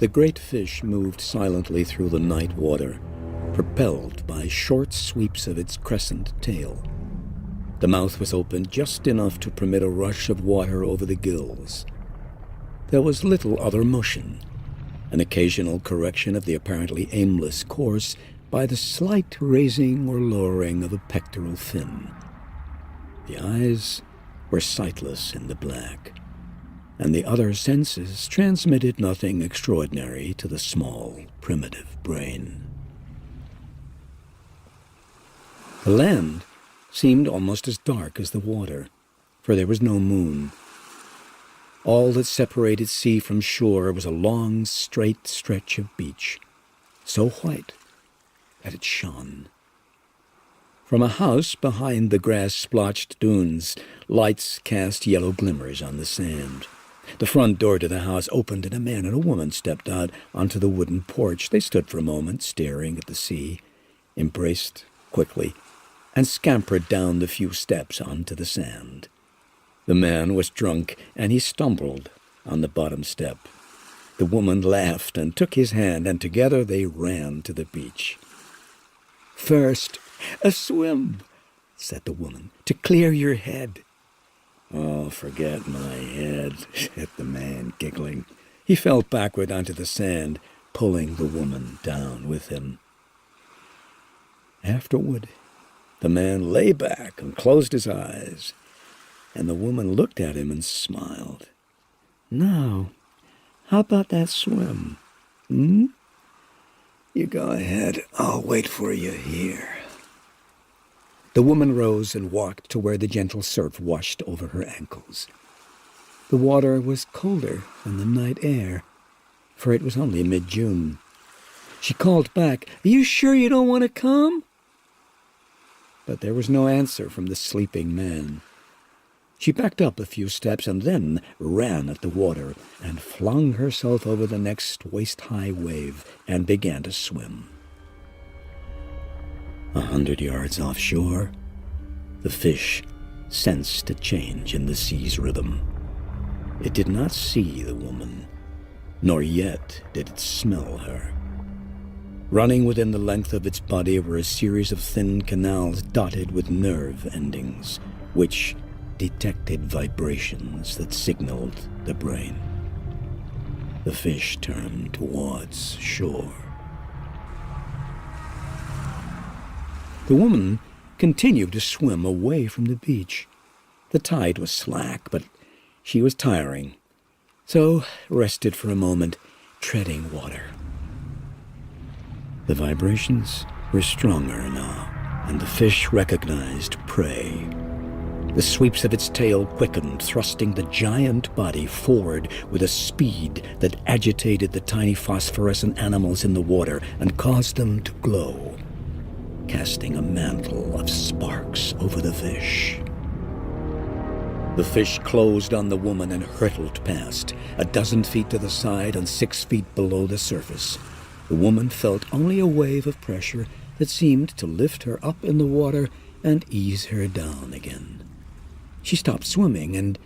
The great fish moved silently through the night water, propelled by short sweeps of its crescent tail. The mouth was open just enough to permit a rush of water over the gills. There was little other motion, an occasional correction of the apparently aimless course by the slight raising or lowering of a pectoral fin. The eyes were sightless in the black, and the other senses transmitted nothing extraordinary to the small, primitive brain. The land seemed almost as dark as the water, for there was no moon. All that separated sea from shore was a long, straight stretch of beach, so white that it shone. From a house behind the grass-splotched dunes, lights cast yellow glimmers on the sand. The front door to the house opened and a man and a woman stepped out onto the wooden porch. They stood for a moment, staring at the sea, embraced quickly, and scampered down the few steps onto the sand. The man was drunk, and he stumbled on the bottom step. The woman laughed and took his hand, and together they ran to the beach. "First, a swim," said the woman, "to clear your head." "Oh, forget my head," said the man, giggling. He fell backward onto the sand, pulling the woman down with him. Afterward, the man lay back and closed his eyes, and the woman looked at him and smiled. "Now, how about that swim? You go ahead. I'll wait for you here." The woman rose and walked to where the gentle surf washed over her ankles. The water was colder than the night air, for it was only mid-June. She called back, "Are you sure you don't want to come?" But there was no answer from the sleeping man. She backed up a few steps and then ran at the water and flung herself over the next waist-high wave and began to swim. 100 yards offshore, the fish sensed a change in the sea's rhythm. It did not see the woman, nor yet did it smell her. Running within the length of its body were a series of thin canals dotted with nerve endings, which detected vibrations that signaled the brain. The fish turned towards shore. The woman continued to swim away from the beach. The tide was slack, but she was tiring, so rested for a moment, treading water. The vibrations were stronger now, and the fish recognized prey. The sweeps of its tail quickened, thrusting the giant body forward with a speed that agitated the tiny phosphorescent animals in the water and caused them to glow, casting a mantle of sparks over the fish. The fish closed on the woman and hurtled past, a dozen feet to the side and 6 feet below the surface. The woman felt only a wave of pressure that seemed to lift her up in the water and ease her down again. She stopped swimming and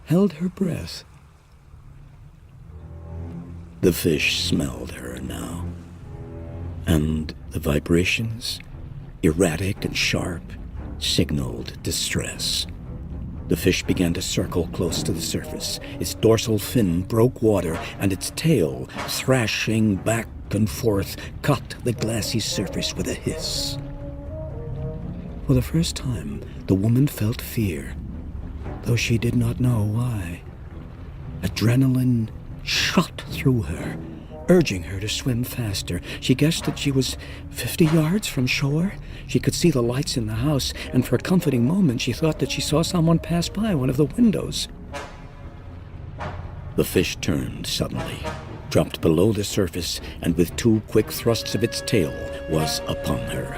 held her breath. The fish smelled her now, and the vibrations, erratic and sharp, signaled distress. The fish began to circle close to the surface. Its dorsal fin broke water, and its tail, thrashing back and forth, cut the glassy surface with a hiss. For the first time, the woman felt fear, though she did not know why. Adrenaline shot through her, urging her to swim faster. She guessed that she was 50 yards from shore. She could see the lights in the house, and for a comforting moment she thought that she saw someone pass by one of the windows. The fish turned suddenly, dropped below the surface, and with 2 quick thrusts of its tail was upon her.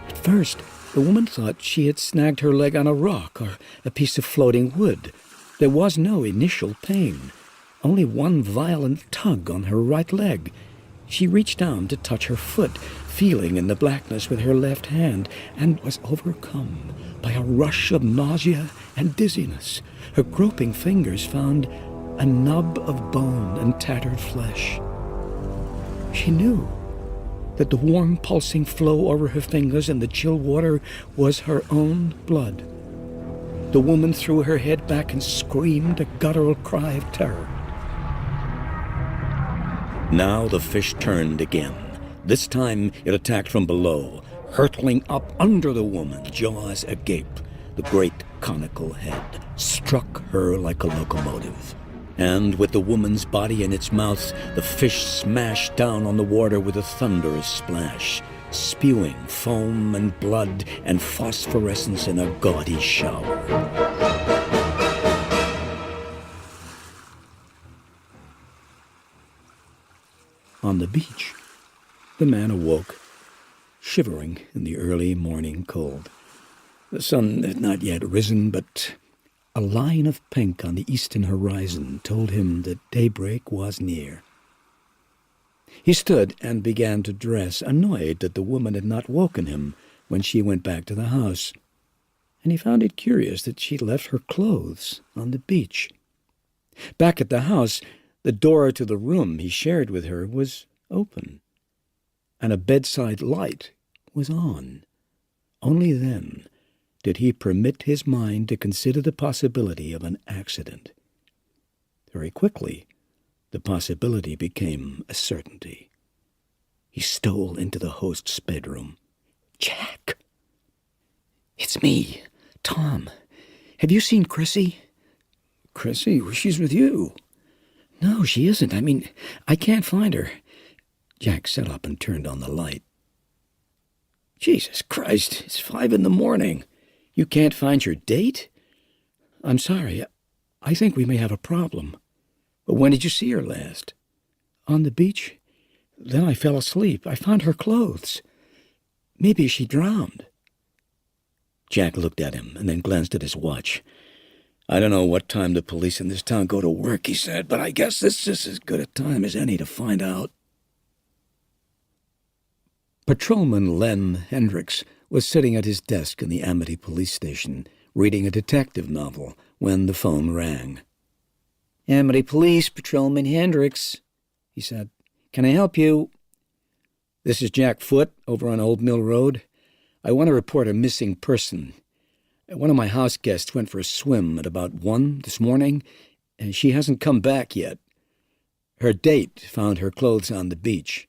At first, the woman thought she had snagged her leg on a rock or a piece of floating wood. There was no initial pain, only one violent tug on her right leg. She reached down to touch her foot, feeling in the blackness with her left hand, and was overcome by a rush of nausea and dizziness. Her groping fingers found a nub of bone and tattered flesh. She knew that the warm pulsing flow over her fingers and the chill water was her own blood. The woman threw her head back and screamed a guttural cry of terror. Now the fish turned again. This time it attacked from below, hurtling up under the woman, jaws agape. The great conical head struck her like a locomotive. And with the woman's body in its mouth, the fish smashed down on the water with a thunderous splash, spewing foam and blood and phosphorescence in a gaudy shower. On the beach, the man awoke, shivering in the early morning cold. The sun had not yet risen, but a line of pink on the eastern horizon told him that daybreak was near. He stood and began to dress, annoyed that the woman had not woken him when she went back to the house, and he found it curious that she'd left her clothes on the beach. Back at the house, the door to the room he shared with her was open, and a bedside light was on. Only then did he permit his mind to consider the possibility of an accident. Very quickly, the possibility became a certainty. He stole into the host's bedroom. "Jack!" "It's me, Tom. Have you seen Chrissy?" "Chrissy? She's with you." "No, she isn't. I can't find her." Jack sat up and turned on the light. "Jesus Christ, it's 5 a.m. You can't find your date?" "I'm sorry. I think we may have a problem." "But when did you see her last?" "On the beach. Then I fell asleep. I found her clothes. Maybe she drowned." Jack looked at him and then glanced at his watch. "I don't know what time the police in this town go to work," he said, "but I guess this is as good a time as any to find out." Patrolman Len Hendricks was sitting at his desk in the Amity police station, reading a detective novel, when the phone rang. "Amity Police, Patrolman Hendricks," he said. "Can I help you?" "This is Jack Foote, over on Old Mill Road. I want to report a missing person. One of my house guests went for a swim at about 1 this morning, and she hasn't come back yet. Her date found her clothes on the beach."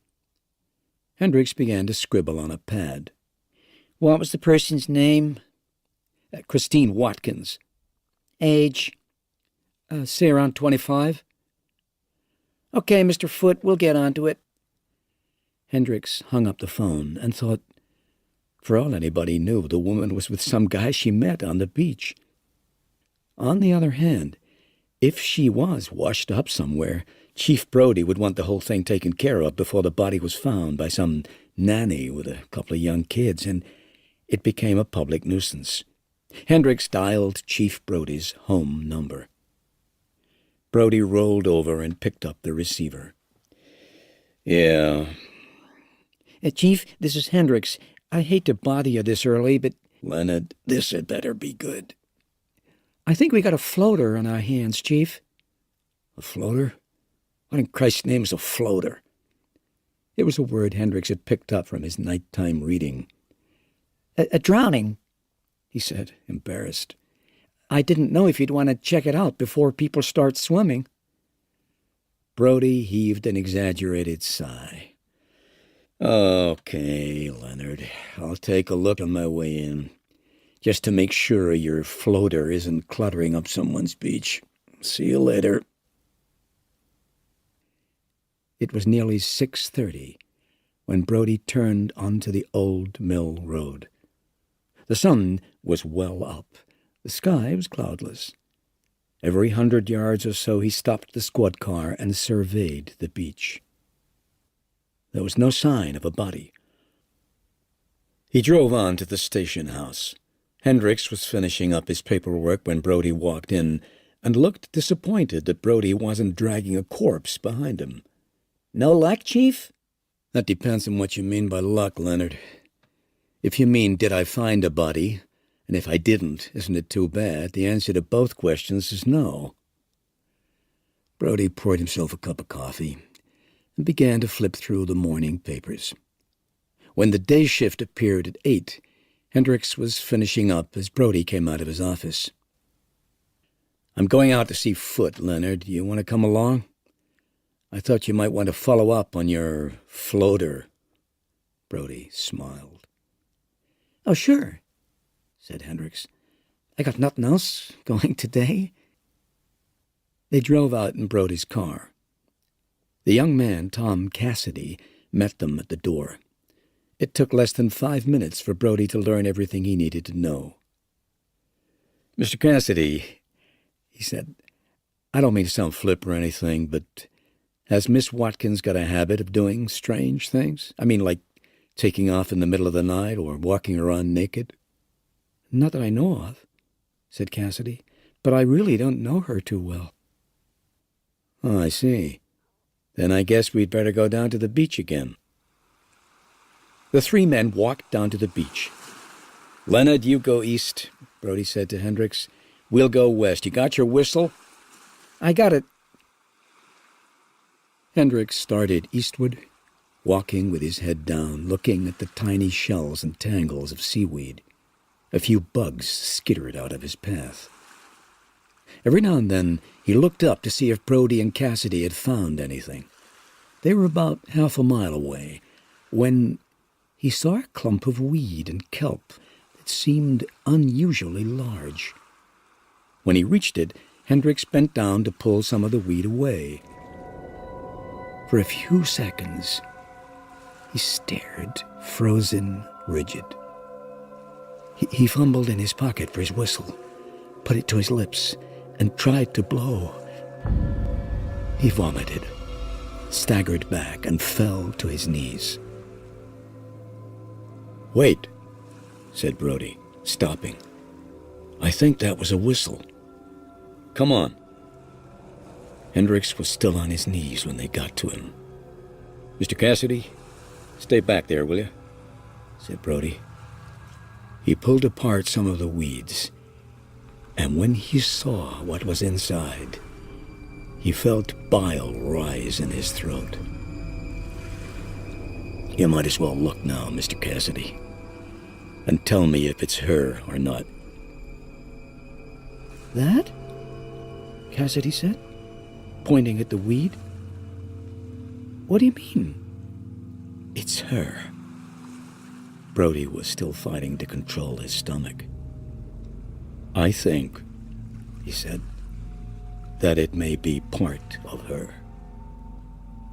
Hendricks began to scribble on a pad. "What was the person's name?" "Christine Watkins." "Age?" Say around 25. "Okay, Mr. Foote, we'll get onto it." Hendricks hung up the phone and thought, for all anybody knew, the woman was with some guy she met on the beach. On the other hand, if she was washed up somewhere, Chief Brody would want the whole thing taken care of before the body was found by some nanny with a couple of young kids, and it became a public nuisance. Hendricks dialed Chief Brody's home number. Brody rolled over and picked up the receiver. "Yeah." "Chief, this is Hendricks. I hate to bother you this early, but—" "Leonard, this had better be good." "I think we got a floater on our hands, Chief." "A floater? What in Christ's name is a floater?" It was a word Hendricks had picked up from his nighttime reading. A drowning," he said, embarrassed. "I didn't know if you'd want to check it out before people start swimming." Brody heaved an exaggerated sigh. "Okay, Leonard, I'll take a look on my way in, just to make sure your floater isn't cluttering up someone's beach. See you later." It was nearly 6:30 when Brody turned onto the Old Mill Road. The sun was well up. The sky was cloudless. Every 100 yards or so he stopped the squad car and surveyed the beach. There was no sign of a body. He drove on to the station house. Hendricks was finishing up his paperwork when Brody walked in and looked disappointed that Brody wasn't dragging a corpse behind him. "No luck, Chief?" "That depends on what you mean by luck, Leonard. If you mean, did I find a body, and if I didn't, isn't it too bad, the answer to both questions is no." Brody poured himself a cup of coffee and began to flip through the morning papers. When the day shift appeared at 8, Hendricks was finishing up as Brody came out of his office. "I'm going out to see Foote, Leonard. Do you want to come along? I thought you might want to follow up on your floater." Brody smiled. "Oh, sure," said Hendricks. "I got nothing else going today." They drove out in Brody's car. The young man, Tom Cassidy, met them at the door. It took less than 5 minutes for Brody to learn everything he needed to know. "Mr. Cassidy," he said, "I don't mean to sound flip or anything, but has Miss Watkins got a habit of doing strange things? I mean, like taking off in the middle of the night or walking around naked?" "Not that I know of," said Cassidy, "but I really don't know her too well." "Oh, I see. Then I guess we'd better go down to the beach again." The three men walked down to the beach. "Leonard, you go east," Brody said to Hendricks. "We'll go west. You got your whistle?" "I got it." Hendricks started eastward, walking with his head down, looking at the tiny shells and tangles of seaweed. A few bugs skittered out of his path. Every now and then he looked up to see if Brody and Cassidy had found anything. They were about half a mile away when he saw a clump of weed and kelp that seemed unusually large. When he reached it, Hendricks bent down to pull some of the weed away. For a few seconds, he stared, frozen, rigid. He fumbled in his pocket for his whistle, put it to his lips, and tried to blow. He vomited, staggered back, and fell to his knees. "Wait," said Brody, stopping. "I think that was a whistle. Come on." Hendricks was still on his knees when they got to him. "Mr. Cassidy, stay back there, will you?" said Brody. He pulled apart some of the weeds, and when he saw what was inside, he felt bile rise in his throat. "You might as well look now, Mr. Cassidy, and tell me if it's her or not." "That?" Cassidy said, pointing at the weed. "What do you mean?" "It's her." Brody was still fighting to control his stomach. "I think," he said, "that it may be part of her."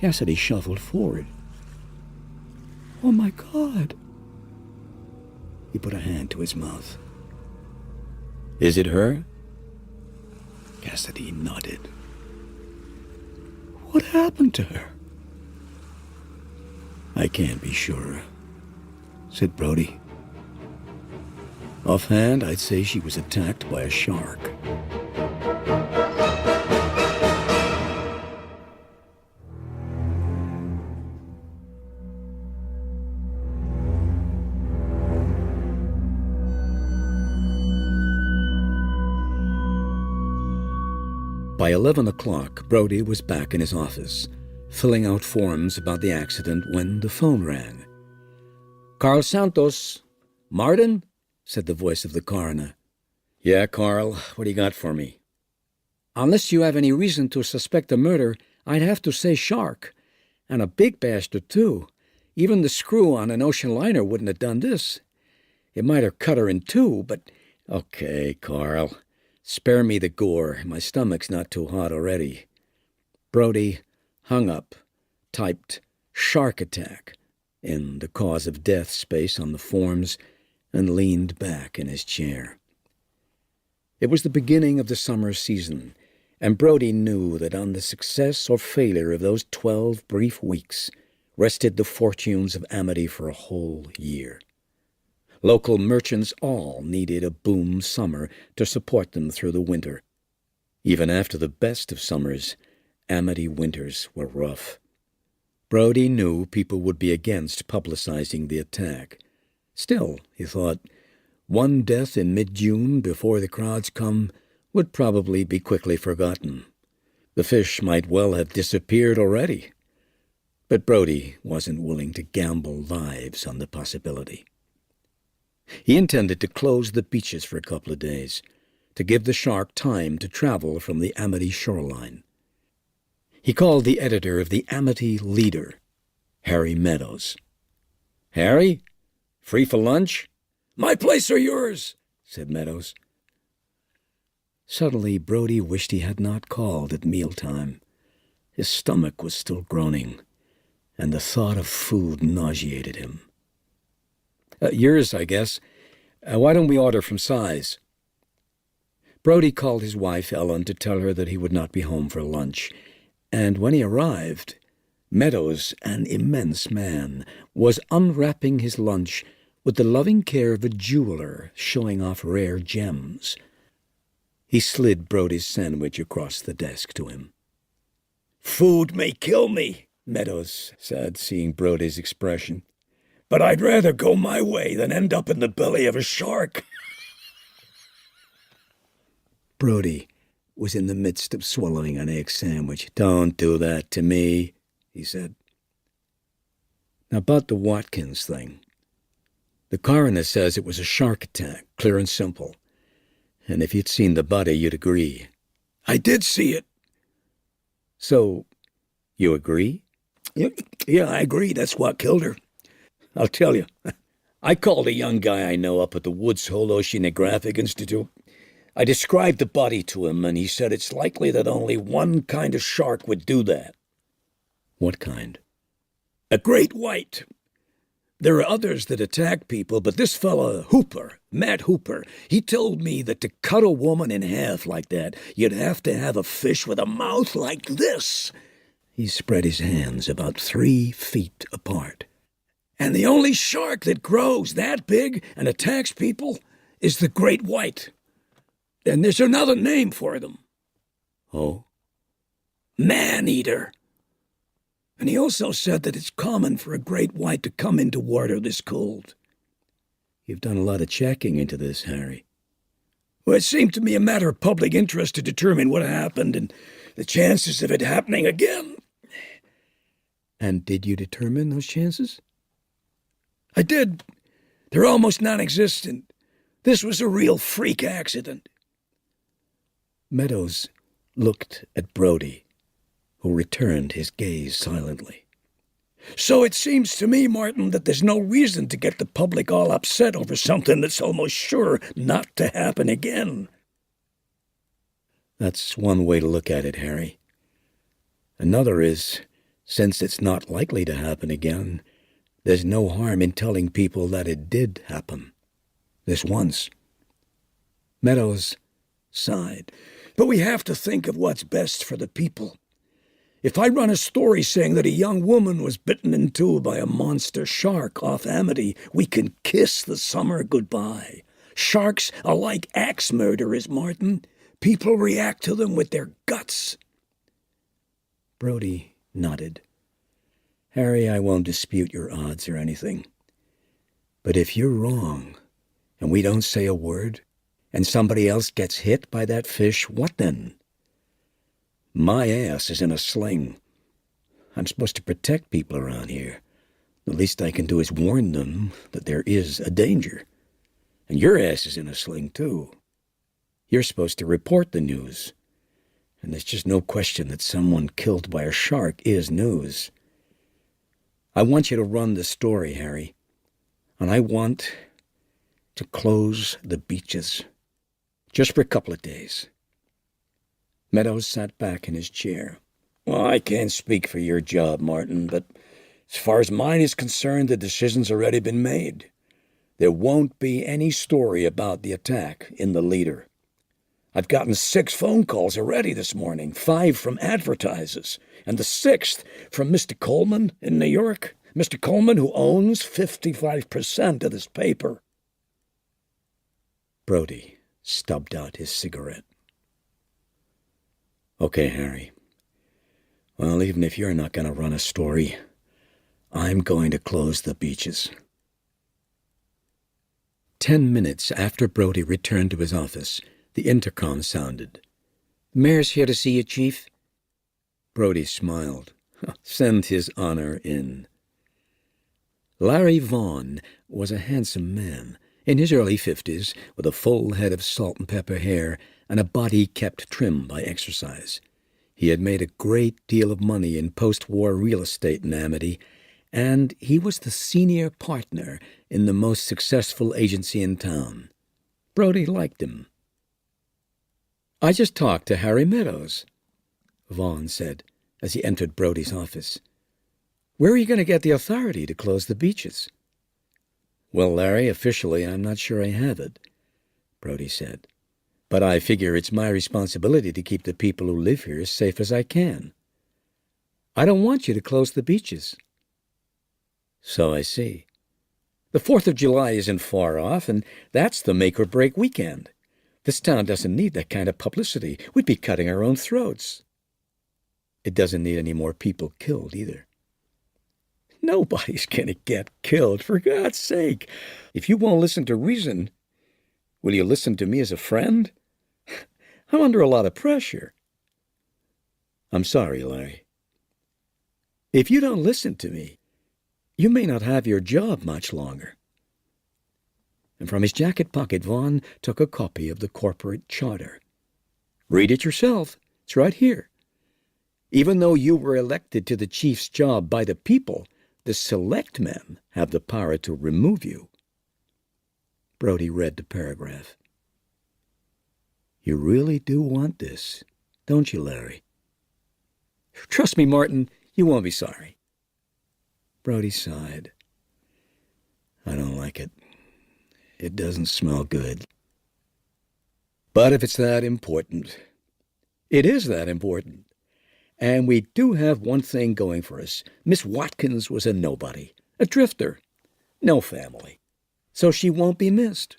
Cassidy shuffled forward. "Oh, my God." He put a hand to his mouth. "Is it her?" Cassidy nodded. "What happened to her?" "I can't be sure," said Brody. "Offhand, I'd say she was attacked by a shark." By 11 o'clock, Brody was back in his office, filling out forms about the accident when the phone rang. "Carl Santos. Martin?" said the voice of the coroner. "Yeah, Carl. What do you got for me?" "Unless you have any reason to suspect a murder, I'd have to say shark. And a big bastard, too. Even the screw on an ocean liner wouldn't have done this. It might have cut her in two, but—" "Okay, Carl. Spare me the gore. My stomach's not too hot already." Brody hung up, typed "shark attack" in the cause of death space on the forms, and leaned back in his chair. It was the beginning of the summer season, and Brody knew that on the success or failure of those 12 brief weeks rested the fortunes of Amity for a whole year. Local merchants all needed a boom summer to support them through the winter. Even after the best of summers, Amity winters were rough. Brody knew people would be against publicizing the attack. Still, he thought, one death in mid-June before the crowds come would probably be quickly forgotten. The fish might well have disappeared already. But Brody wasn't willing to gamble lives on the possibility. He intended to close the beaches for a couple of days, to give the shark time to travel from the Amity shoreline. He called the editor of the Amity Leader, Harry Meadows. "Harry, free for lunch?" "My place or yours?" said Meadows. Suddenly Brody wished he had not called at mealtime. His stomach was still groaning, and the thought of food nauseated him. "Yours, I guess. Why don't we order from Size?" Brody called his wife, Ellen, to tell her that he would not be home for lunch, and when he arrived, Meadows, an immense man, was unwrapping his lunch with the loving care of a jeweler showing off rare gems. He slid Brody's sandwich across the desk to him. "Food may kill me," Meadows said, seeing Brody's expression, "but I'd rather go my way than end up in the belly of a shark." Brody was in the midst of swallowing an egg sandwich. "Don't do that to me," he said. "Now about the Watkins thing. The coroner says it was a shark attack, clear and simple. And if you'd seen the body, you'd agree." "I did see it." "So, you agree?" Yeah, I agree. That's what killed her. I'll tell you. I called a young guy I know up at the Woods Hole Oceanographic Institute. I described the body to him, and he said it's likely that only one kind of shark would do that." "What kind?" "A great white. There are others that attack people, but this fella, Hooper, Matt Hooper, he told me that to cut a woman in half like that, you'd have to have a fish with a mouth like this." He spread his hands about 3 feet apart. "And the only shark that grows that big and attacks people is the great white. And there's another name for them." "Oh?" "Man-eater. And he also said that it's common for a great white to come into water this cold." "You've done a lot of checking into this, Harry." "Well, it seemed to me a matter of public interest to determine what happened and the chances of it happening again." "And did you determine those chances?" "I did. They're almost non-existent. This was a real freak accident." Meadows looked at Brody, who returned his gaze silently. "So it seems to me, Martin, that there's no reason to get the public all upset over something that's almost sure not to happen again." "That's one way to look at it, Harry. Another is, since it's not likely to happen again, there's no harm in telling people that it did happen. This once." Meadows sighed. "But we have to think of what's best for the people. If I run a story saying that a young woman was bitten in two by a monster shark off Amity, we can kiss the summer goodbye. Sharks are like axe murderers, Martin. People react to them with their guts." Brody nodded. "Harry, I won't dispute your odds or anything. But if you're wrong, and we don't say a word, and somebody else gets hit by that fish, what then? My ass is in a sling. I'm supposed to protect people around here. The least I can do is warn them that there is a danger. And your ass is in a sling, too. You're supposed to report the news. And there's just no question that someone killed by a shark is news. I want you to run the story, Harry. And I want to close the beaches. Just for a couple of days." Meadows sat back in his chair. "Well, I can't speak for your job, Martin, but as far as mine is concerned, the decision's already been made. There won't be any story about the attack in the Leader. I've gotten 6 phone calls already this morning, 5 from advertisers, and the 6th from Mr. Coleman in New York. Mr. Coleman, who owns 55% of this paper." Brody stubbed out his cigarette. "Okay, Harry. Well, even if you're not going to run a story, I'm going to close the beaches." 10 minutes after Brody returned to his office, the intercom sounded. "The mayor's here to see you, Chief." Brody smiled. Send his honor in. Larry Vaughn was a handsome man, in his early 50s, with a full head of salt and pepper hair and a body kept trim by exercise. He had made a great deal of money in post-war real estate in Amity, and he was the senior partner in the most successful agency in town. Brody liked him. "I just talked to Harry Meadows," Vaughn said as he entered Brody's office. "Where are you going to get the authority to close the beaches?" "Well, Larry, officially I'm not sure I have it," Brody said. "But I figure it's my responsibility to keep the people who live here as safe as I can." "I don't want you to close the beaches." "So I see. The 4th of July isn't far off, and that's the make-or-break weekend. This town doesn't need that kind of publicity. We'd be cutting our own throats." "It doesn't need any more people killed, either." "Nobody's going to get killed, for God's sake. If you won't listen to reason, will you listen to me as a friend? I'm under a lot of pressure." "I'm sorry, Larry. If you don't listen to me, you may not have your job much longer." And from his jacket pocket, Vaughn took a copy of the corporate charter. "Read it yourself. It's right here. Even though you were elected to the chief's job by the people, the selectmen have the power to remove you." Brody read the paragraph. "You really do want this, don't you, Larry?" "Trust me, Martin, you won't be sorry." Brody sighed. "I don't like it. It doesn't smell good. But if it's that important, it is that important. And we do have one thing going for us. Miss Watkins was a nobody, a drifter, no family. So she won't be missed."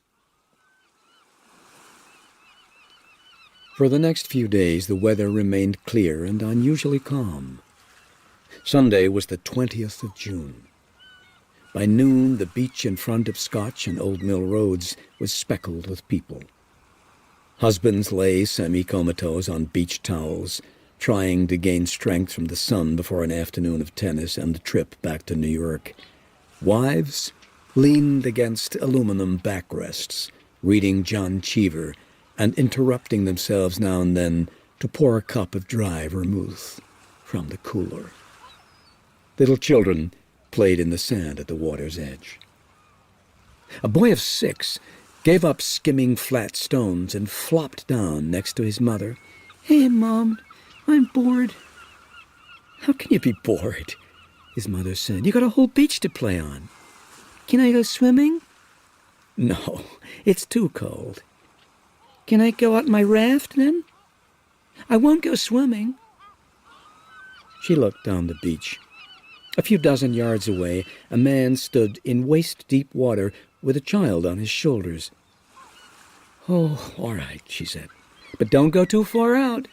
For the next few days, the weather remained clear and unusually calm. Sunday was the 20th of June. By noon, the beach in front of Scotch and Old Mill Roads was speckled with people. Husbands lay semi-comatose on beach towels, trying to gain strength from the sun before an afternoon of tennis and the trip back to New York. Wives leaned against aluminum backrests, reading John Cheever and interrupting themselves now and then to pour a cup of dry vermouth from the cooler. Little children played in the sand at the water's edge. A boy of 6 gave up skimming flat stones and flopped down next to his mother. "Hey, Mom, I'm bored." "How can you be bored?" his mother said. "You got a whole beach to play on." "Can I go swimming?" "No, it's too cold." "Can I go out my raft, then?" "I won't go swimming." She looked down the beach. A few dozen yards away, a man stood in waist-deep water with a child on his shoulders. "Oh, all right," she said. "But don't go too far out."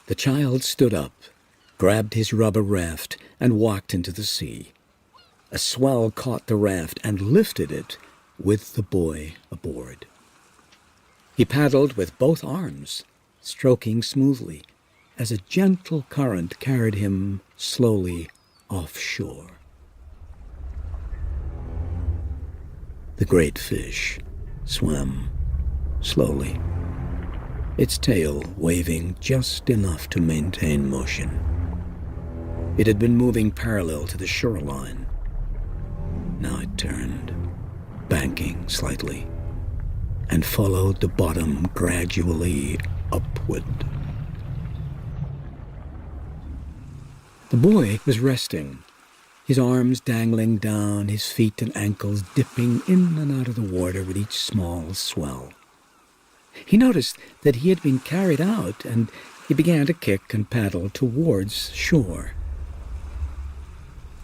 The child stood up, grabbed his rubber raft, and walked into the sea. A swell caught the raft and lifted it with the boy aboard. He paddled with both arms, stroking smoothly, as a gentle current carried him slowly offshore. The great fish swam slowly, its tail waving just enough to maintain motion. It had been moving parallel to the shoreline. Now it turned, banking slightly, and followed the bottom gradually upward. The boy was resting, his arms dangling down, his feet and ankles dipping in and out of the water with each small swell. He noticed that he had been carried out, and he began to kick and paddle towards shore.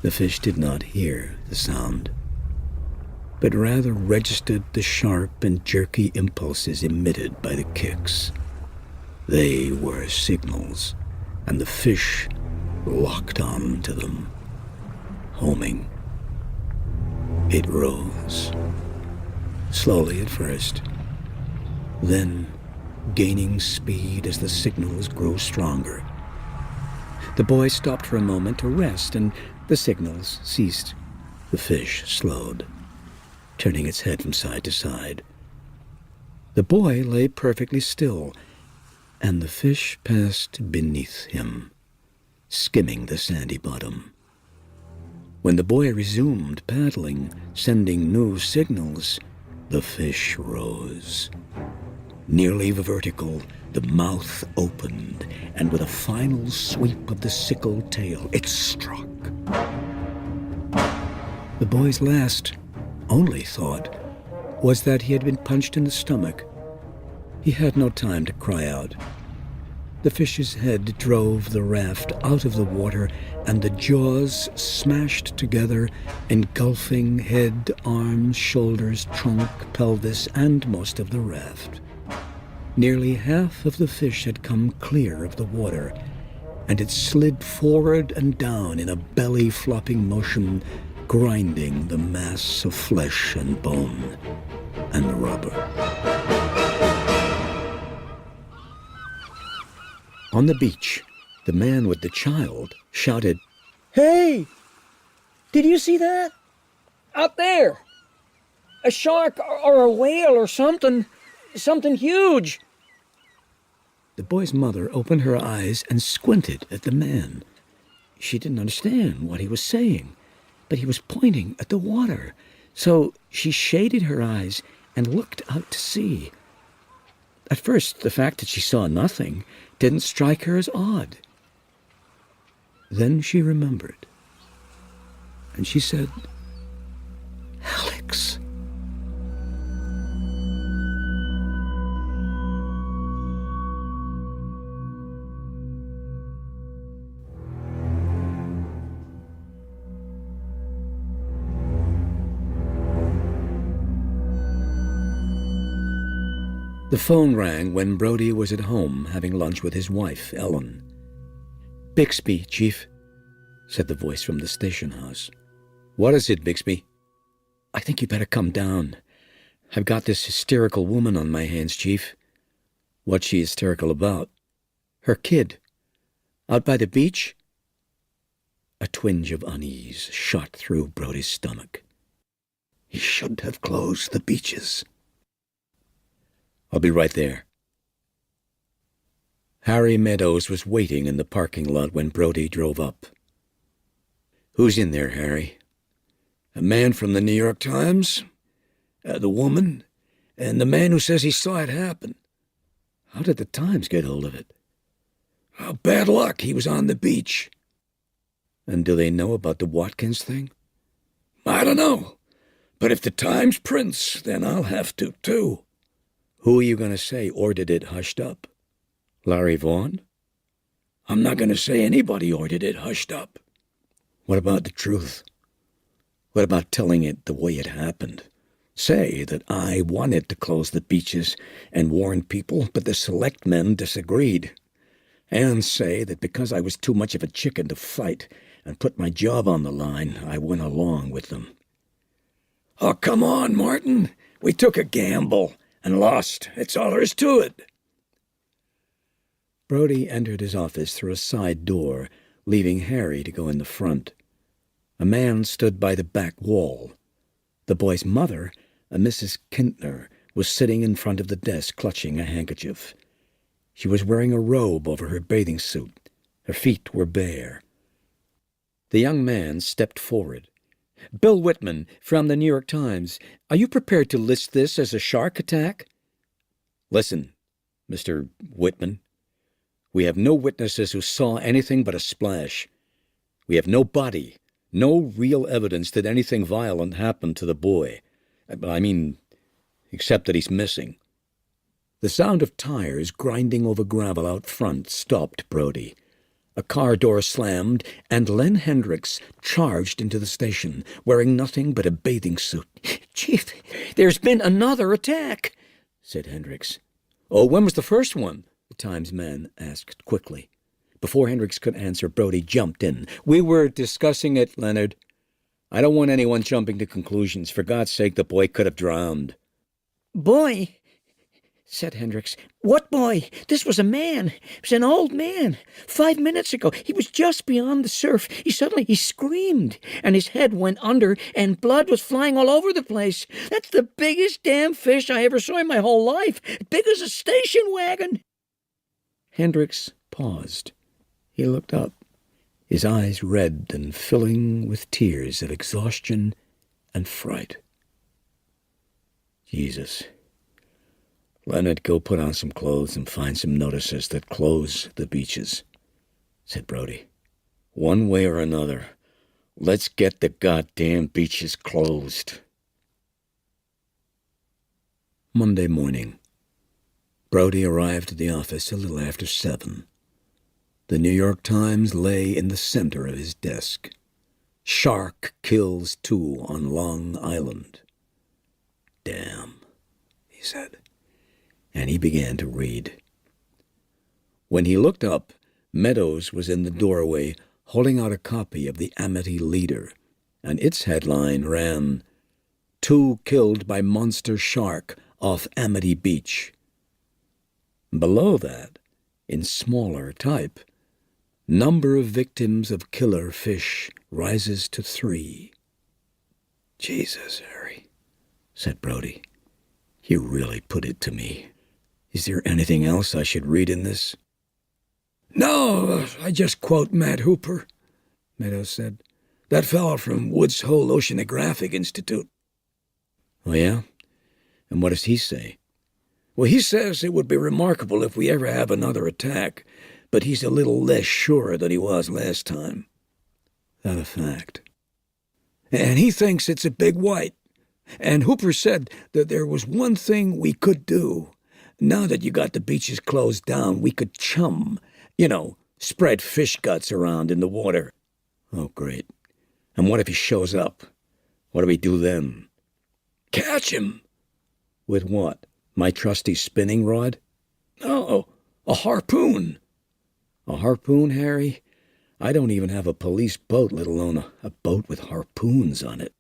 The fish did not hear the sound, but rather registered the sharp and jerky impulses emitted by the kicks. They were signals, and the fish locked on to them, homing. It rose, slowly at first, then gaining speed as the signals grew stronger. The boy stopped for a moment to rest, and the signals ceased. The fish slowed, turning its head from side to side. The boy lay perfectly still, and the fish passed beneath him, skimming the sandy bottom. When the boy resumed paddling, sending new signals, the fish rose. Nearly vertical, the mouth opened, and with a final sweep of the sickle tail, it struck. The boy's last, only thought was that he had been punched in the stomach. He had no time to cry out. The fish's head drove the raft out of the water, and the jaws smashed together, engulfing head, arms, shoulders, trunk, pelvis, and most of the raft. Nearly half of the fish had come clear of the water, and it slid forward and down in a belly-flopping motion, grinding the mass of flesh and bone and rubber. On the beach, the man with the child shouted, Hey! Did you see that? Out there! A shark or a whale or something. Something huge. The boy's mother opened her eyes and squinted at the man. She didn't understand what he was saying, but he was pointing at the water, so she shaded her eyes and looked out to sea. At first, the fact that she saw nothing didn't strike her as odd. Then she remembered, and she said, Alex. The phone rang when Brody was at home having lunch with his wife, Ellen. Bixby, Chief, said the voice from the station house. What is it, Bixby? I think you better come down. I've got this hysterical woman on my hands, Chief. What's she hysterical about? Her kid. Out by the beach? A twinge of unease shot through Brody's stomach. He should have closed the beaches. I'll be right there. Harry Meadows was waiting in the parking lot when Brody drove up. Who's in there, Harry? A man from the New York Times, the woman, and the man who says he saw it happen. How did the Times get hold of it? Oh, bad luck. He was on the beach. And do they know about the Watkins thing? I don't know. But if the Times prints, then I'll have to, too. Who are you going to say ordered it hushed up? Larry Vaughn? I'm not going to say anybody ordered it hushed up. What about the truth? What about telling it the way it happened? Say that I wanted to close the beaches and warn people, but the selectmen disagreed. And say that because I was too much of a chicken to fight and put my job on the line, I went along with them. Oh, come on, Martin. We took a gamble and lost. It's all there is to it. Brody entered his office through a side door, leaving Harry to go in the front. A man stood by the back wall. The boy's mother, a Mrs. Kintner, was sitting in front of the desk clutching a handkerchief. She was wearing a robe over her bathing suit. Her feet were bare. The young man stepped forward. Bill Whitman, from the New York Times. Are you prepared to list this as a shark attack? Listen, Mr. Whitman. We have no witnesses who saw anything but a splash. We have no body, no real evidence that anything violent happened to the boy. I mean, except that he's missing. The sound of tires grinding over gravel out front stopped Brody. A car door slammed, and Len Hendricks charged into the station, wearing nothing but a bathing suit. Chief, there's been another attack, said Hendricks. Oh, when was the first one? The Times man asked quickly. Before Hendricks could answer, Brody jumped in. We were discussing it, Leonard. I don't want anyone jumping to conclusions. For God's sake, the boy could have drowned. Boy? said Hendricks. "What boy? This was a man. It was an old man. 5 minutes ago, he was just beyond the surf. He screamed, and his head went under, and blood was flying all over the place. That's the biggest damn fish I ever saw in my whole life. Big as a station wagon." Hendricks paused. He looked up, his eyes red and filling with tears of exhaustion and fright. "Jesus. Leonard, go put on some clothes and find some notices that close the beaches," said Brody. "One way or another, let's get the goddamn beaches closed." Monday morning. Brody arrived at the office a little after 7. The New York Times lay in the center of his desk. "Shark kills 2 on Long Island." "Damn," he said, and he began to read. When he looked up, Meadows was in the doorway holding out a copy of the Amity Leader, and its headline ran, "2 killed by monster shark off Amity Beach." Below that, in smaller type, "Number of victims of killer fish rises to 3. "Jesus, Harry," said Brody. "You really put it to me. Is there anything else I should read in this?" "No, I just quote Matt Hooper," Meadows said. "That fellow from Woods Hole Oceanographic Institute." "Oh, yeah? And what does he say?" "Well, he says it would be remarkable if we ever have another attack, but he's a little less sure than he was last time." "That a fact?" "And he thinks it's a big white. And Hooper said that there was one thing we could do. Now that you got the beaches closed down, we could chum. Spread fish guts around in the water." "Oh, great. And what if he shows up? What do we do then?" "Catch him." "With what? My trusty spinning rod?" "No, a harpoon." "A harpoon, Harry? I don't even have a police boat, let alone a boat with harpoons on it."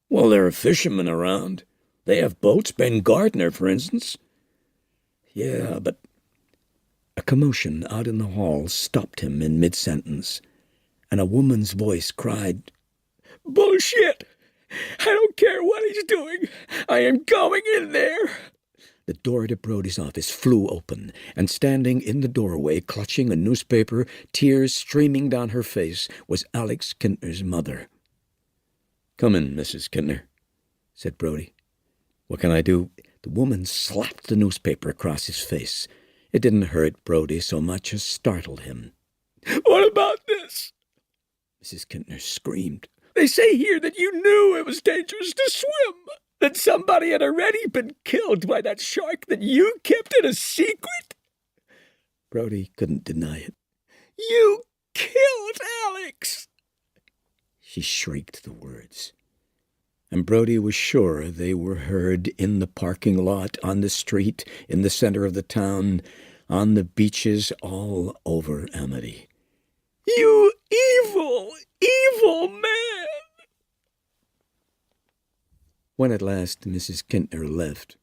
"Well, there are fishermen around. They have boats, Ben Gardner, for instance." "Yeah, but—" A commotion out in the hall stopped him in mid-sentence, and a woman's voice cried, "Bullshit! I don't care what he's doing. I am going in there." The door to Brody's office flew open, and standing in the doorway, clutching a newspaper, tears streaming down her face, was Alex Kintner's mother. "Come in, Mrs. Kintner," said Brody. "What can I do?" The woman slapped the newspaper across his face. It didn't hurt Brody so much as startled him. "What about this?" Mrs. Kintner screamed. "They say here that you knew it was dangerous to swim, that somebody had already been killed by that shark, that you kept it a secret." Brody couldn't deny it. "You killed Alex!" She shrieked the words, and Brody was sure they were heard in the parking lot, on the street, in the center of the town, on the beaches all over Amity. "You evil, evil man!" When at last Mrs. Kintner left,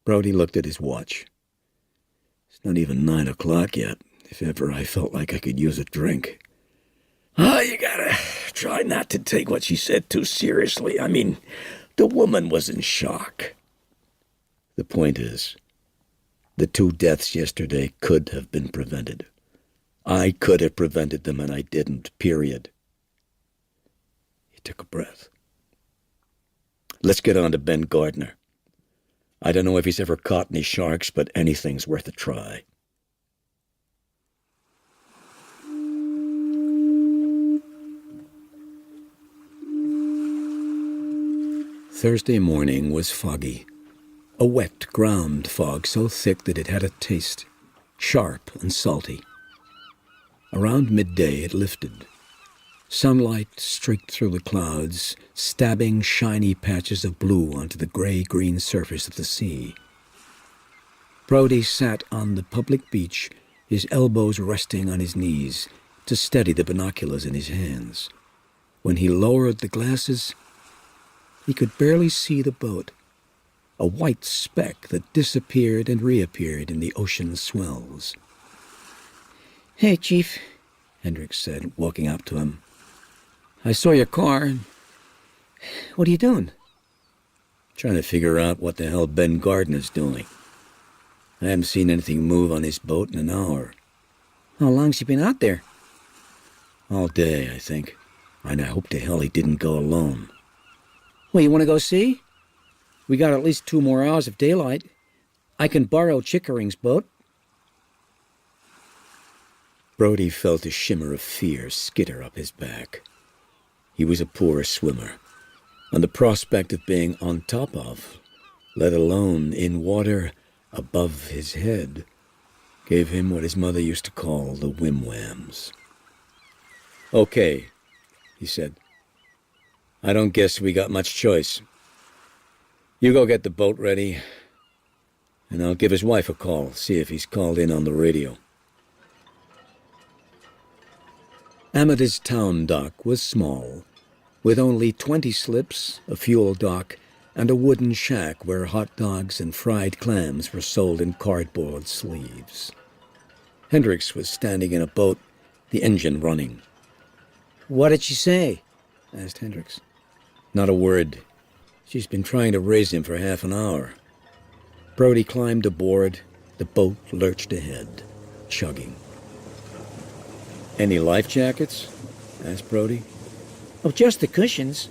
Brody looked at his watch. "It's not even 9 o'clock yet, if ever I felt like I could use a drink." "Oh, you gotta try not to take what she said too seriously. I mean, the woman was in shock." "The point is, the 2 deaths yesterday could have been prevented. I could have prevented them, and I didn't, period." He took a breath. "Let's get on to Ben Gardner. I don't know if he's ever caught any sharks, but anything's worth a try." Thursday morning was foggy, a wet ground fog so thick that it had a taste, sharp and salty. Around midday it lifted. Sunlight streaked through the clouds, stabbing shiny patches of blue onto the gray-green surface of the sea. Brody sat on the public beach, his elbows resting on his knees, to steady the binoculars in his hands. When he lowered the glasses, he could barely see the boat. a white speck that disappeared and reappeared in the ocean swells. "Hey, Chief," Hendricks said, walking up to him. "I saw your car. What are you doing?" "Trying to figure out what the hell Ben Gardner's doing. I haven't seen anything move on his boat in an hour." "How long's he been out there?" "All day, I think. And I hope to hell he didn't go alone." "Well, you want to go see? We got at least 2 more hours of daylight. I can borrow Chickering's boat." Brody felt a shimmer of fear skitter up his back. He was a poor swimmer, and the prospect of being on top of, let alone in water above his head, gave him what his mother used to call the whim-whams. "Okay," he said. "I don't guess we got much choice. You go get the boat ready, and I'll give his wife a call, see if he's called in on the radio." Amida's town dock was small, with only 20 slips, a fuel dock, and a wooden shack where hot dogs and fried clams were sold in cardboard sleeves. Hendricks was standing in a boat, the engine running. "What did she say?" asked Hendricks. "Not a word. She's been trying to raise him for half an hour." Brody climbed aboard. The boat lurched ahead, chugging. "Any life jackets?" asked Brody. "Oh, just the cushions."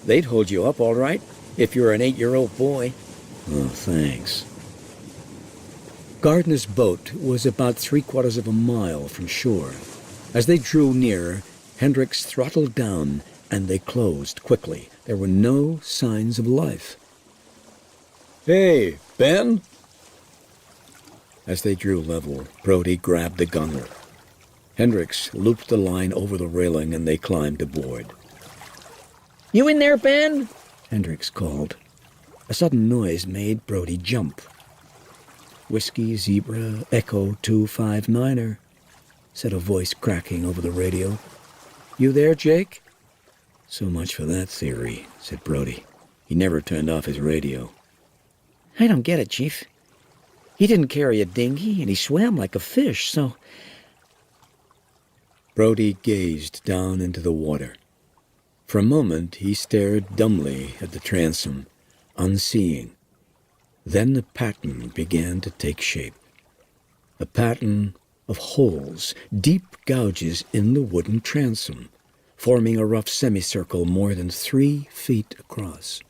"They'd hold you up all right, if you're an 8-year-old boy." "Oh, thanks." Gardner's boat was about 3/4 of a mile from shore. As they drew near, Hendricks throttled down, and they closed quickly. There were no signs of life. "Hey, Ben!" As they drew level, Brody grabbed the gunwale. Hendricks looped the line over the railing, and they climbed aboard. "You in there, Ben?" Hendricks called. A sudden noise made Brody jump. "Whiskey Zebra Echo 259er," said a voice cracking over the radio. "You there, Jake?" "So much for that theory," said Brody. He never turned off his radio. "I don't get it, Chief. He didn't carry a dinghy, and he swam like a fish, so..." Brody gazed down into the water. For a moment he stared dumbly at the transom, unseeing. Then the pattern began to take shape. A pattern of holes, deep gouges in the wooden transom, forming a rough semicircle more than 3 feet across.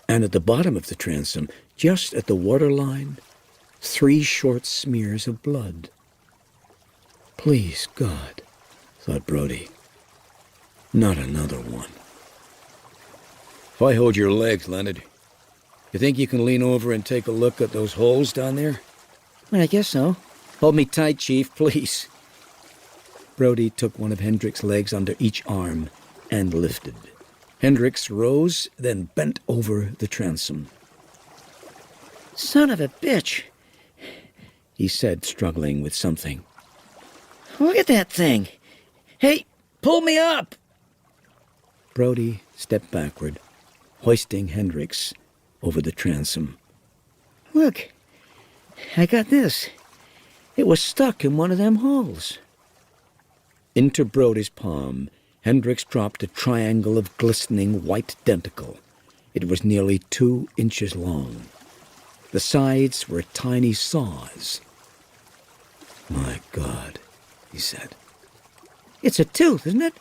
And at the bottom of the transom, just at the waterline, 3 short smears of blood. "Please, God," thought Brody, "not another one." "If I hold your legs, Leonard, you think you can lean over and take a look at those holes down there?" "I guess so. Hold me tight, Chief, please." Brody took one of Hendricks' legs under each arm and lifted. Hendricks rose, then bent over the transom. "Son of a bitch," he said, struggling with something. "Look at that thing. Hey, pull me up." Brody stepped backward, hoisting Hendricks over the transom. "Look, I got this. It was stuck in one of them holes." Into Brody's palm, Hendricks dropped a triangle of glistening white denticle. It was nearly 2 inches long. The sides were tiny saws. "My God," he said. "It's a tooth, isn't it?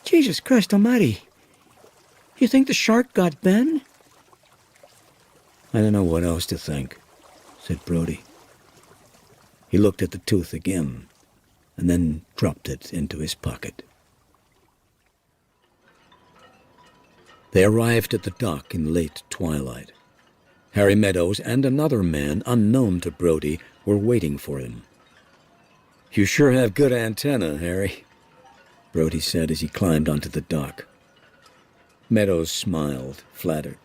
Jesus Christ almighty. You think the shark got Ben?" "I don't know what else to think," said Brody. He looked at the tooth again, and then dropped it into his pocket. They arrived at the dock in late twilight. Harry Meadows and another man unknown to Brody were waiting for them. "You sure have good antenna, Harry," Brody said as he climbed onto the dock. Meadows smiled, flattered.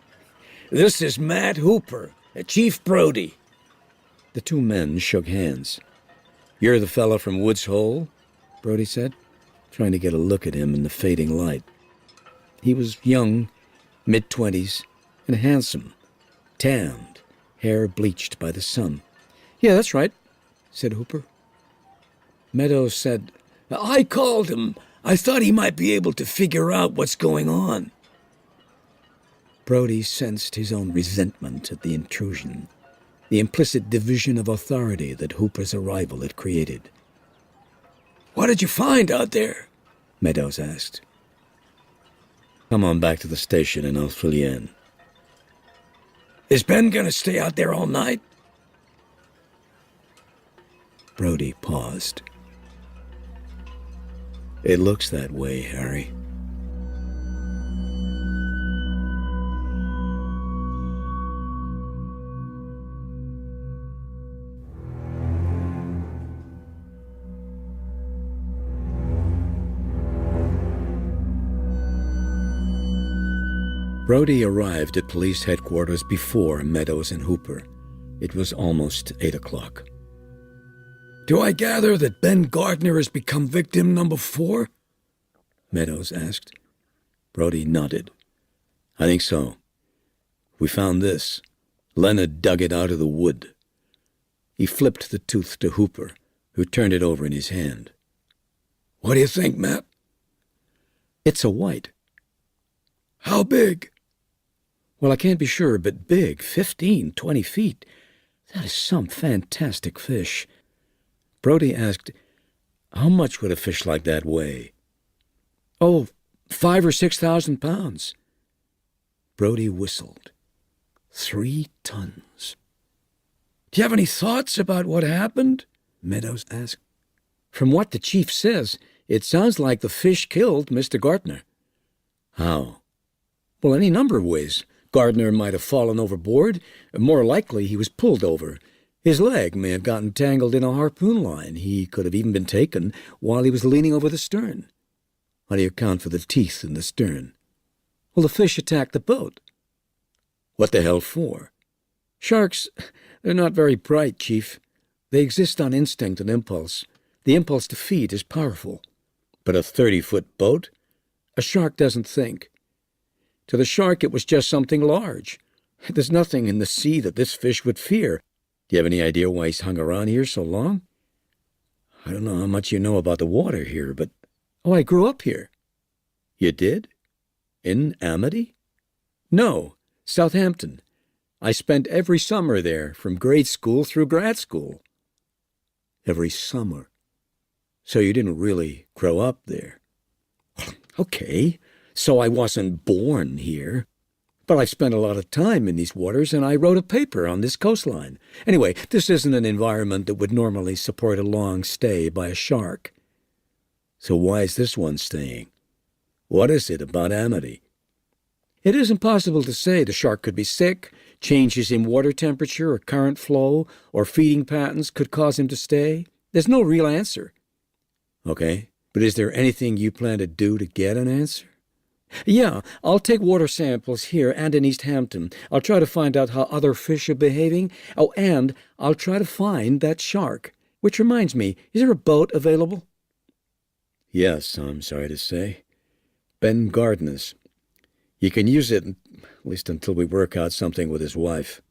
"This is Matt Hooper, Chief Brody." The 2 men shook hands. "You're the fella from Woods Hole?" Brody said, trying to get a look at him in the fading light. He was young, mid-20s, and handsome, tanned, hair bleached by the sun. "Yeah, that's right," said Hooper. Meadows said, "I called him. I thought he might be able to figure out what's going on." Brody sensed his own resentment at the intrusion, the implicit division of authority that Hooper's arrival had created. "What did you find out there?" Meadows asked. "Come on back to the station and I'll fill you in." "Is Ben gonna stay out there all night?" Brody paused. "It looks that way, Harry." Brody arrived at police headquarters before Meadows and Hooper. It was almost 8 o'clock. "Do I gather that Ben Gardner has become victim number 4? Meadows asked. Brody nodded. "I think so. We found this. Leonard dug it out of the wood." He flipped the tooth to Hooper, who turned it over in his hand. "What do you think, Matt?" "It's a white." "How big?" "Well, I can't be sure, but big, 15, 20 feet. That is some fantastic fish." Brody asked, "How much would a fish like that weigh?" "Oh, 5,000 or 6,000 pounds." Brody whistled. 3 tons. "Do you have any thoughts about what happened?" Meadows asked. "From what the chief says, it sounds like the fish killed Mr. Gardner." "How?" "Well, any number of ways. Gardner might have fallen overboard. More likely, he was pulled over. His leg may have gotten tangled in a harpoon line. He could have even been taken while he was leaning over the stern." "How do you account for the teeth in the stern?" "Well, the fish attacked the boat." "What the hell for?" "Sharks, they're not very bright, Chief. They exist on instinct and impulse. The impulse to feed is powerful." "But a 30-foot boat?" "A shark doesn't think. To the shark, it was just something large. There's nothing in the sea that this fish would fear. Do you have any idea why he's hung around here so long?" "I don't know how much you know about the water here, but—" "Oh, I grew up here." "You did? In Amity?" "No, Southampton. I spent every summer there, from grade school through grad school." "Every summer? So you didn't really grow up there?" "Okay, so I wasn't born here. But I've spent a lot of time in these waters, and I wrote a paper on this coastline. Anyway, this isn't an environment that would normally support a long stay by a shark." "So why is this one staying? What is it about Amity?" "It isn't possible to say. The shark could be sick. Changes in water temperature or current flow or feeding patterns could cause him to stay. There's no real answer." "Okay, but is there anything you plan to do to get an answer?" "Yeah, I'll take water samples here and in East Hampton. I'll try to find out how other fish are behaving. Oh, and I'll try to find that shark. Which reminds me, is there a boat available?" "Yes, I'm sorry to say. Ben Gardner's. You can use it, at least until we work out something with his wife."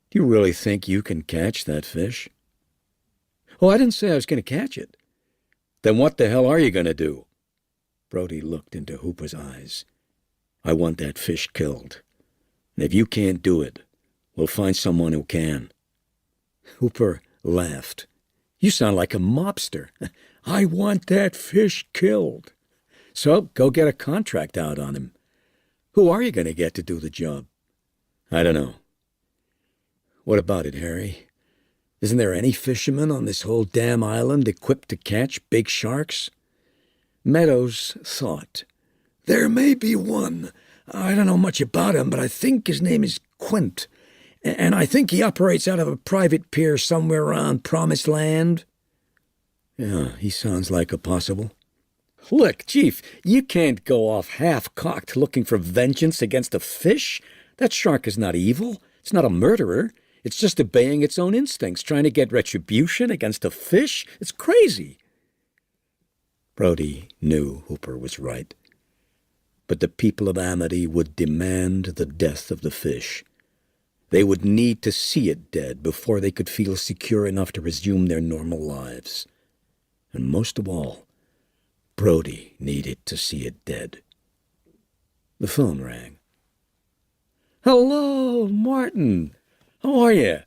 "Do you really think you can catch that fish?" "Oh, I didn't say I was going to catch it." "Then what the hell are you going to do?" Brody looked into Hooper's eyes. "I want that fish killed. And if you can't do it, we'll find someone who can." Hooper laughed. "You sound like a mobster." "I want that fish killed." "So go get a contract out on him." "Who are you going to get to do the job?" "I don't know." "What about it, Harry? Isn't there any fisherman on this whole damn island equipped to catch big sharks?" Meadows thought. "There may be one. I don't know much about him, but I think his name is Quint. And I think he operates out of a private pier somewhere around Promised Land." "Yeah, he sounds like a possible." "Look, Chief, you can't go off half-cocked looking for vengeance against a fish. That shark is not evil. It's not a murderer. It's just obeying its own instincts, trying to get retribution against a fish. It's crazy." Brody knew Hooper was right. But the people of Amity would demand the death of the fish, They would need to see it dead before they could feel secure enough to resume their normal lives. And most of all, Brody needed to see it dead. The phone rang. "Hello, Martin. How are you?"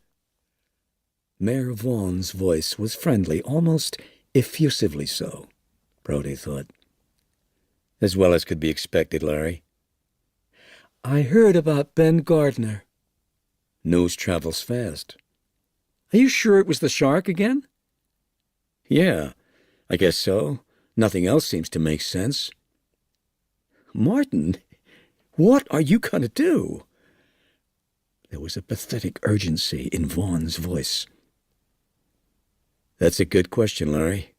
Mayor Vaughan's voice was friendly, almost effusively so, Brody thought. "As well as could be expected, Larry." "I heard about Ben Gardner." "News travels fast." "Are you sure it was the shark again?" "Yeah, I guess so. Nothing else seems to make sense." "Martin, what are you going to do?" There was a pathetic urgency in Vaughan's voice. "That's a good question, Larry.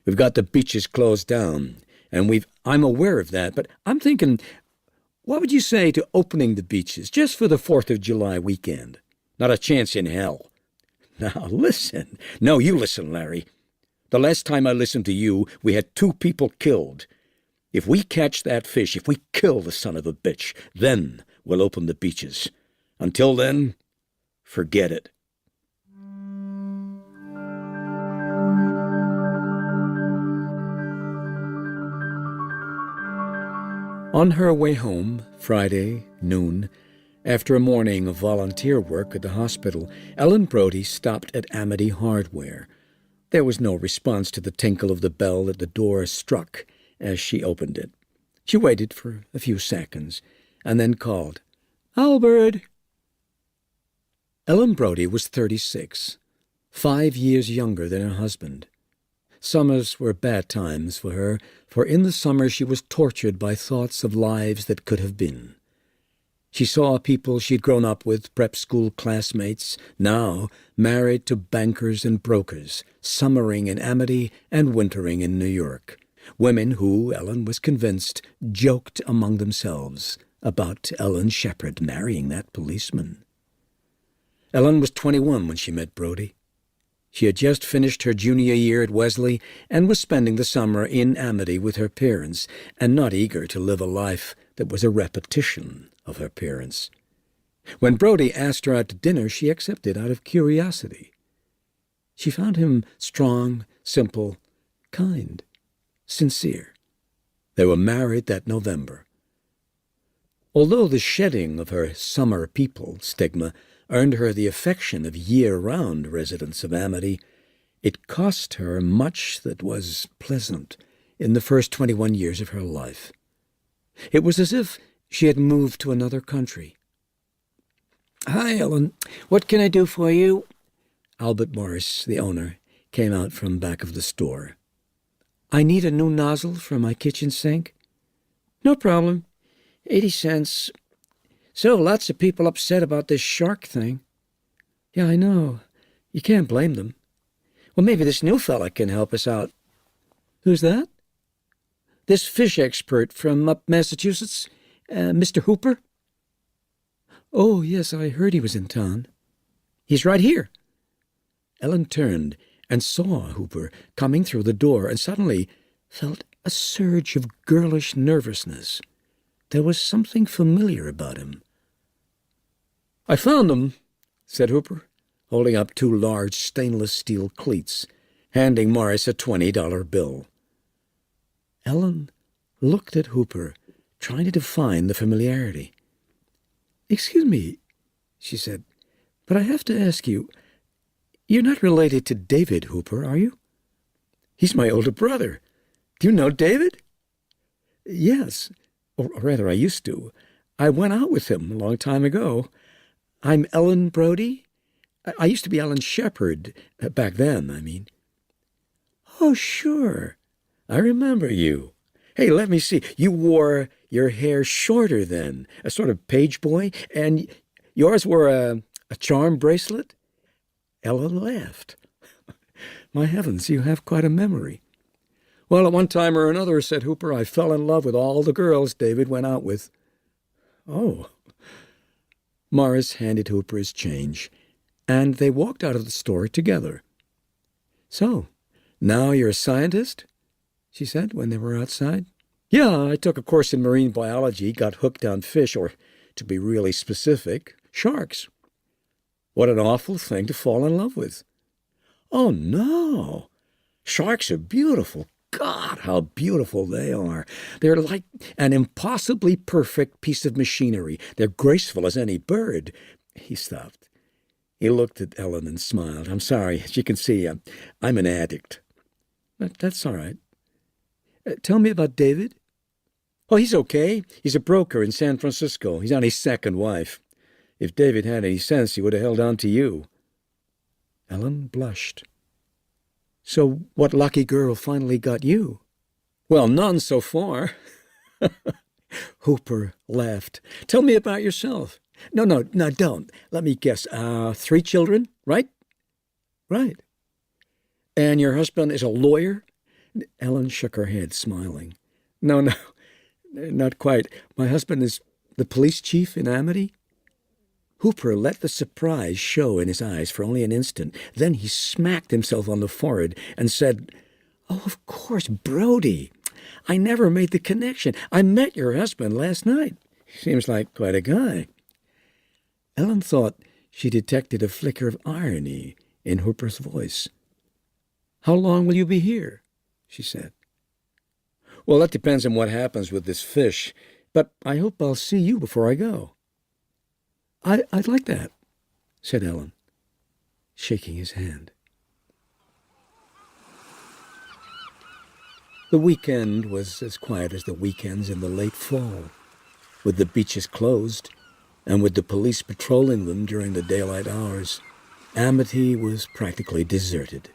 We've got the beaches closed down, and I'm aware of that, but I'm thinking, what would you say to opening the beaches just for the 4th of July weekend? Not a chance in hell." "Now, listen." "No, you listen, Larry. The last time I listened to you, we had 2 people killed. If we catch that fish, if we kill the son of a bitch, then we'll open the beaches. Until then, forget it." On her way home, Friday, noon, after a morning of volunteer work at the hospital, Ellen Brody stopped at Amity Hardware. There was no response to the tinkle of the bell that the door struck as she opened it. She waited for a few seconds, and then called, "Albert!" Ellen Brody was 36, 5 years younger than her husband. Summers were bad times for her, for in the summer she was tortured by thoughts of lives that could have been. She saw people she'd grown up with, prep school classmates, now married to bankers and brokers, summering in Amity and wintering in New York. Women who, Ellen was convinced, joked among themselves about Ellen Shepherd marrying that policeman. Ellen was 21 when she met Brody. She had just finished her junior year at Wesley and was spending the summer in Amity with her parents, and not eager to live a life that was a repetition of her parents. When Brody asked her out to dinner, she accepted out of curiosity. She found him strong, simple, kind, sincere. They were married that November. Although the shedding of her summer people stigma earned her the affection of year-round residents of Amity, it cost her much that was pleasant in the first 21 years of her life. It was as if she had moved to another country. "Hi, Ellen. What can I do for you?" Albert Morris, the owner, came out from back of the store. "I need a new nozzle for my kitchen sink." "No problem. 80 cents. So, lots of people upset about this shark thing." "Yeah, I know. You can't blame them." "Well, maybe this new fella can help us out." "Who's that?" "This fish expert from up Massachusetts, Mr. Hooper." "Oh, yes, I heard he was in town." "He's right here." Ellen turned and saw Hooper coming through the door and suddenly felt a surge of girlish nervousness. There was something familiar about him. "I found them," said Hooper, holding up 2 large stainless steel cleats, handing Morris a $20 bill. Ellen looked at Hooper, trying to define the familiarity. "Excuse me," she said, "but I have to ask you, you're not related to David Hooper, are you?" "He's my older brother. Do you know David?" "Yes, or rather I used to. I went out with him a long time ago. I'm Ellen Brody. I used to be Ellen Shepherd, back then, I mean." "Oh, sure. I remember you. Hey, let me see. You wore your hair shorter then, a sort of page boy, and yours wore a charm bracelet?" Ellen laughed. "My heavens, you have quite a memory." "Well, at one time or another," said Hooper, "I fell in love with all the girls David went out with." "Oh." Morris handed Hooper his change, and they walked out of the store together. "So, now you're a scientist?" she said when they were outside. "Yeah, I took a course in marine biology, got hooked on fish, or, to be really specific, sharks. What an awful thing to fall in love with. Oh, no. Sharks are beautiful. God, how beautiful they are. They're like an impossibly perfect piece of machinery. They're graceful as any bird. He stopped. He looked at Ellen and smiled. I'm sorry. As you can see, I'm an addict. That's all right. Tell me about David. Oh, he's okay. He's a broker in San Francisco. He's on his second wife. If David had any sense, he would have held on to you. Ellen blushed. So what lucky girl finally got you? Well, none so far. Hooper laughed. Tell me about yourself. No, don't. Let me guess. 3 children, right? Right. And your husband is a lawyer? Ellen shook her head, smiling. No, not quite. My husband is the police chief in Amity. Hooper let the surprise show in his eyes for only an instant. Then he smacked himself on the forehead and said, Oh, of course, Brody. I never made the connection. I met your husband last night. Seems like quite a guy. Ellen thought she detected a flicker of irony in Hooper's voice. How long will you be here? She said. Well, that depends on what happens with this fish, but I hope I'll see you before I go. I'd like that, said Ellen, shaking his hand. The weekend was as quiet as the weekends in the late fall, with the beaches closed and with the police patrolling them during the daylight hours. Amity was practically deserted.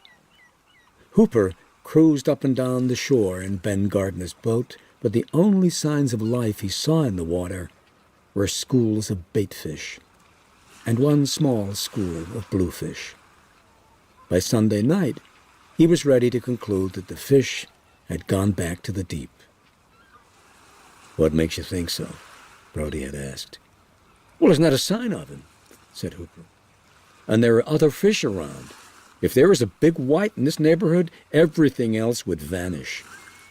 Hooper cruised up and down the shore in Ben Gardner's boat, but the only signs of life he saw in the water were schools of baitfish and one small school of bluefish. By Sunday night, he was ready to conclude that the fish had gone back to the deep. What makes you think so? Brody had asked. Well, isn't that a sign of him? Said Hooper. And there are other fish around. If there was a big white in this neighborhood, everything else would vanish.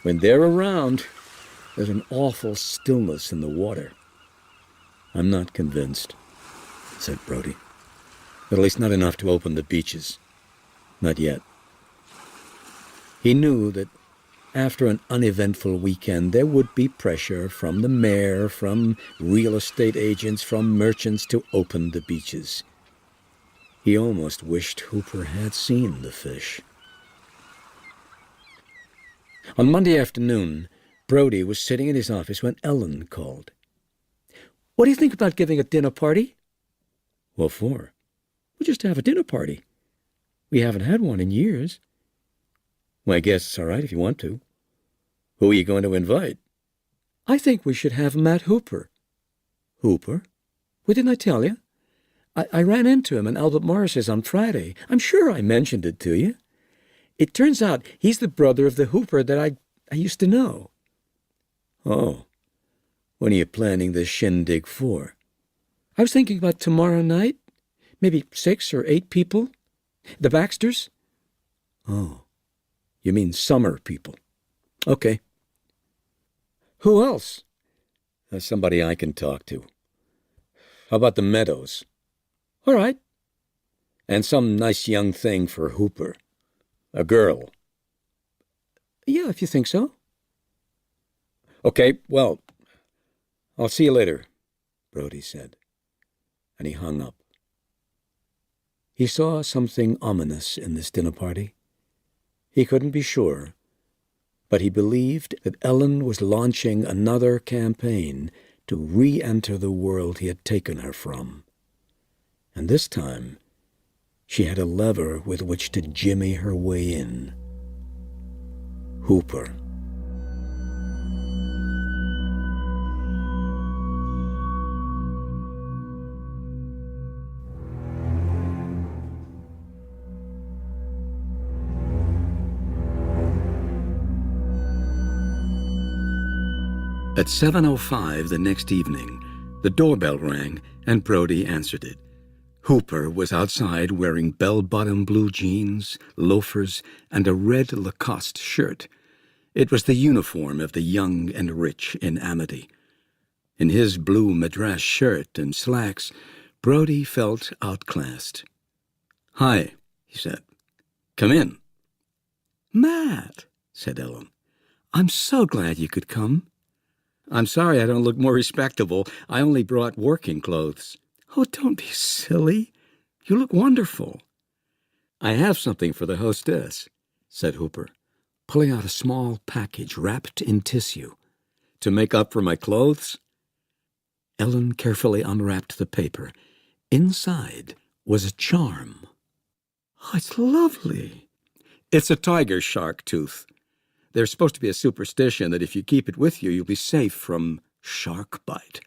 When they're around, there's an awful stillness in the water. I'm not convinced, said Brody. At least not enough to open the beaches. Not yet. He knew that after an uneventful weekend, there would be pressure from the mayor, from real estate agents, from merchants to open the beaches. He almost wished Hooper had seen the fish. On Monday afternoon, Brody was sitting in his office when Ellen called. What do you think about giving a dinner party? What for? Well, just to have a dinner party. We haven't had one in years. Well, I guess it's all right if you want to. Who are you going to invite? I think we should have Matt Hooper. Hooper? Well, didn't I tell you? I ran into him in Albert Morris's on Friday. I'm sure I mentioned it to you. It turns out he's the brother of the Hooper that I used to know. Oh. When are you planning this shindig for? I was thinking about tomorrow night. Maybe 6 or 8 people. The Baxters. Oh. You mean summer people. Okay. Who else? Somebody I can talk to. How about the Meadows? All right. And some nice young thing for Hooper. A girl. Yeah, if you think so. Okay, well, I'll see you later, Brody said, and he hung up. He saw something ominous in this dinner party. He couldn't be sure, but he believed that Ellen was launching another campaign to re-enter the world he had taken her from. And this time, she had a lever with which to jimmy her way in. Hooper. At 7:05 the next evening, the doorbell rang and Brody answered it. Hooper was outside wearing bell-bottom blue jeans, loafers, and a red Lacoste shirt. It was the uniform of the young and rich in Amity. In his blue madras shirt and slacks, Brody felt outclassed. "Hi," he said. "Come in." "Matt," said Ellen, "I'm so glad you could come." "I'm sorry I don't look more respectable. I only brought working clothes." "Oh, don't be silly. You look wonderful." "I have something for the hostess," said Hooper, pulling out a small package wrapped in tissue. "To make up for my clothes?" Ellen carefully unwrapped the paper. Inside was a charm. "Oh, it's lovely." "It's a tiger shark tooth. There's supposed to be a superstition that if you keep it with you, you'll be safe from shark bite.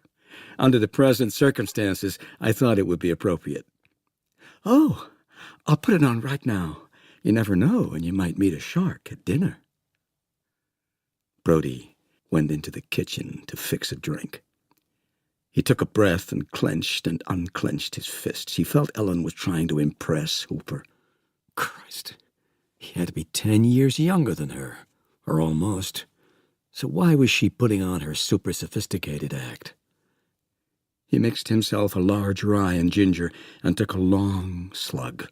Under the present circumstances, I thought it would be appropriate." "Oh, I'll put it on right now. You never know, and you might meet a shark at dinner." Brody went into the kitchen to fix a drink. He took a breath and clenched and unclenched his fists. He felt Ellen was trying to impress Hooper. Christ, he had to be 10 years younger than her, or almost. So why was she putting on her super-sophisticated act? He mixed himself a large rye and ginger and took a long slug.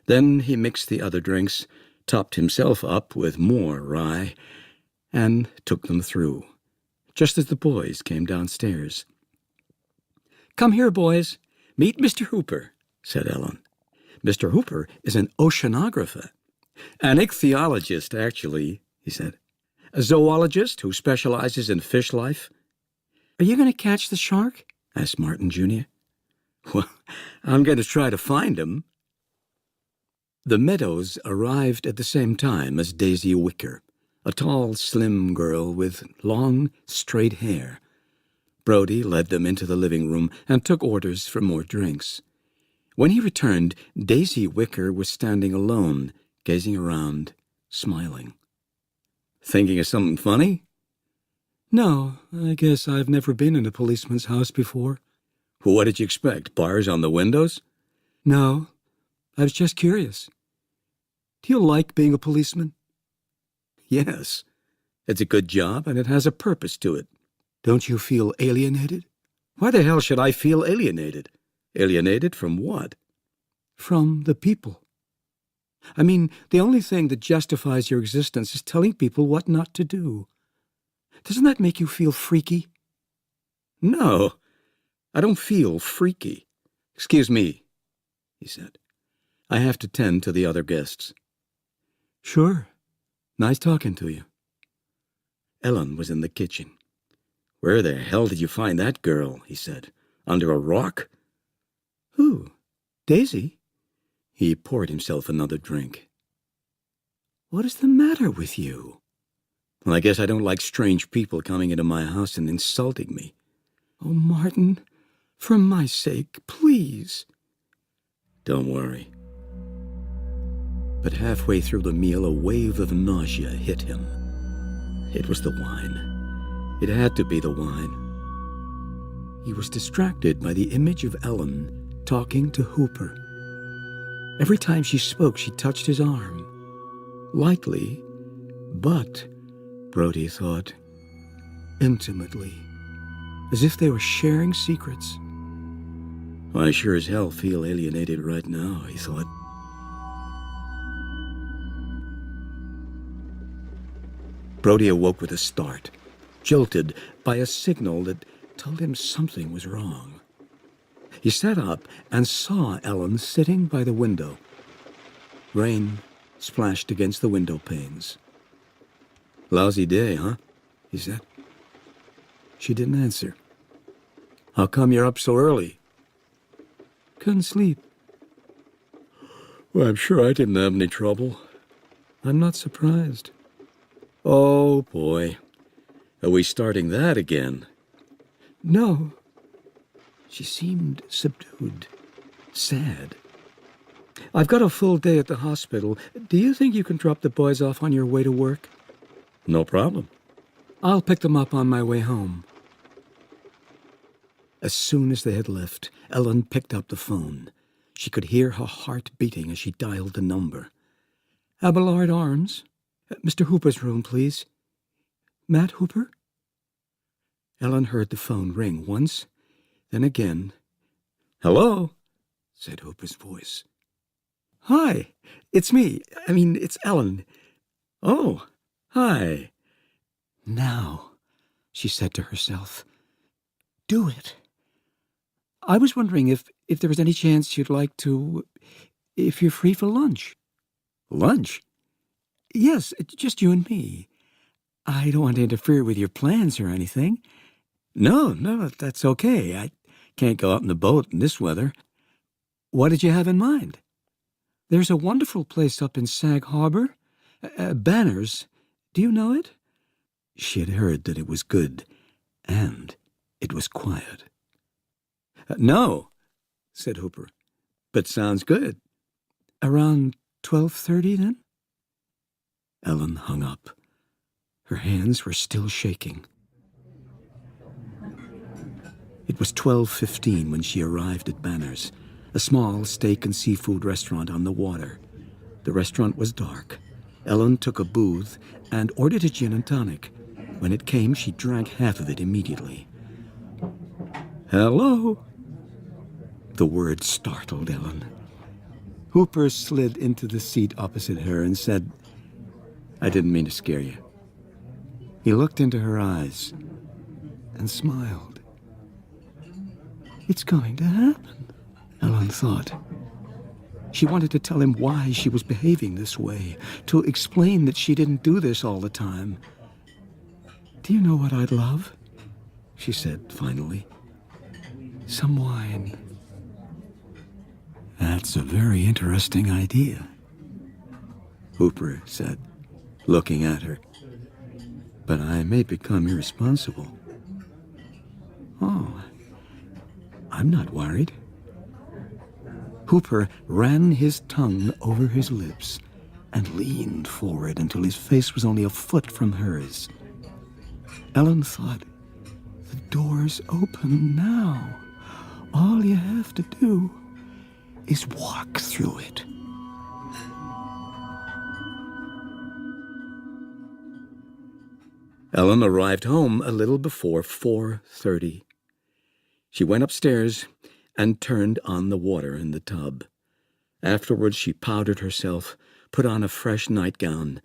Then he mixed the other drinks, topped himself up with more rye, and took them through, just as the boys came downstairs. "Come here, boys. Meet Mr. Hooper," said Ellen. "Mr. Hooper is an oceanographer. An ichthyologist, actually," he said. "A zoologist who specializes in fish life." "Are you going to catch the shark?" asked Martin Jr. "Well, I'm going to try to find him." The Meadows arrived at the same time as Daisy Wicker, a tall, slim girl with long, straight hair. Brody led them into the living room and took orders for more drinks. When he returned, Daisy Wicker was standing alone, gazing around, smiling. "Thinking of something funny?" "No, I guess I've never been in a policeman's house before." "What did you expect, bars on the windows?" "No, I was just curious. Do you like being a policeman?" "Yes. It's a good job, and it has a purpose to it." "Don't you feel alienated?" "Why the hell should I feel alienated? Alienated from what?" "From the people. I mean, the only thing that justifies your existence is telling people what not to do. Doesn't that make you feel freaky?" "No, I don't feel freaky. Excuse me," he said. "I have to tend to the other guests." "Sure. Nice talking to you." Ellen was in the kitchen. "Where the hell did you find that girl?" he said. "Under a rock?" "Who? Daisy?" He poured himself another drink. "What is the matter with you?" "Well, I guess I don't like strange people coming into my house and insulting me." "Oh, Martin, for my sake, please." "Don't worry." But halfway through the meal, a wave of nausea hit him. It was the wine. It had to be the wine. He was distracted by the image of Ellen talking to Hooper. Every time she spoke, she touched his arm. Lightly, but, Brody thought, intimately, as if they were sharing secrets. "I sure as hell feel alienated right now," he thought. Brody awoke with a start, jolted by a signal that told him something was wrong. He sat up and saw Ellen sitting by the window. Rain splashed against the window panes. "Lousy day, huh?" he said. She didn't answer. "How come you're up so early?" "Couldn't sleep." "Well, I'm sure I didn't have any trouble." "I'm not surprised." "Oh, boy. Are we starting that again?" "No." She seemed subdued, sad. "I've got a full day at the hospital. Do you think you can drop the boys off on your way to work?" "No problem." "I'll pick them up on my way home." As soon as they had left, Ellen picked up the phone. She could hear her heart beating as she dialed the number. "Abelard Arms. Mr. Hooper's room, please. Matt Hooper?" Ellen heard the phone ring once, then again, "Hello," said Hooper's voice. "Hi, it's me. It's Ellen. Oh, hi." "Now," she said to herself, "do it. I was wondering if there was any chance you'd like to, if you're free for lunch." "Lunch?" "Yes, just you and me. I don't want to interfere with your plans or anything." No, that's okay. I can't go out in the boat in this weather. What did you have in mind?" "There's a wonderful place up in Sag Harbor. Banner's. Do you know it?" She had heard that it was good, and it was quiet. "No," said Hooper, "but sounds good." "Around 12:30, then?" Ellen hung up. Her hands were still shaking. It was 12:15 when she arrived at Banner's, a small steak and seafood restaurant on the water. The restaurant was dark. Ellen took a booth and ordered a gin and tonic. When it came, she drank half of it immediately. "Hello." The word startled Ellen. Hooper slid into the seat opposite her and said, "I didn't mean to scare you." He looked into her eyes and smiled. "It's going to happen," Ellen thought. She wanted to tell him why she was behaving this way, to explain that she didn't do this all the time. "Do you know what I'd love?" she said finally. "Some wine." "That's a very interesting idea," Hooper said, looking at her. "But I may become irresponsible." "Oh, I'm not worried." Hooper ran his tongue over his lips and leaned forward until his face was only a foot from hers. Ellen thought, the door's open now. All you have to do is walk through it. Ellen arrived home a little before 4:30. She went upstairs and turned on the water in the tub. Afterwards, she powdered herself, put on a fresh nightgown,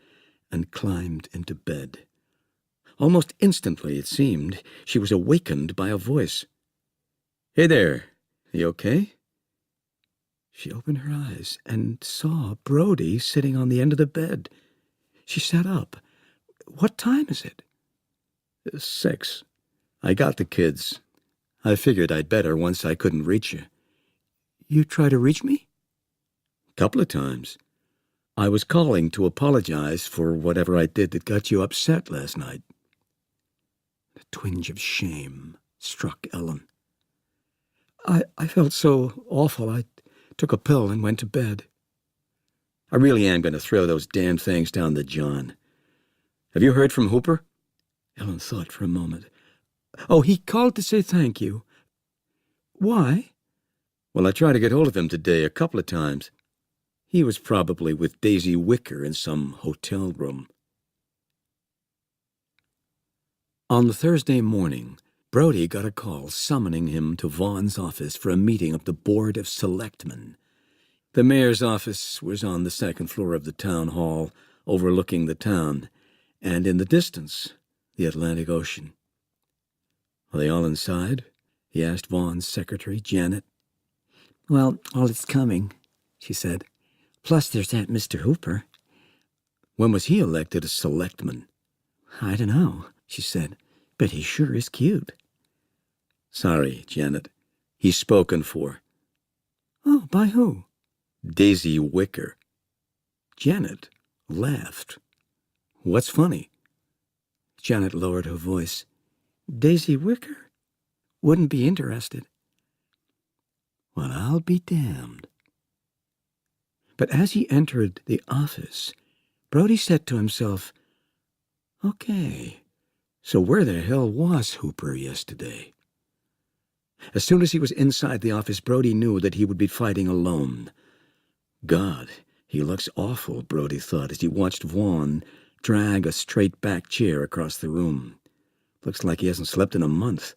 and climbed into bed. Almost instantly, it seemed, she was awakened by a voice. "Hey there, you okay?" She opened her eyes and saw Brody sitting on the end of the bed. She sat up. "What time is it?" 6. I got the kids. I figured I'd better once I couldn't reach you." "You try to reach me?" "Couple of times. I was calling to apologize for whatever I did that got you upset last night." A twinge of shame struck Ellen. I felt so awful, I took a pill and went to bed." "I really am going to throw those damn things down the John. Have you heard from Hooper?" Ellen thought for a moment. "Oh, he called to say thank you." "Why?" "Well, I tried to get hold of him today a couple of times. He was probably with Daisy Wicker in some hotel room." On the Thursday morning, Brody got a call summoning him to Vaughan's office for a meeting of the Board of Selectmen. The mayor's office was on the second floor of the town hall, overlooking the town, and in the distance, the Atlantic Ocean. "Are they all inside?" he asked Vaughan's secretary, Janet. "Well, all it's coming," she said. "Plus there's that Mr. Hooper." "When was he elected a selectman?" "I don't know," she said, "but he sure is cute." "Sorry, Janet. He's spoken for." "Oh, by who?" "Daisy Wicker." Janet laughed. "What's funny?" Janet lowered her voice. "Daisy Wicker? Wouldn't be interested." "Well, I'll be damned." But as he entered the office, Brody said to himself, "Okay, so where the hell was Hooper yesterday?" As soon as he was inside the office, Brody knew that he would be fighting alone. God, he looks awful, Brody thought, as he watched Vaughan drag a straight-back chair across the room. Looks like he hasn't slept in a month.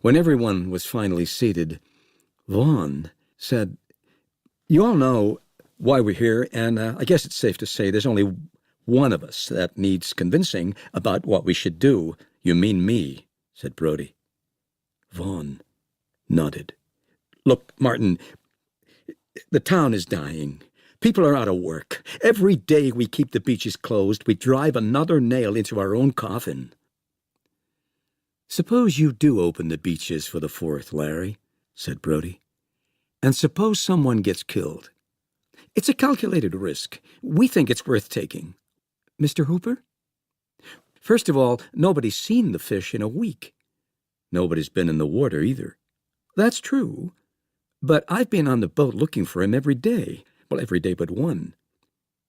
When everyone was finally seated, Vaughn said, "You all know why we're here, and I guess it's safe to say there's only one of us that needs convincing about what we should do." "You mean me," said Brody. Vaughn nodded. "Look, Martin, the town is dying. People are out of work. Every day we keep the beaches closed, we drive another nail into our own coffin." "Suppose you do open the beaches for the 4th, Larry," said Brody. "And suppose someone gets killed. It's a calculated risk. We think it's worth taking. Mr. Hooper? First of all, nobody's seen the fish in a week. Nobody's been in the water either." "That's true. But I've been on the boat looking for him every day. Well, every day but one."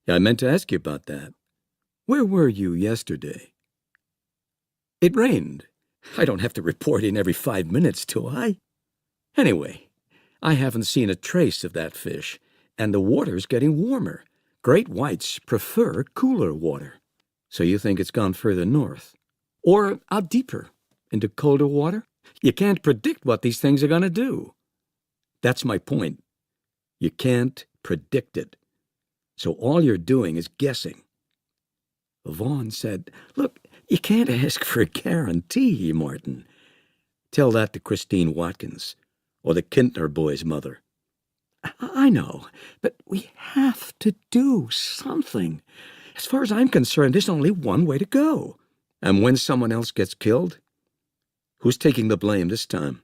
"I meant to ask you about that. Where were you yesterday?" "It rained. I don't have to report in every 5 minutes, do I? Anyway, I haven't seen a trace of that fish, and the water's getting warmer. Great whites prefer cooler water." "So you think it's gone further north? Or out deeper, into colder water? You can't predict what these things are going to do." "That's my point. You can't predict it. So all you're doing is guessing." Vaughn said, "Look, you can't ask for a guarantee, Martin. Tell that to Christine Watkins, or the Kintner boy's mother." "I know, but we have to do something. As far as I'm concerned, there's only one way to go." "And when someone else gets killed, who's taking the blame this time?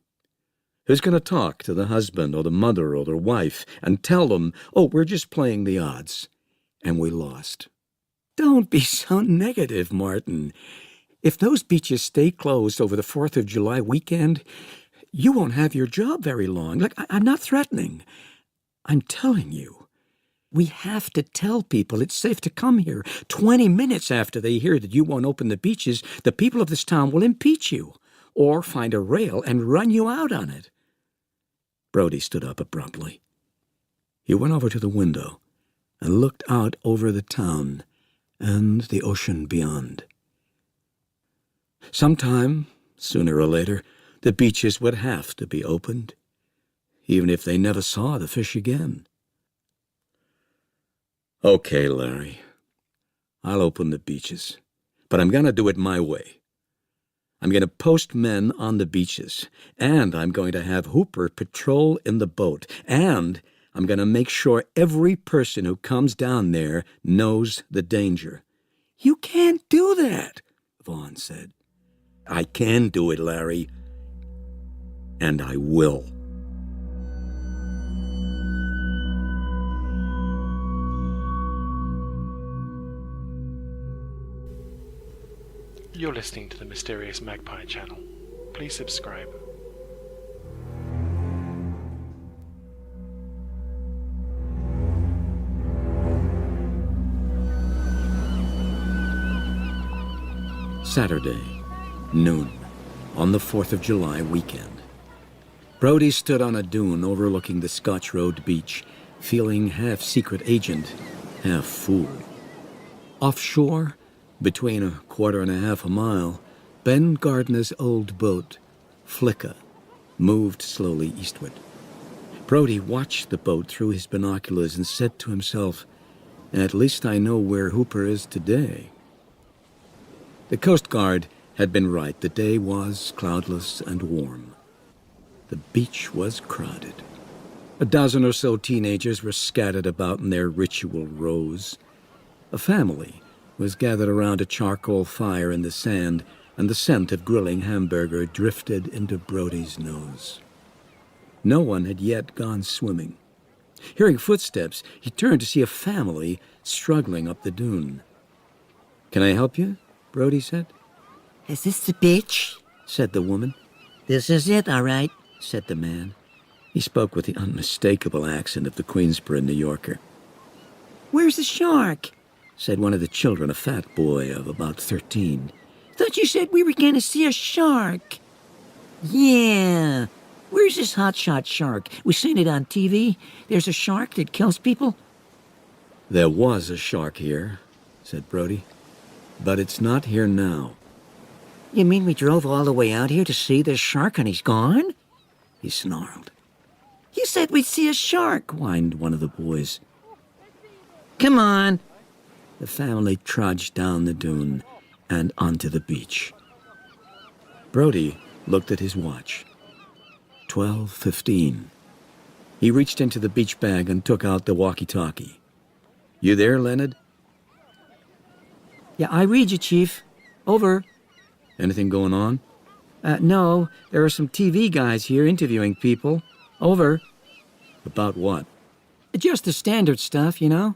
Who's going to talk to the husband or the mother or their wife and tell them, 'Oh, we're just playing the odds, and we lost'?" "Don't be so negative, Martin. If those beaches stay closed over the 4th of July weekend, you won't have your job very long. Look, I'm not threatening. I'm telling you. We have to tell people it's safe to come here. 20 minutes after they hear that you won't open the beaches, the people of this town will impeach you, or find a rail and run you out on it." Brody stood up abruptly. He went over to the window and looked out over the town and the ocean beyond. Sometime, sooner or later, the beaches would have to be opened, even if they never saw the fish again. "Okay, Larry, I'll open the beaches, but I'm going to do it my way. I'm going to post men on the beaches, and I'm going to have Hooper patrol in the boat, and I'm going to make sure every person who comes down there knows the danger." "You can't do that," Vaughn said. "I can do it, Larry, and I will." You're listening to the Mysterious Magpie channel. Please subscribe. Saturday, noon, on the 4th of July weekend. Brody stood on a dune overlooking the Scotch Road beach, feeling half secret agent, half fool. Offshore, between a quarter and a half a mile, Ben Gardner's old boat, Flicka, moved slowly eastward. Brody watched the boat through his binoculars and said to himself, "At least I know where Hooper is today." The Coast Guard had been right. The day was cloudless and warm. The beach was crowded. A dozen or so teenagers were scattered about in their ritual rows. A family was gathered around a charcoal fire in the sand, and the scent of grilling hamburger drifted into Brody's nose. No one had yet gone swimming. Hearing footsteps, he turned to see a family struggling up the dune. "Can I help you?" Brody said. "Is this the beach?" said the woman. "This is it, all right," said the man. He spoke with the unmistakable accent of the Queensboro New Yorker. "Where's the shark?" said one of the children, a fat boy of about 13. "Thought you said we were going to see a shark." "Yeah. Where's this hotshot shark? We seen it on TV. There's a shark that kills people." "There was a shark here," said Brody, "but it's not here now." "You mean we drove all the way out here to see this shark and he's gone?" He snarled. You said we'd see a shark, whined one of the boys. Come on. The family trudged down the dune and onto the beach. Brody looked at his watch. 12:15. He reached into the beach bag and took out the walkie-talkie. You there, Leonard? Yeah, I read you, Chief. Over. Anything going on? No, there are some TV guys here interviewing people. Over. About what? Just the standard stuff, you know.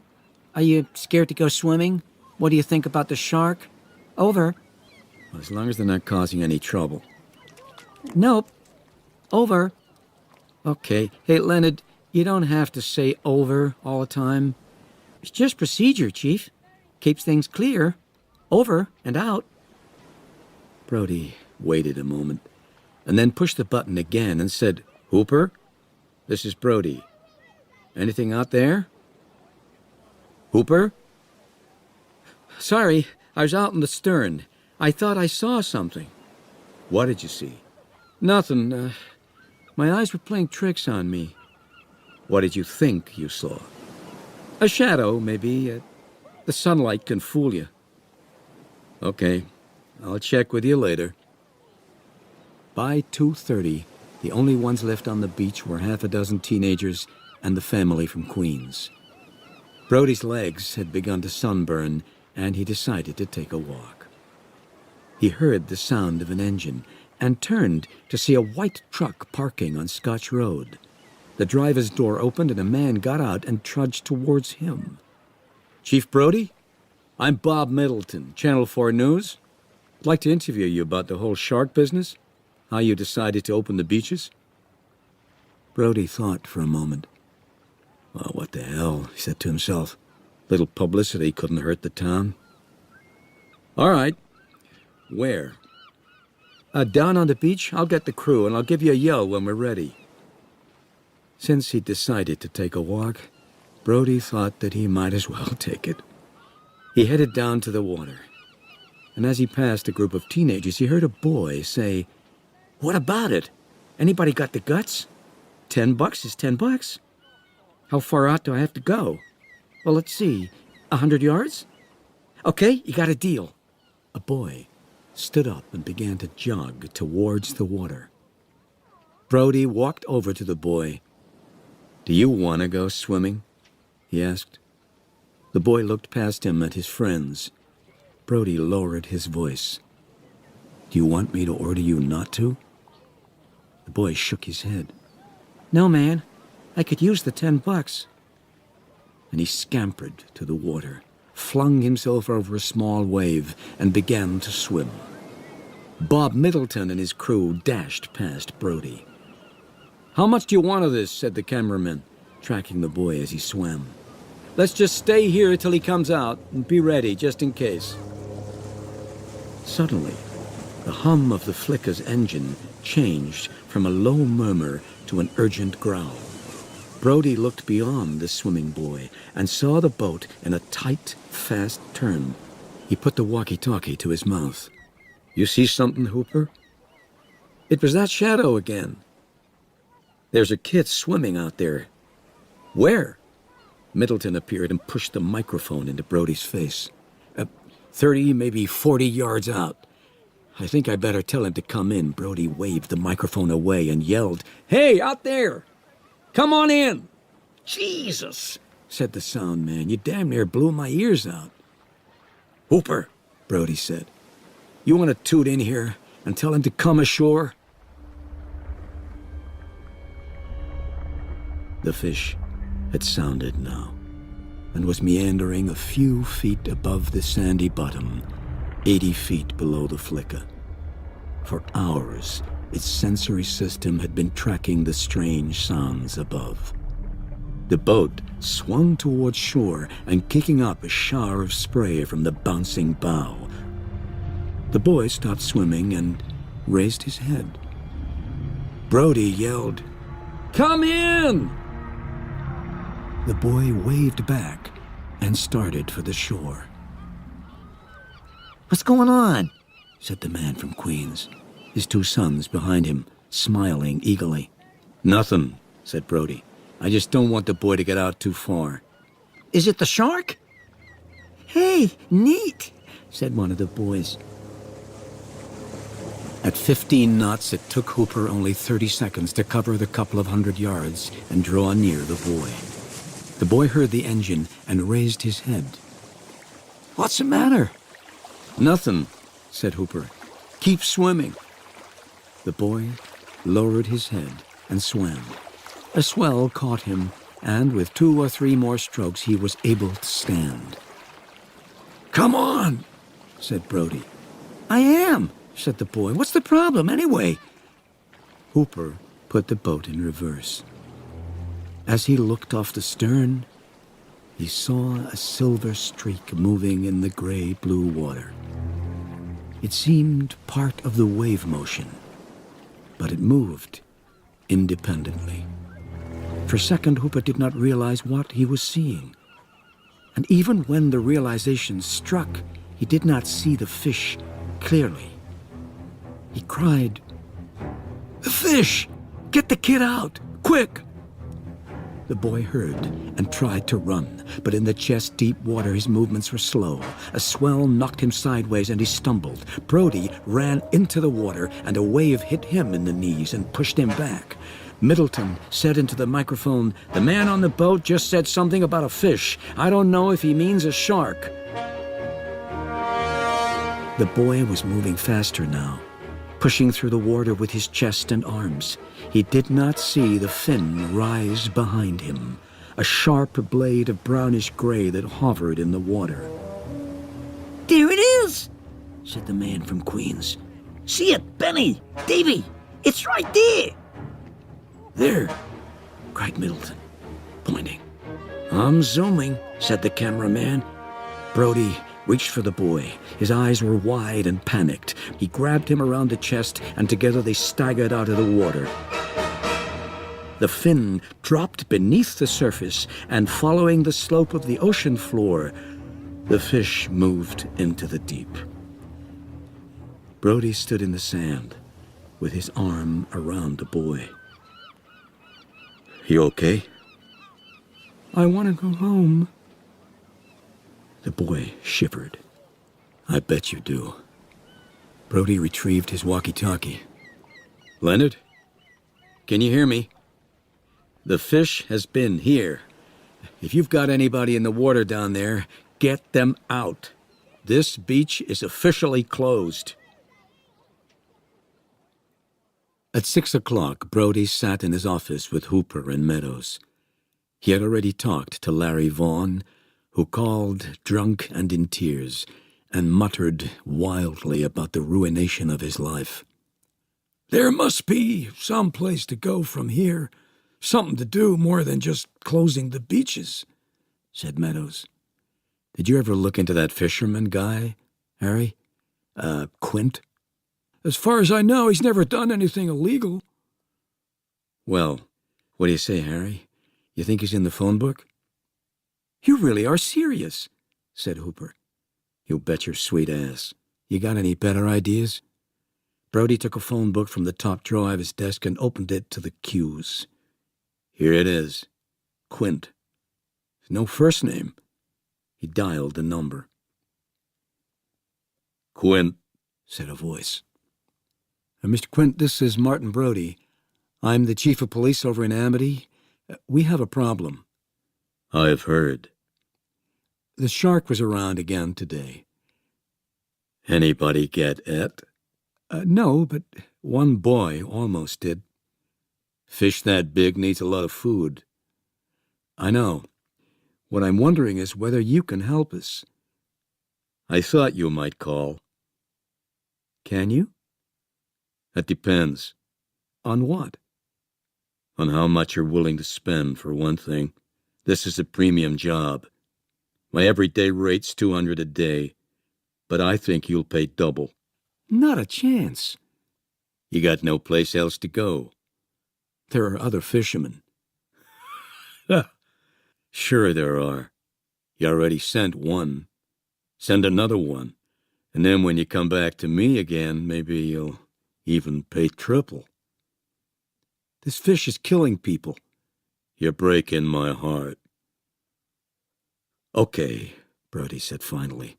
Are you scared to go swimming? What do you think about the shark? Over. Well, as long as they're not causing any trouble. Nope. Over. Okay. Hey, Leonard, you don't have to say over all the time. It's just procedure, Chief. Keeps things clear. Over and out. Brody waited a moment, and then pushed the button again and said, Hooper, this is Brody. Anything out there? Hooper? Sorry, I was out in the stern. I thought I saw something. What did you see? Nothing. My eyes were playing tricks on me. What did you think you saw? A shadow, maybe. The sunlight can fool you. Okay, I'll check with you later. By 2:30, the only ones left on the beach were half a dozen teenagers and the family from Queens. Brody's legs had begun to sunburn, and he decided to take a walk. He heard the sound of an engine and turned to see a white truck parking on Scotch Road. The driver's door opened and a man got out and trudged towards him. Chief Brody? I'm Bob Middleton, Channel 4 News. I'd like to interview you about the whole shark business. How you decided to open the beaches? Brody thought for a moment. Well, what the hell, he said to himself. Little publicity couldn't hurt the town. All right. Where? Down on the beach. I'll get the crew, and I'll give you a yell when we're ready. Since he'd decided to take a walk, Brody thought that he might as well take it. He headed down to the water, and as he passed a group of teenagers, he heard a boy say, What about it? Anybody got the guts? $10 is $10. How far out do I have to go? Well, let's see. 100 yards? Okay, you got a deal. A boy stood up and began to jog towards the water. Brody walked over to the boy. Do you want to go swimming? He asked. The boy looked past him at his friends. Brody lowered his voice. Do you want me to order you not to? The boy shook his head. No, man. I could use the $10. And he scampered to the water, flung himself over a small wave, and began to swim. Bob Middleton and his crew dashed past Brody. How much do you want of this? Said the cameraman, tracking the boy as he swam. Let's just stay here till he comes out and be ready just in case. Suddenly, the hum of the Flicker's engine changed from a low murmur to an urgent growl. Brody looked beyond the swimming boy and saw the boat in a tight, fast turn. He put the walkie-talkie to his mouth. You see something, Hooper? It was that shadow again. There's a kid swimming out there. Where? Middleton appeared and pushed the microphone into Brody's face. 30, maybe 40 yards out. I think I better tell him to come in. Brody waved the microphone away and yelled, Hey, out there! Come on in! Jesus, said the sound man. You damn near blew my ears out. Hooper, Brody said. You want to toot in here and tell him to come ashore? The fish had sounded now and was meandering a few feet above the sandy bottom, 80 feet below the Flicker. For hours, its sensory system had been tracking the strange sounds above. The boat swung toward shore and kicking up a shower of spray from the bouncing bow. The boy stopped swimming and raised his head. Brody yelled, Come in! The boy waved back and started for the shore. What's going on? Said the man from Queens, his two sons behind him, smiling eagerly. Nothing, said Brody. I just don't want the boy to get out too far. Is it the shark? Hey, neat, said one of the boys. At 15 knots, it took Hooper only 30 seconds to cover the couple of 100 yards and draw near the boy. The boy heard the engine and raised his head. What's the matter? Nothing, said Hooper. Keep swimming. The boy lowered his head and swam. A swell caught him, and with 2 or 3 more strokes, he was able to stand. Come on, said Brody. I am, said the boy. What's the problem, anyway? Hooper put the boat in reverse. As he looked off the stern, he saw a silver streak moving in the gray-blue water. It seemed part of the wave motion, but it moved independently. For a second, Hooper did not realize what he was seeing. And even when the realization struck, he did not see the fish clearly. He cried, "The fish! Get the kid out! Quick!" The boy heard and tried to run, but in the chest-deep water his movements were slow. A swell knocked him sideways and he stumbled. Brody ran into the water and a wave hit him in the knees and pushed him back. Middleton said into the microphone, "The man on the boat just said something about a fish. I don't know if he means a shark." The boy was moving faster now, pushing through the water with his chest and arms. He did not see the fin rise behind him, a sharp blade of brownish gray that hovered in the water. "There it is," said the man from Queens. "See it, Benny, Davy, it's right there." "There," cried Middleton, pointing. "I'm zooming," said the cameraman. Brody reached for the boy. His eyes were wide and panicked. He grabbed him around the chest, and together they staggered out of the water. The fin dropped beneath the surface, and following the slope of the ocean floor, the fish moved into the deep. Brody stood in the sand, with his arm around the boy. "You okay?" "I want to go home." The boy shivered. "I bet you do." Brody retrieved his walkie-talkie. "Leonard? Can you hear me? The fish has been here. If you've got anybody in the water down there, get them out. This beach is officially closed." At 6 o'clock, Brody sat in his office with Hooper and Meadows. He had already talked to Larry Vaughn, who called drunk and in tears, and muttered wildly about the ruination of his life. There must be some place to go from here, something to do more than just closing the beaches, said Meadows. "Did you ever look into that fisherman guy, Harry? Quint?" As far as I know, he's never done anything illegal. "Well, what do you say, Harry? You think he's in the phone book?" "You really are serious," said Hooper. "You bet your sweet ass. You got any better ideas?" Brody took a phone book from the top drawer of his desk and opened it to the cues. "Here it is. Quint. No first name." He dialed the number. "Quint," said a voice. "Mr. Quint, this is Martin Brody. I'm the chief of police over in Amity. We have a problem." "I've heard." "The shark was around again today." "Anybody get it?" No, but one boy almost did." "Fish that big needs a lot of food." "I know. What I'm wondering is whether you can help us." "I thought you might call." "Can you?" "That depends." "On what?" "On how much you're willing to spend, for one thing. This is a premium job. My everyday rate's $200 a day, but I think you'll pay double." "Not a chance." "You got no place else to go." "There are other fishermen." "Sure there are. You already sent one. Send another one, and then when you come back to me again, maybe you'll even pay triple." "This fish is killing people. You're breaking my heart. Okay, Brody said finally.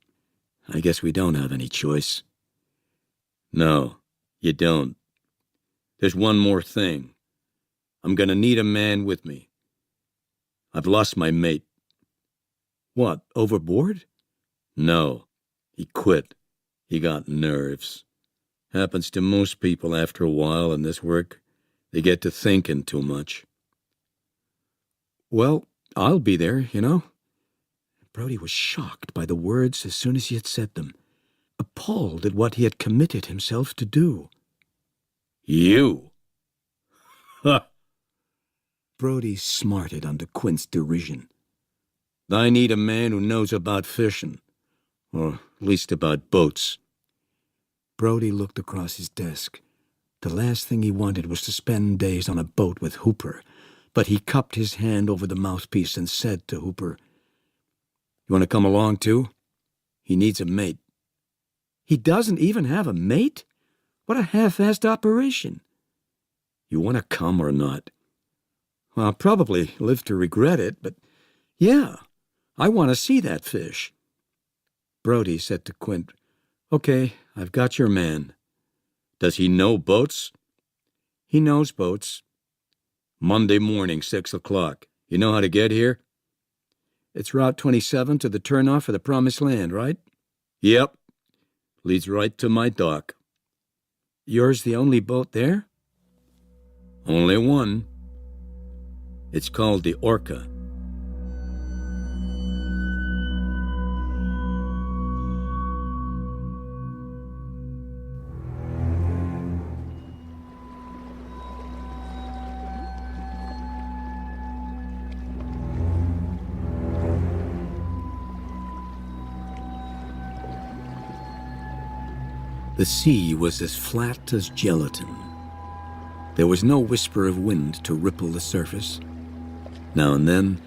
I guess we don't have any choice. No, you don't. There's one more thing. I'm gonna need a man with me. I've lost my mate. What, overboard? No, he quit. He got nerves. Happens to most people after a while in this work. They get to thinking too much. Well, I'll be there, you know. Brody was shocked by the words as soon as he had said them, appalled at what he had committed himself to do. You? Ha! Brody smarted under Quint's derision. I need a man who knows about fishing, or at least about boats. Brody looked across his desk. The last thing he wanted was to spend days on a boat with Hooper, but he cupped his hand over the mouthpiece and said to Hooper, "You want to come along, too? He needs a mate." "He doesn't even have a mate? What a half-assed operation." "You want to come or not?" "I'll probably live to regret it, but yeah, I want to see that fish." Brody said to Quint, "Okay, I've got your man." "Does he know boats?" "He knows boats." "Monday morning, 6 o'clock. You know how to get here?" "It's Route 27 to the turnoff for the Promised Land, right?" "Yep. Leads right to my dock." "Yours the only boat there?" "Only one. It's called the Orca." The sea was as flat as gelatin. There was no whisper of wind to ripple the surface. Now and then,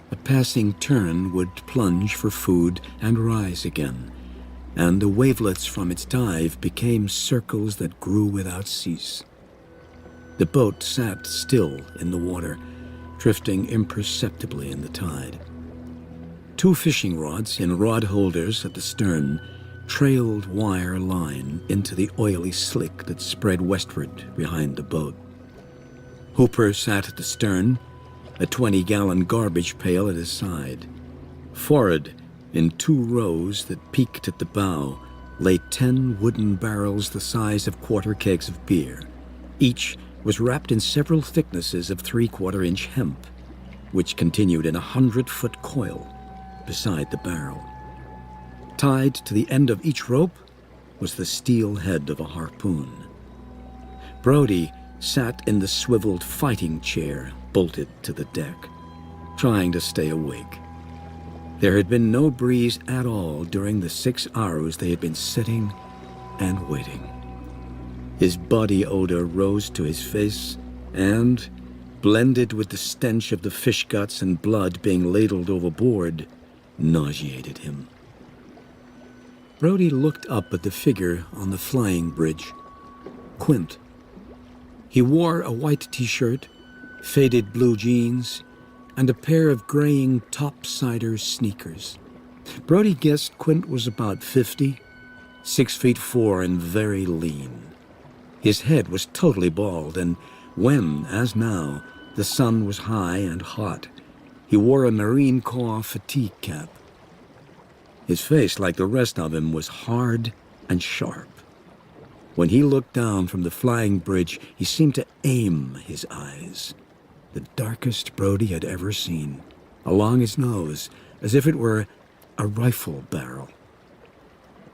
a passing tern would plunge for food and rise again, and the wavelets from its dive became circles that grew without cease. The boat sat still in the water, drifting imperceptibly in the tide. Two fishing rods in rod holders at the stern trailed wire line into the oily slick that spread westward behind the boat. Hooper sat at the stern, a 20-gallon garbage pail at his side. Forward, in 2 rows that peaked at the bow, lay 10 wooden barrels the size of quarter kegs of beer. Each was wrapped in several thicknesses of 3/4-inch hemp, which continued in a 100-foot coil beside the barrel. Tied to the end of each rope was the steel head of a harpoon. Brody sat in the swiveled fighting chair bolted to the deck, trying to stay awake. There had been no breeze at all during the 6 hours they had been sitting and waiting. His body odor rose to his face and, blended with the stench of the fish guts and blood being ladled overboard, nauseated him. Brody looked up at the figure on the flying bridge. Quint. He wore a white t-shirt, faded blue jeans, and a pair of graying topsider sneakers. Brody guessed Quint was about 50, 6'4" and very lean. His head was totally bald, and when, as now, the sun was high and hot, he wore a Marine Corps fatigue cap. His face, like the rest of him, was hard and sharp. When he looked down from the flying bridge, he seemed to aim his eyes, the darkest Brody had ever seen, along his nose, as if it were a rifle barrel.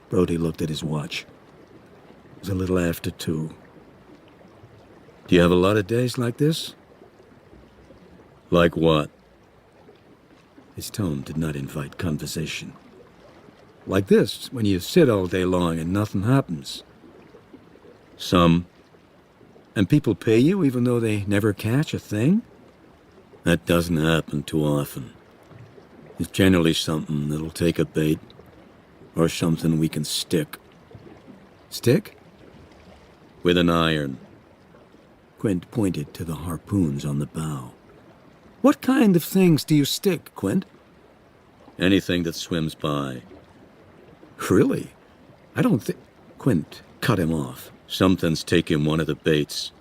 Brody looked at his watch. It was a little after 2. "Do you have a lot of days like this?" "Like what?" His tone did not invite conversation. "Like this, when you sit all day long and nothing happens." "Some. And people pay you even though they never catch a thing?" "That doesn't happen too often. It's generally something that'll take a bait, or something we can stick." "Stick?" "With an iron." Quint pointed to the harpoons on the bow. What kind of things do you stick, Quint? Anything that swims by. Really? I don't think... Quint cut him off. Something's taking one of the baits.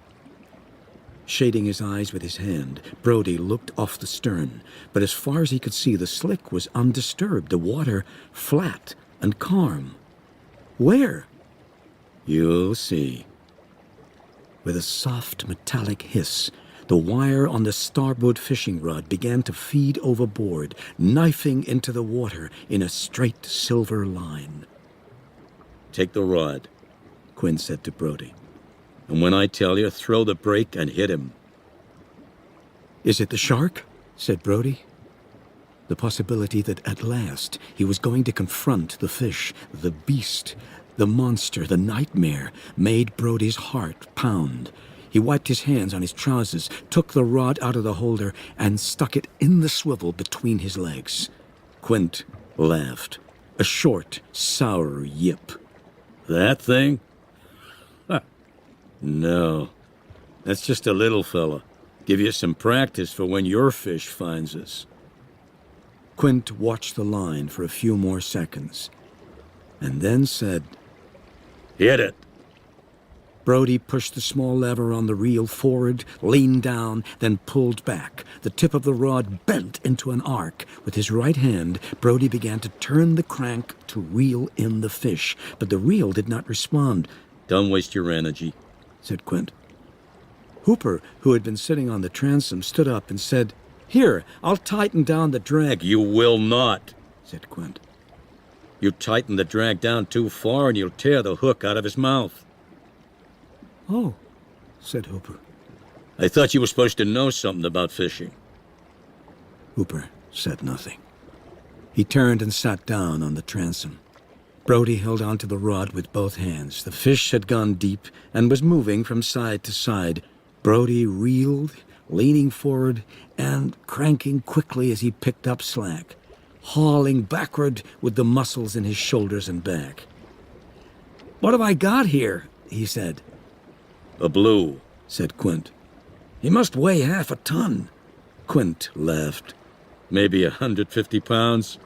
Shading his eyes with his hand, Brody looked off the stern, but as far as he could see, the slick was undisturbed, the water flat and calm. Where? You'll see. With a soft metallic hiss, the wire on the starboard fishing rod began to feed overboard, knifing into the water in a straight silver line. Take the rod, Quint said to Brody. and when I tell you, throw the brake and hit him. Is it the shark? Said Brody. The possibility that at last he was going to confront the fish, the beast, the monster, the nightmare, made Brody's heart pound. He wiped his hands on his trousers, took the rod out of the holder, and stuck it in the swivel between his legs. Quint laughed. A short, sour yip. That thing? No. That's just a little fella. Give you some practice for when your fish finds us. Quint watched the line for a few more seconds, and then said, Hit it. Brody pushed the small lever on the reel forward, leaned down, then pulled back. The tip of the rod bent into an arc. With his right hand, Brody began to turn the crank to reel in the fish, but the reel did not respond. Don't waste your energy, said Quint. Hooper, who had been sitting on the transom, stood up and said, Here, I'll tighten down the drag. You will not, said Quint. You tighten the drag down too far and you'll tear the hook out of his mouth. Oh, said Hooper. I thought you were supposed to know something about fishing. Hooper said nothing. He turned and sat down on the transom. Brody held onto the rod with both hands. The fish had gone deep and was moving from side to side. Brody reeled, leaning forward and cranking quickly as he picked up slack, hauling backward with the muscles in his shoulders and back. What have I got here? He said. A blue, said Quint. He must weigh half a ton. Quint laughed. Maybe 150 pounds.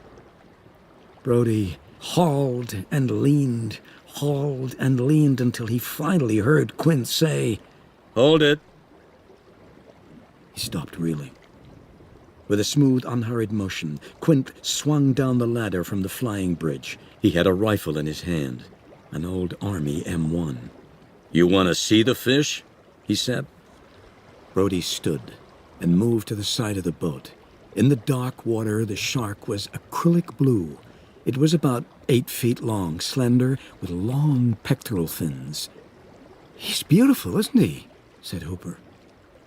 Brody hauled and leaned until he finally heard Quint say, Hold it. He stopped reeling. With a smooth, unhurried motion, Quint swung down the ladder from the flying bridge. He had a rifle in his hand, an old Army M1. You want to see the fish? He said. Brody stood and moved to the side of the boat. In the dark water, the shark was acrylic blue. It was about 8 feet long, slender, with long pectoral fins. He's beautiful, isn't he? Said Hooper.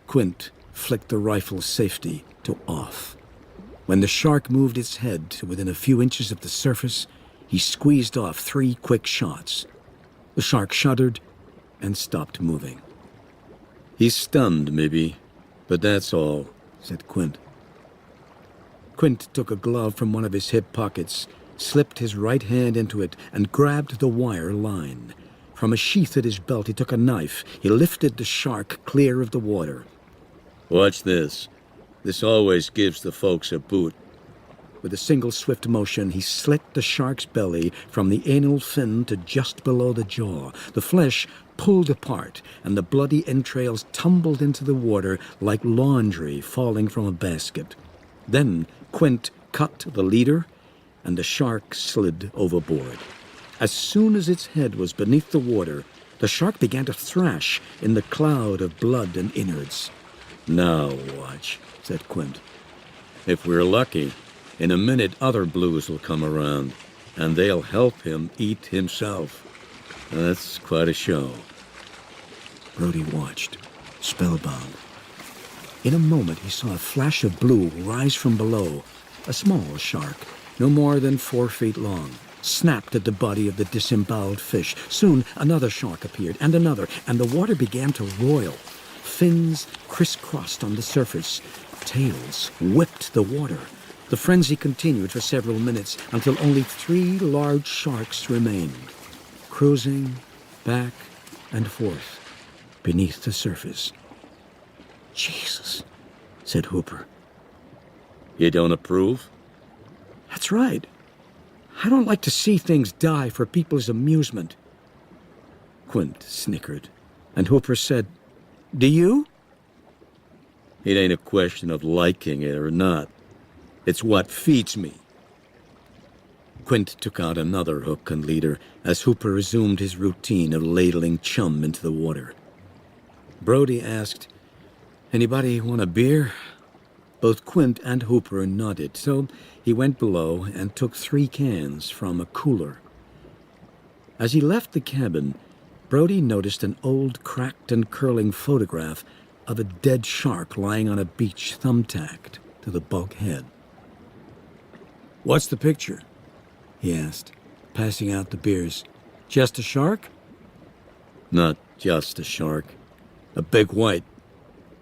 Quint flicked the rifle's safety to off. When the shark moved its head to within a few inches of the surface, he squeezed off 3 quick shots. The shark shuddered and stopped moving. He's stunned, maybe, but that's all, said Quint. Quint took a glove from one of his hip pockets, slipped his right hand into it, and grabbed the wire line. From a sheath at his belt, he took a knife. He lifted the shark clear of the water. Watch this. This always gives the folks a boot. With a single swift motion, he slit the shark's belly from the anal fin to just below the jaw. The flesh pulled apart, and the bloody entrails tumbled into the water like laundry falling from a basket. Then Quint cut the leader, and the shark slid overboard. As soon as its head was beneath the water, the shark began to thrash in the cloud of blood and innards. Now watch, said Quint. If we're lucky, in a minute other blues will come around, and they'll help him eat himself. That's quite a show. Brody watched, spellbound. In a moment he saw a flash of blue rise from below. A small shark, no more than 4 feet long, snapped at the body of the disemboweled fish. Soon another shark appeared, and another, and the water began to roil. Fins crisscrossed on the surface. Tails whipped the water. The frenzy continued for several minutes until only 3 large sharks remained, cruising back and forth beneath the surface. Jesus, said Hooper. You don't approve? That's right. I don't like to see things die for people's amusement. Quint snickered, and Hooper said, "Do you?" It ain't a question of liking it or not. It's what feeds me. Quint took out another hook and leader as Hooper resumed his routine of ladling chum into the water. Brody asked, "Anybody want a beer?" Both Quint and Hooper nodded, so he went below and took 3 cans from a cooler. As he left the cabin, Brody noticed an old, cracked and curling photograph of a dead shark lying on a beach, thumbtacked to the bulkhead. "What's the picture?" he asked, passing out the beers. "Just a shark?" Not just a shark. "A big white,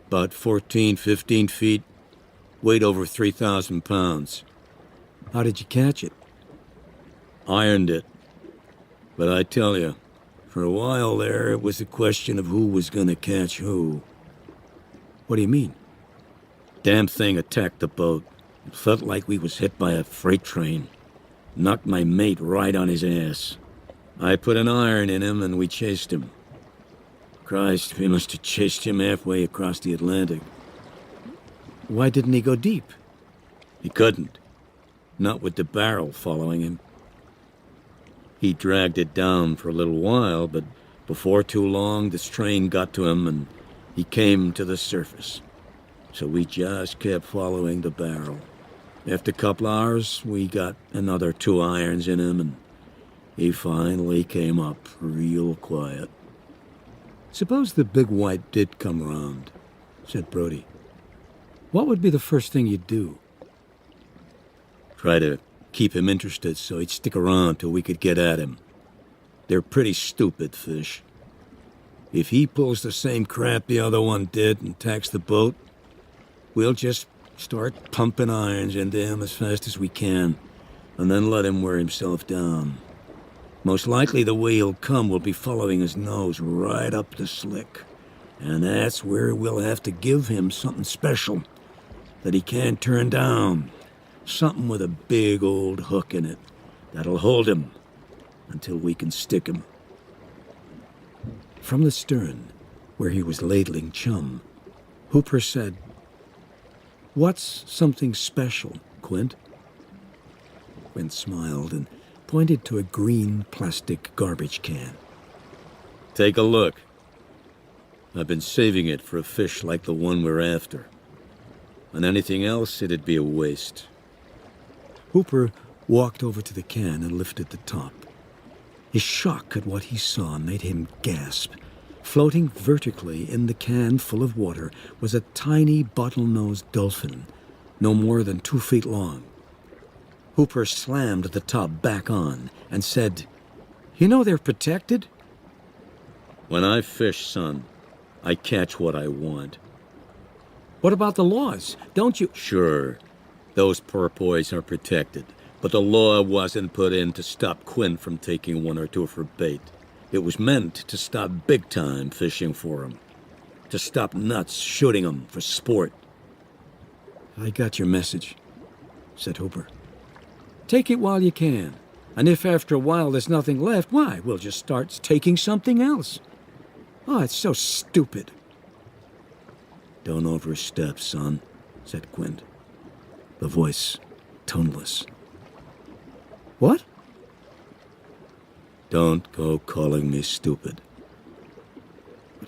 about 14, 15 feet, weighed over 3,000 pounds. How did you catch it?" Ironed it. But I tell you, for a while there, it was a question of who was gonna catch who. "What do you mean?" Damn thing attacked the boat. It felt like we was hit by a freight train. Knocked my mate right on his ass. I put an iron in him and we chased him. Christ, we must have chased him halfway across the Atlantic. "Why didn't he go deep?" He couldn't. Not with the barrel following him. He dragged it down for a little while, but before too long the strain got to him and he came to the surface. So we just kept following the barrel. After a couple hours, we got another 2 irons in him and he finally came up real quiet. "Suppose the big white did come around," said Brody. "What would be the first thing you'd do?" Try to keep him interested so he'd stick around till we could get at him. They're pretty stupid fish. If he pulls the same crap the other one did and tacks the boat, we'll just start pumping irons into him as fast as we can, and then let him wear himself down. Most likely the way he'll come will be following his nose right up the slick, and that's where we'll have to give him something special that he can't turn down. Something with a big old hook in it that'll hold him until we can stick him." From the stern, where he was ladling chum, Hooper said, "What's something special, Quint?" Quint smiled and pointed to a green plastic garbage can. Take a look. I've been saving it for a fish like the one we're after. And anything else, it'd be a waste. Hooper walked over to the can and lifted the top. His shock at what he saw made him gasp. Floating vertically in the can full of water was a tiny bottlenose dolphin, no more than 2 feet long. Hooper slammed the top back on and said, "You know they're protected?" When I fish, son, I catch what I want. "What about the laws? Don't you—" Sure, those porpoise are protected, but the law wasn't put in to stop Quint from taking 1 or 2 for bait. It was meant to stop big-time fishing for 'em. To stop nuts shooting 'em for sport. "I got your message," said Hooper. "Take it while you can. And if after a while there's nothing left, why, we'll just start taking something else. Oh, it's so stupid." Don't overstep, son, said Quint. The voice toneless. "What?" Don't go calling me stupid.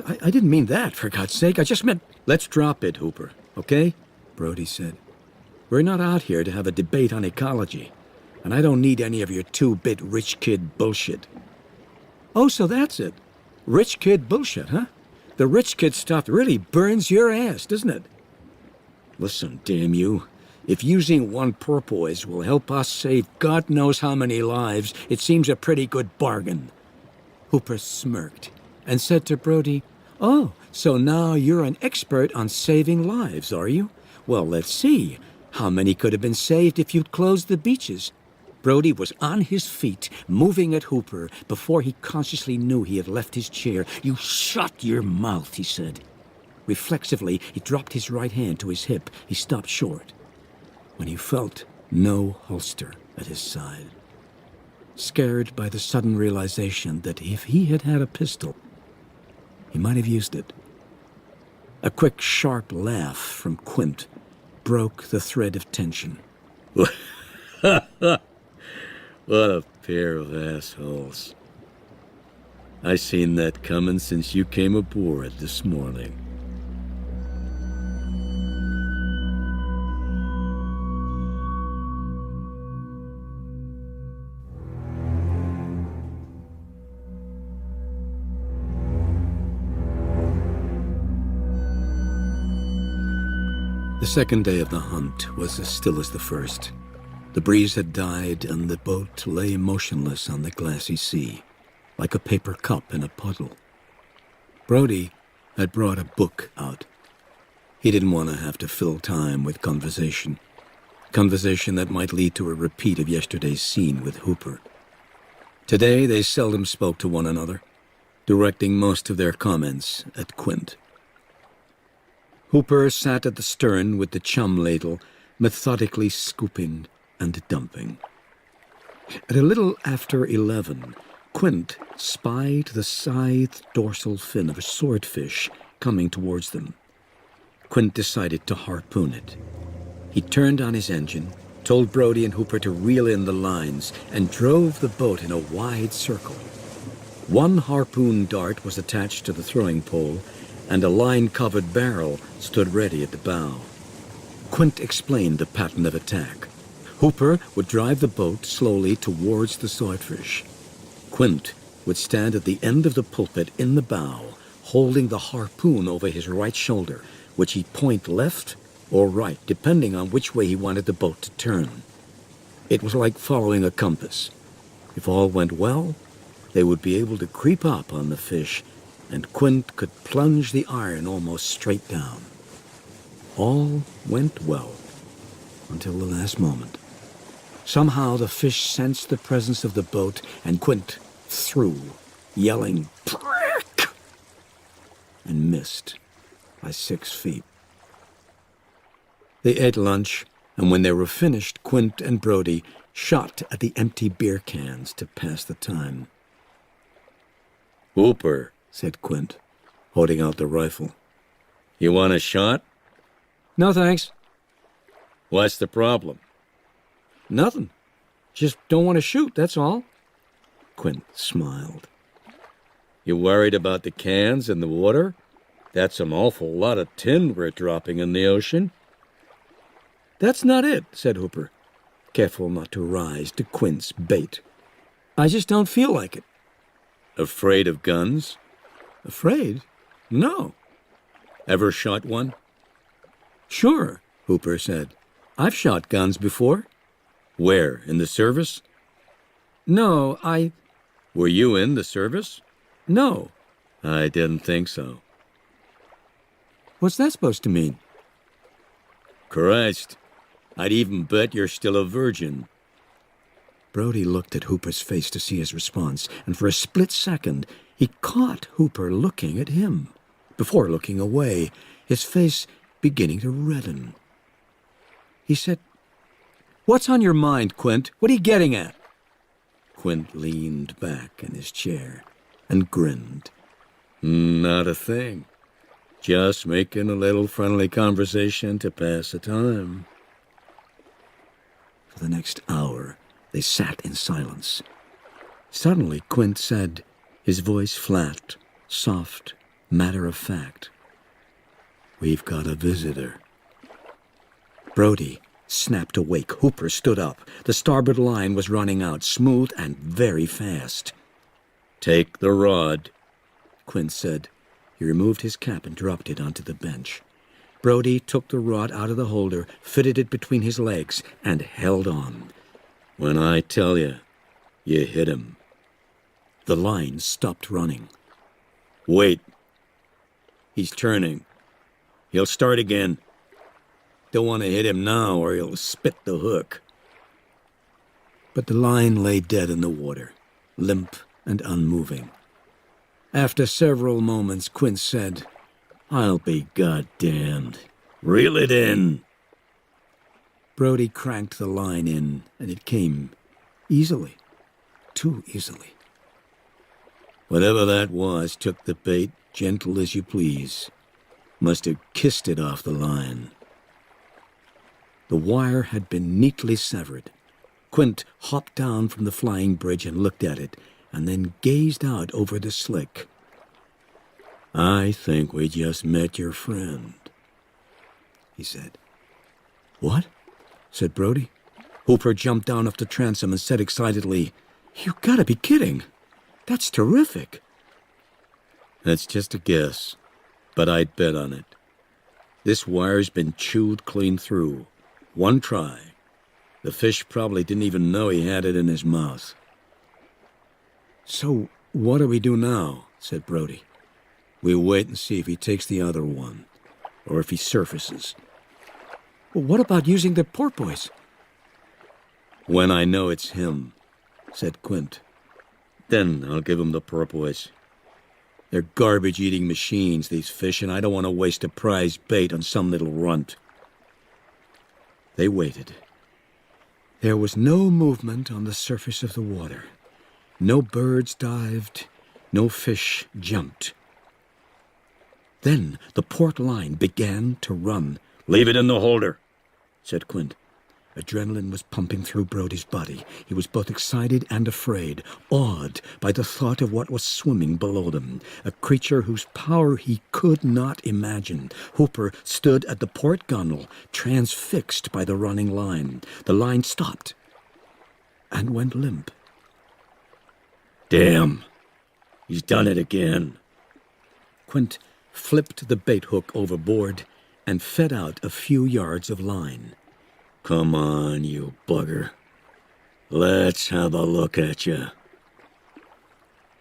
I didn't mean that, for God's sake. I just meant... "Let's drop it, Hooper, okay?" Brody said. "We're not out here to have a debate on ecology, and I don't need any of your 2-bit rich kid bullshit." "Oh, so that's it. Rich kid bullshit, huh? The rich kid stuff really burns your ass, doesn't it?" Listen, damn you. If using 1 porpoise will help us save God knows how many lives, it seems a pretty good bargain. Hooper smirked and said to Brody, "Oh, so now you're an expert on saving lives, are you? Well, let's see. How many could have been saved if you'd closed the beaches?" Brody was on his feet, moving at Hooper, before he consciously knew he had left his chair. "You shut your mouth," he said. Reflexively, he dropped his right hand to his hip. He stopped short. when he felt no holster at his side. Scared by the sudden realization that if he had had a pistol, he might have used it. A quick, sharp laugh from Quint broke the thread of tension. What a pair of assholes. I seen that coming since you came aboard this morning. The second day of the hunt was as still as the first. The breeze had died, and the boat lay motionless on the glassy sea, like a paper cup in a puddle. Brody had brought a book out. He didn't want to have to fill time with conversation that might lead to a repeat of yesterday's scene with Hooper. Today they seldom spoke to one another, directing most of their comments at Quint. Hooper sat at the stern with the chum ladle, methodically scooping and dumping. At a little after 11, Quint spied the scythed dorsal fin of a swordfish coming towards them. Quint decided to harpoon it. He turned on his engine, told Brody and Hooper to reel in the lines, and drove the boat in a wide circle. One harpoon dart was attached to the throwing pole, and a line-covered barrel stood ready at the bow. Quint explained the pattern of attack. Hooper would drive the boat slowly towards the swordfish. Quint would stand at the end of the pulpit in the bow, holding the harpoon over his right shoulder, which he'd point left or right, depending on which way he wanted the boat to turn. It was like following a compass. If all went well, they would be able to creep up on the fish, and Quint could plunge the iron almost straight down. All went well, until the last moment. Somehow the fish sensed the presence of the boat, and Quint threw, yelling, "Prick!" and missed by 6 feet. They ate lunch, and when they were finished, Quint and Brody shot at the empty beer cans to pass the time. "Hooper," said Quint, holding out the rifle. "You want a shot?" No, thanks. What's the problem? Nothing. Just don't want to shoot, that's all. Quint smiled. You worried about the cans and the water? That's an awful lot of tin we're dropping in the ocean. That's not it, said Hooper, careful not to rise to Quint's bait. I just don't feel like it. Afraid of guns? Afraid? No. Ever shot one? Sure, Hooper said. I've shot guns before. Where, in the service? No, Were you in the service? No. I didn't think so. What's that supposed to mean? Christ, I'd even bet you're still a virgin. Brody looked at Hooper's face to see his response, and for a split second, he caught Hooper looking at him. Before looking away, his face beginning to redden. He said, "What's on your mind, Quint? What are you getting at?" Quint leaned back in his chair and grinned. Not a thing. Just making a little friendly conversation to pass the time. For the next hour, they sat in silence. Suddenly, Quint said, his voice flat, soft, matter-of-fact, "We've got a visitor." Brody snapped awake. Hooper stood up. The starboard line was running out, smooth and very fast. "Take the rod," Quint said. He removed his cap and dropped it onto the bench. Brody took the rod out of the holder, fitted it between his legs, and held on. "When I tell you, you hit him." The line stopped running. "Wait. He's turning. He'll start again. Don't want to hit him now or he'll spit the hook." But the line lay dead in the water, limp and unmoving. After several moments, Quint said, "I'll be goddamned. Reel it in." Brody cranked the line in, and it came easily. Too easily. Whatever that was took the bait, gentle as you please. Must have kissed it off the line. The wire had been neatly severed. Quint hopped down from the flying bridge and looked at it, and then gazed out over the slick. "I think we just met your friend," he said. "What?" said Brody. Hooper jumped down off the transom and said excitedly, "You gotta be kidding. That's terrific." "That's just a guess, but I'd bet on it. This wire's been chewed clean through. One try. The fish probably didn't even know he had it in his mouth." "So what do we do now?" said Brody. "We wait and see if he takes the other one, or if he surfaces." "Well, what about using the porpoise?" "When I know it's him," said Quint. "Then I'll give him the porpoise. They're garbage-eating machines, these fish, and I don't want to waste a prize bait on some little runt." They waited. There was no movement on the surface of the water. No birds dived, no fish jumped. Then the port line began to run. "Leave it in the holder," said Quint. Adrenaline was pumping through Brody's body. He was both excited and afraid, awed by the thought of what was swimming below them, a creature whose power he could not imagine. Hooper stood at the port gunwale, transfixed by the running line. The line stopped and went limp. "Damn! He's done it again." Quint flipped the bait hook overboard and fed out a few yards of line. "Come on, you bugger. Let's have a look at you."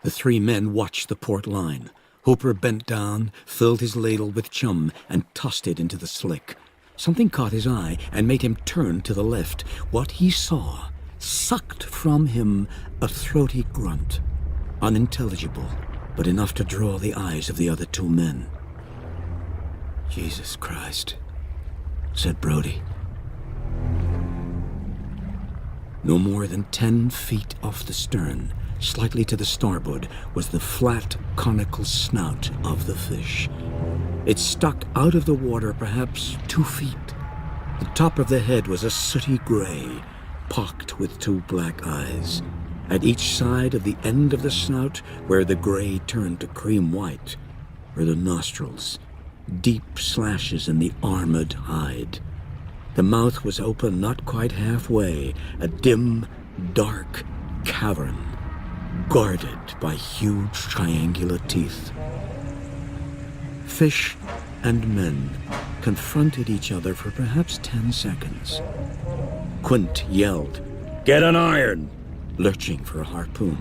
The three men watched the port line. Hooper bent down, filled his ladle with chum, and tossed it into the slick. Something caught his eye and made him turn to the left. What he saw sucked from him a throaty grunt, unintelligible, but enough to draw the eyes of the other two men. "Jesus Christ," said Brody. No more than 10 feet off the stern, slightly to the starboard, was the flat, conical snout of the fish. It stuck out of the water perhaps 2 feet. The top of the head was a sooty gray, pocked with 2 black eyes. At each side of the end of the snout, where the gray turned to cream white, were the nostrils, deep slashes in the armored hide. The mouth was open not quite halfway, a dim, dark cavern, guarded by huge triangular teeth. Fish and men confronted each other for perhaps 10 seconds. Quint yelled, "Get an iron!" lurching for a harpoon.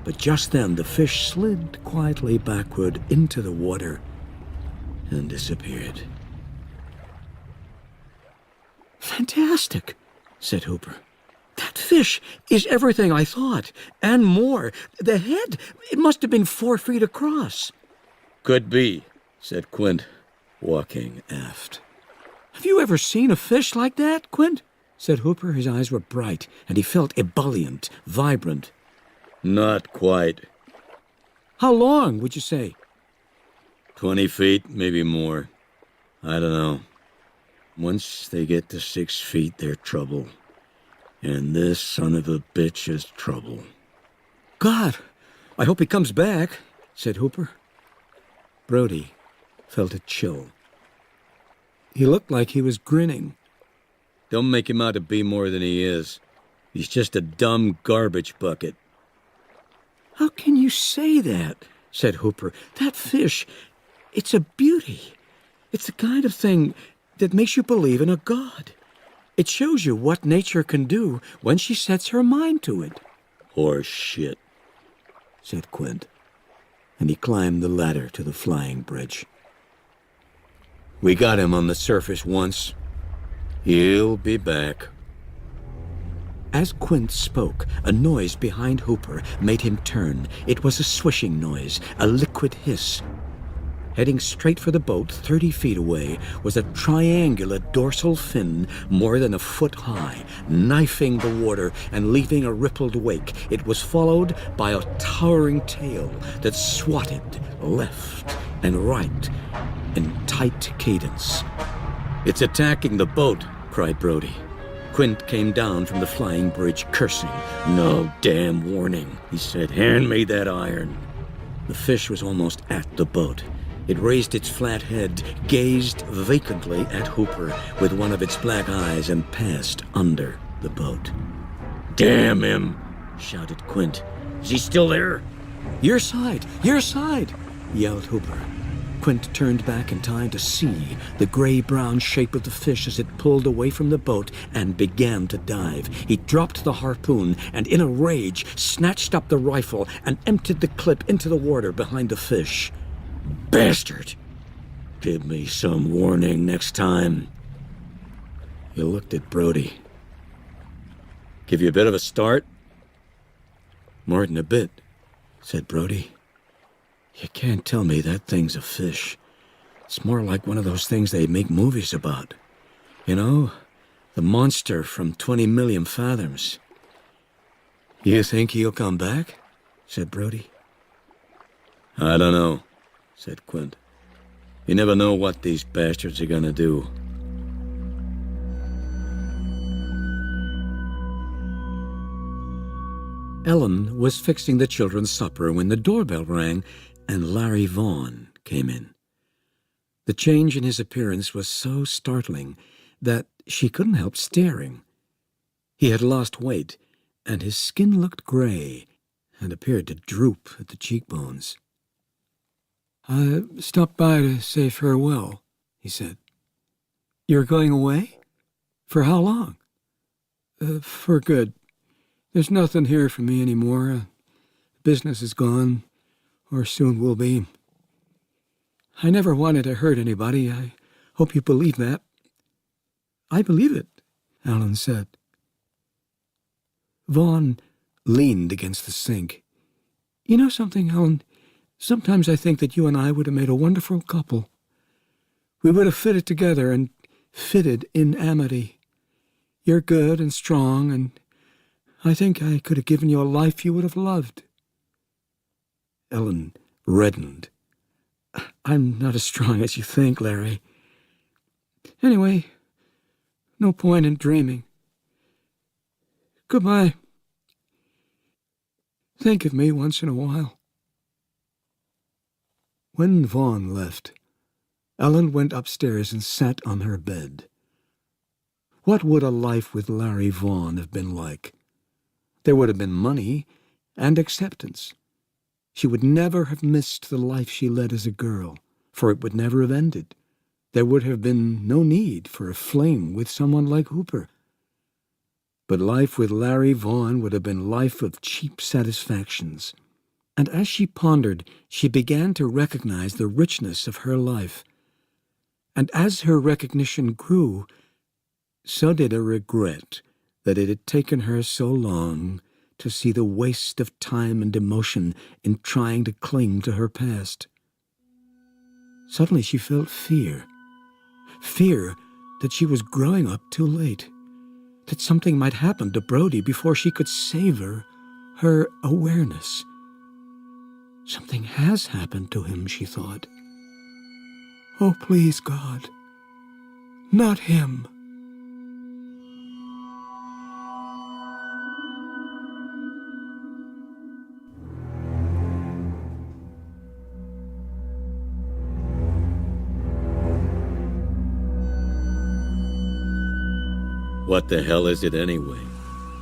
But just then the fish slid quietly backward into the water and disappeared. "Fantastic," said Hooper. "That fish is everything I thought, and more. The head, it must have been 4 feet across." "Could be," said Quint, walking aft. "Have you ever seen a fish like that, Quint?" said Hooper. His eyes were bright, and he felt ebullient, vibrant. "Not quite." "How long, would you say?" 20 feet, maybe more. I don't know. Once they get to 6 feet, they're trouble. And this son of a bitch is trouble." "God, I hope he comes back," said Hooper. Brody felt a chill. He looked like he was grinning. "Don't make him out to be more than he is. He's just a dumb garbage bucket." "How can you say that?" said Hooper. "That fish, it's a beauty. It's the kind of thing that makes you believe in a God. It shows you what nature can do when she sets her mind to it." "Horse shit," said Quint, and he climbed the ladder to the flying bridge. "We got him on the surface once. He'll be back." As Quint spoke, a noise behind Hooper made him turn. It was a swishing noise, a liquid hiss. Heading straight for the boat 30 feet away was a triangular dorsal fin more than a foot high, knifing the water and leaving a rippled wake. It was followed by a towering tail that swatted left and right in tight cadence. "It's attacking the boat," cried Brody. Quint came down from the flying bridge, cursing. "No damn warning," he said. "Hand me that iron." The fish was almost at the boat. It raised its flat head, gazed vacantly at Hooper with one of its black eyes, and passed under the boat. "Damn him!" shouted Quint. "Is he still there?" Your side! Your side!" yelled Hooper. Quint turned back in time to see the gray-brown shape of the fish as it pulled away from the boat and began to dive. He dropped the harpoon and, in a rage, snatched up the rifle and emptied the clip into the water behind the fish. "Bastard! Give me some warning next time." He looked at Brody. "Give you a bit of a start?" "More than a bit," said Brody. "You can't tell me that thing's a fish. It's more like one of those things they make movies about. You know, the monster from 20 Million Fathoms." "You think he'll come back?" said Brody. "I don't know," said Quint. "You never know what these bastards are gonna do." Ellen was fixing the children's supper when the doorbell rang and Larry Vaughn came in. The change in his appearance was so startling that she couldn't help staring. He had lost weight, and his skin looked gray and appeared to droop at the cheekbones. "I stopped by to say farewell," he said. "You're going away? For how long?" For good. There's nothing here for me anymore. Business is gone, or soon will be. I never wanted to hurt anybody. I hope you believe that." "I believe it," Alan said. Vaughn leaned against the sink. "You know something, Alan? Sometimes I think that you and I would have made a wonderful couple. We would have fitted together and fitted in amity. You're good and strong, and I think I could have given you a life you would have loved." Ellen reddened. "I'm not as strong as you think, Larry. Anyway, no point in dreaming. Goodbye. Think of me once in a while." When Vaughn left, Ellen went upstairs and sat on her bed. What would a life with Larry Vaughn have been like? There would have been money and acceptance. She would never have missed the life she led as a girl, for it would never have ended. There would have been no need for a fling with someone like Hooper. But life with Larry Vaughn would have been life of cheap satisfactions. And as she pondered, she began to recognize the richness of her life. And as her recognition grew, so did a regret that it had taken her so long to see the waste of time and emotion in trying to cling to her past. Suddenly she felt fear. Fear that she was growing up too late, that something might happen to Brody before she could savor her awareness. Something has happened to him, she thought. Oh, please, God, not him. "What the hell is it anyway?"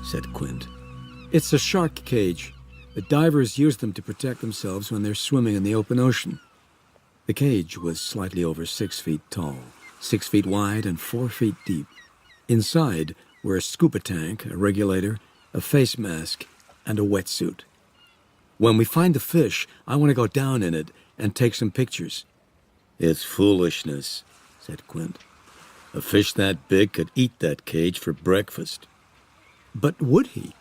said Quint. "It's a shark cage. The divers use them to protect themselves when they're swimming in the open ocean." The cage was slightly over 6 feet tall, 6 feet wide, and 4 feet deep. Inside were a scuba tank, a regulator, a face mask, and a wetsuit. "When we find the fish, I want to go down in it and take some pictures." "It's foolishness," said Quint. "A fish that big could eat that cage for breakfast." "But would he?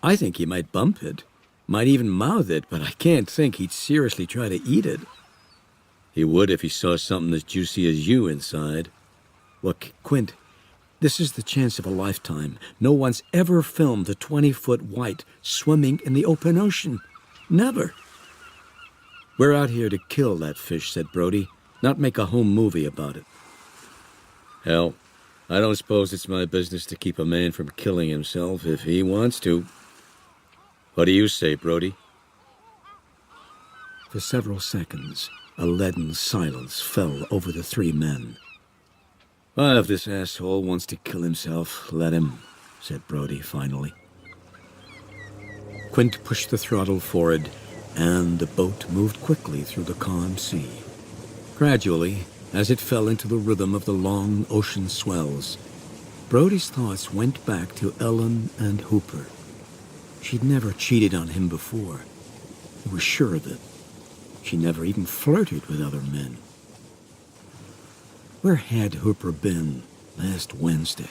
I think he might bump it, might even mouth it, but I can't think he'd seriously try to eat it." He would if he saw something as juicy as you inside. Look, Quint, this is the chance of a lifetime. No one's ever filmed a 20-foot white swimming in the open ocean. Never. We're out here to kill that fish, said Brody, not make a home movie about it. Hell, I don't suppose it's my business to keep a man from killing himself if he wants to. What do you say, Brody? For several seconds, a leaden silence fell over the three men. Well, if this asshole wants to kill himself, let him, said Brody finally. Quint pushed the throttle forward, and the boat moved quickly through the calm sea. Gradually, as it fell into the rhythm of the long ocean swells, Brody's thoughts went back to Ellen and Hooper. She'd never cheated on him before. He was sure of it. She never even flirted with other men. Where had Hooper been last Wednesday?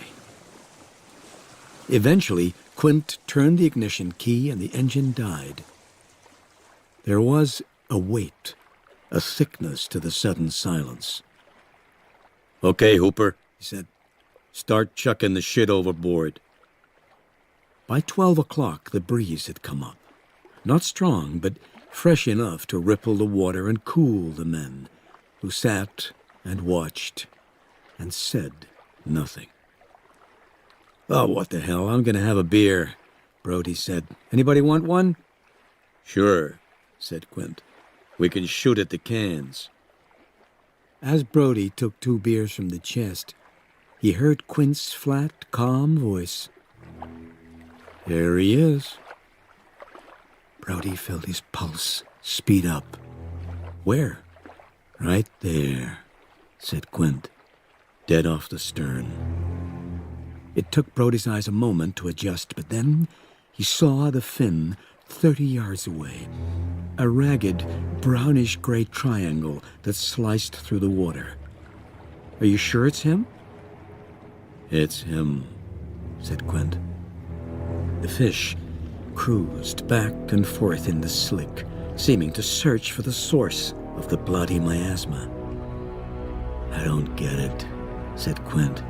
Eventually, Quint turned the ignition key and the engine died. There was a weight, a thickness to the sudden silence. Okay, Hooper, he said. Start chucking the shit overboard. By 12 o'clock, the breeze had come up. Not strong, but fresh enough to ripple the water and cool the men, who sat and watched and said nothing. Oh, what the hell, I'm gonna have a beer, Brody said. Anybody want one? Sure, said Quint. We can shoot at the cans. As Brody took 2 beers from the chest, he heard Quint's flat, calm voice. There he is. Brody felt his pulse speed up. Where? Right there, said Quint, dead off the stern. It took Brody's eyes a moment to adjust, but then he saw the fin 30 yards away. A ragged, brownish-gray triangle that sliced through the water. Are you sure it's him? It's him, said Quint. The fish cruised back and forth in the slick, seeming to search for the source of the bloody miasma. I don't get it, said Quint.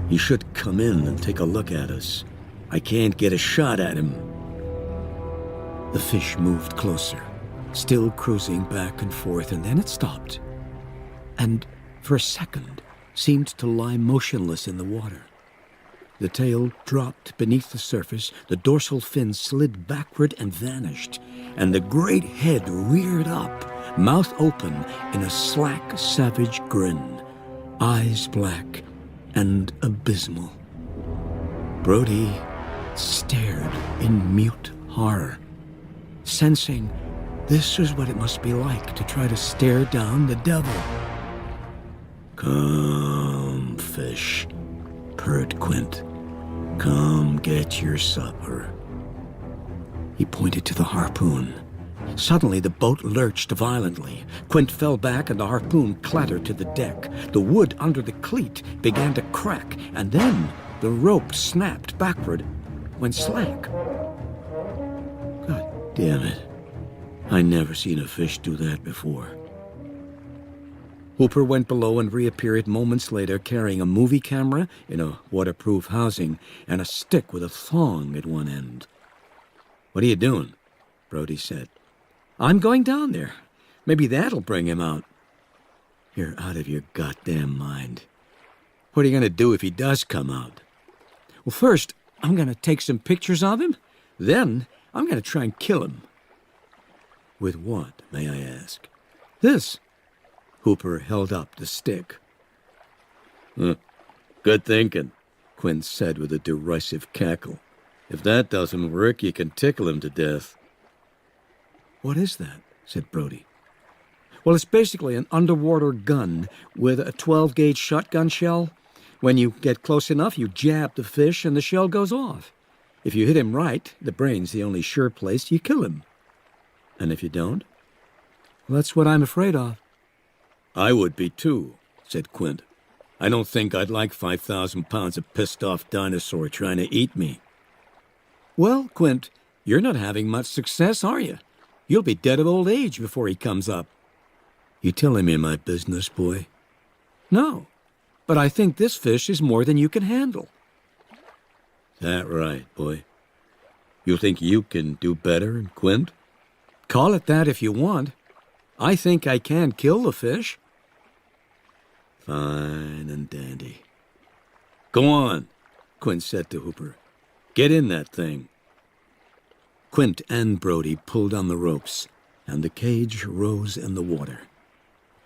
He should come in and take a look at us. I can't get a shot at him. The fish moved closer, still cruising back and forth, and then it stopped. And for a second, seemed to lie motionless in the water. The tail dropped beneath the surface, the dorsal fin slid backward and vanished, and the great head reared up, mouth open in a slack, savage grin, eyes black and abysmal. Brody stared in mute horror, sensing this was what it must be like to try to stare down the devil. Come, fish, purred Quint. Come get your supper. He pointed to the harpoon. Suddenly, the boat lurched violently. Quint fell back and the harpoon clattered to the deck. The wood under the cleat began to crack, and then the rope snapped backward, went slack. God damn it. I never seen a fish do that before. Hooper went below and reappeared moments later carrying a movie camera in a waterproof housing and a stick with a thong at one end. What are you doing? Brody said. I'm going down there. Maybe that'll bring him out. You're out of your goddamn mind. What are you going to do if he does come out? Well, first, I'm going to take some pictures of him. Then, I'm going to try and kill him. With what, may I ask? This. Hooper held up the stick. Good thinking, Quint said with a derisive cackle. If that doesn't work, you can tickle him to death. What is that? Said Brody. Well, it's basically an underwater gun with a 12-gauge shotgun shell. When you get close enough, you jab the fish and the shell goes off. If you hit him right, the brain's the only sure place, you kill him. And if you don't, well, that's what I'm afraid of. I would be too, said Quint. I don't think I'd like 5,000 pounds of pissed-off dinosaur trying to eat me. Well, Quint, you're not having much success, are you? You'll be dead of old age before he comes up. You telling me my business, boy? No, but I think this fish is more than you can handle. That right, boy? You think you can do better, Quint? Call it that if you want. I think I can kill the fish. Fine and dandy. Go on, Quint said to Hooper. Get in that thing. Quint and Brody pulled on the ropes, and the cage rose in the water.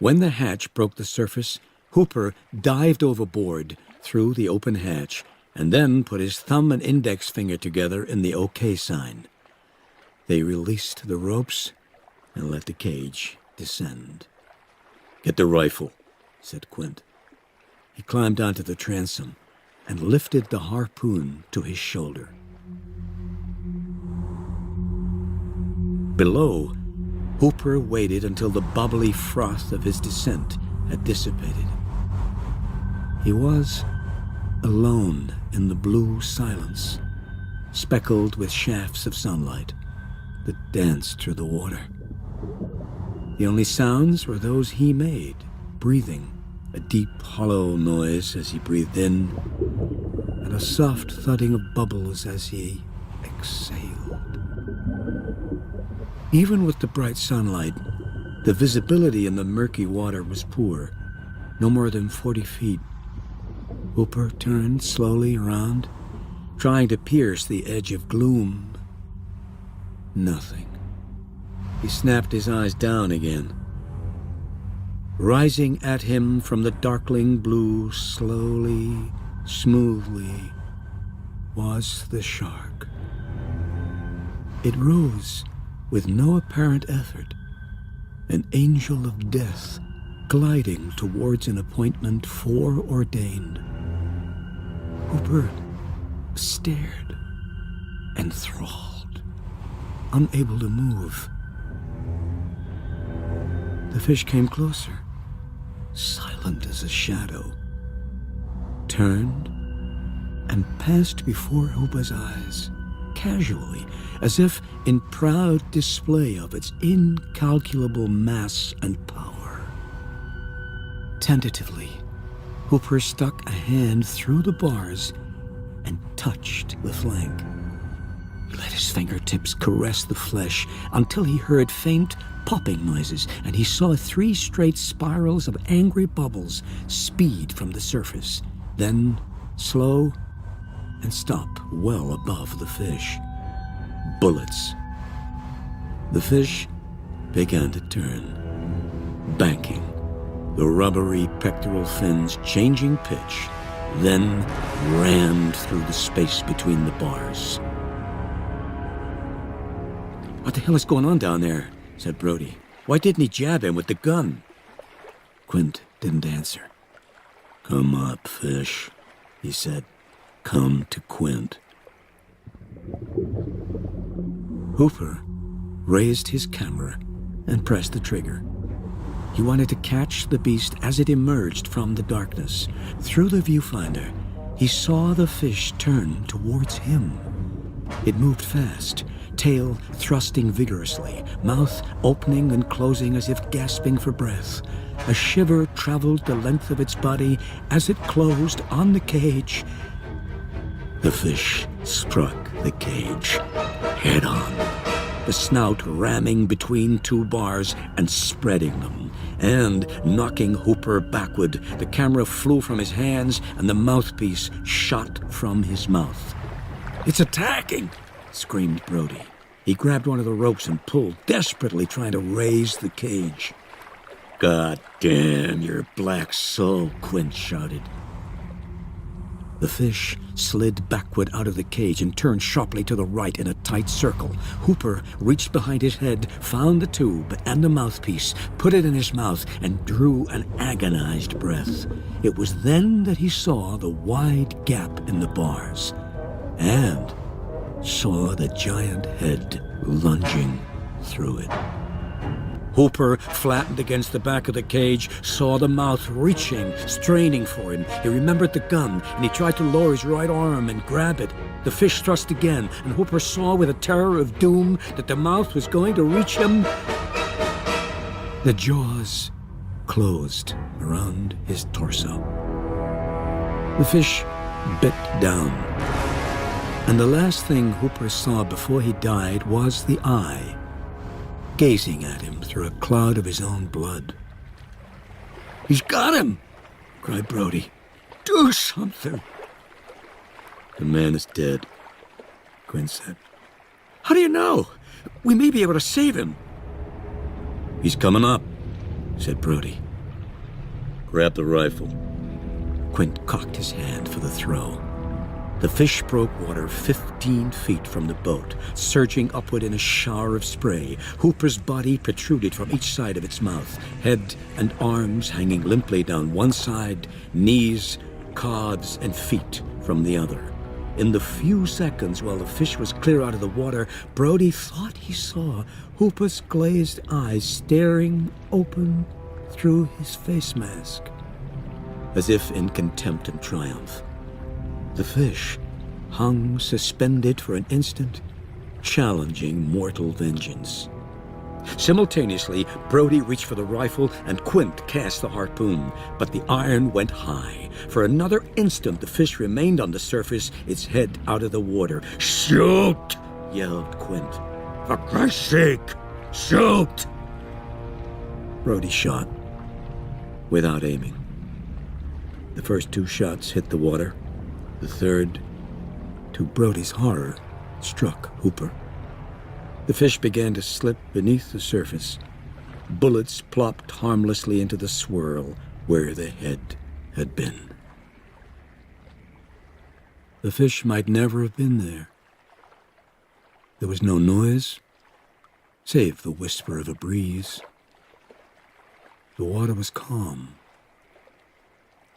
When the hatch broke the surface, Hooper dived overboard through the open hatch and then put his thumb and index finger together in the OK sign. They released the ropes and let the cage descend. Get the rifle, said Quint. He climbed onto the transom and lifted the harpoon to his shoulder. Below, Hooper waited until the bubbly froth of his descent had dissipated. He was alone in the blue silence, speckled with shafts of sunlight that danced through the water. The only sounds were those he made, breathing, a deep, hollow noise as he breathed in, and a soft thudding of bubbles as he exhaled. Even with the bright sunlight, the visibility in the murky water was poor, no more than 40 feet. Hooper turned slowly around, trying to pierce the edge of gloom. Nothing. He snapped his eyes down again. Rising at him from the darkling blue, slowly, smoothly, was the shark. It rose with no apparent effort, an angel of death gliding towards an appointment foreordained. Hooper stared, enthralled, unable to move. The fish came closer, silent as a shadow, turned and passed before Hooper's eyes, casually, as if in proud display of its incalculable mass and power. Tentatively, Hooper stuck a hand through the bars and touched the flank. He let his fingertips caress the flesh until he heard faint popping noises, and he saw 3 straight spirals of angry bubbles speed from the surface, then slow and stop well above the fish. Bullets. The fish began to turn, banking, the rubbery pectoral fins changing pitch, then rammed through the space between the bars. What the hell is going on down there? Said Brody. Why didn't he jab him with the gun? Quint didn't answer. Come up, fish, he said. Come to Quint. Hooper raised his camera and pressed the trigger. He wanted to catch the beast as it emerged from the darkness. Through the viewfinder, he saw the fish turn towards him. It moved fast, tail thrusting vigorously, mouth opening and closing as if gasping for breath. A shiver traveled the length of its body as it closed on the cage. The fish struck the cage head on, the snout ramming between 2 bars and spreading them, and knocking Hooper backward. The camera flew from his hands and the mouthpiece shot from his mouth. "It's attacking!" screamed Brody. He grabbed one of the ropes and pulled, desperately trying to raise the cage. "God damn your black soul," Quint shouted. The fish slid backward out of the cage and turned sharply to the right in a tight circle. Hooper reached behind his head, found the tube and the mouthpiece, put it in his mouth, and drew an agonized breath. It was then that he saw the wide gap in the bars and saw the giant head lunging through it. Hooper flattened against the back of the cage, saw the mouth reaching, straining for him. He remembered the gun, and he tried to lower his right arm and grab it. The fish thrust again, and Hooper saw with a terror of doom that the mouth was going to reach him. The jaws closed around his torso. The fish bit down, and the last thing Hooper saw before he died was the eye, gazing at him through a cloud of his own blood. "He's got him!" cried Brody. "Do something!" "The man is dead," Quint said. How do you know? We may be able to save him. "He's coming up," said Brody. "Grab the rifle." Quint cocked his hand for the throw. The fish broke water 15 feet from the boat, surging upward in a shower of spray. Hooper's body protruded from each side of its mouth, head and arms hanging limply down one side, knees, calves, and feet from the other. In the few seconds while the fish was clear out of the water, Brody thought he saw Hooper's glazed eyes staring open through his face mask, as if in contempt and triumph. The fish hung suspended for an instant, challenging mortal vengeance. Simultaneously, Brody reached for the rifle and Quint cast the harpoon, but the iron went high. For another instant, the fish remained on the surface, its head out of the water. "Shoot!" yelled Quint. "For Christ's sake, shoot!" Brody shot, without aiming. The first 2 shots hit the water. The third, to Brody's horror, struck Hooper. The fish began to slip beneath the surface. Bullets plopped harmlessly into the swirl where the head had been. The fish might never have been there. There was no noise, save the whisper of a breeze. The water was calm.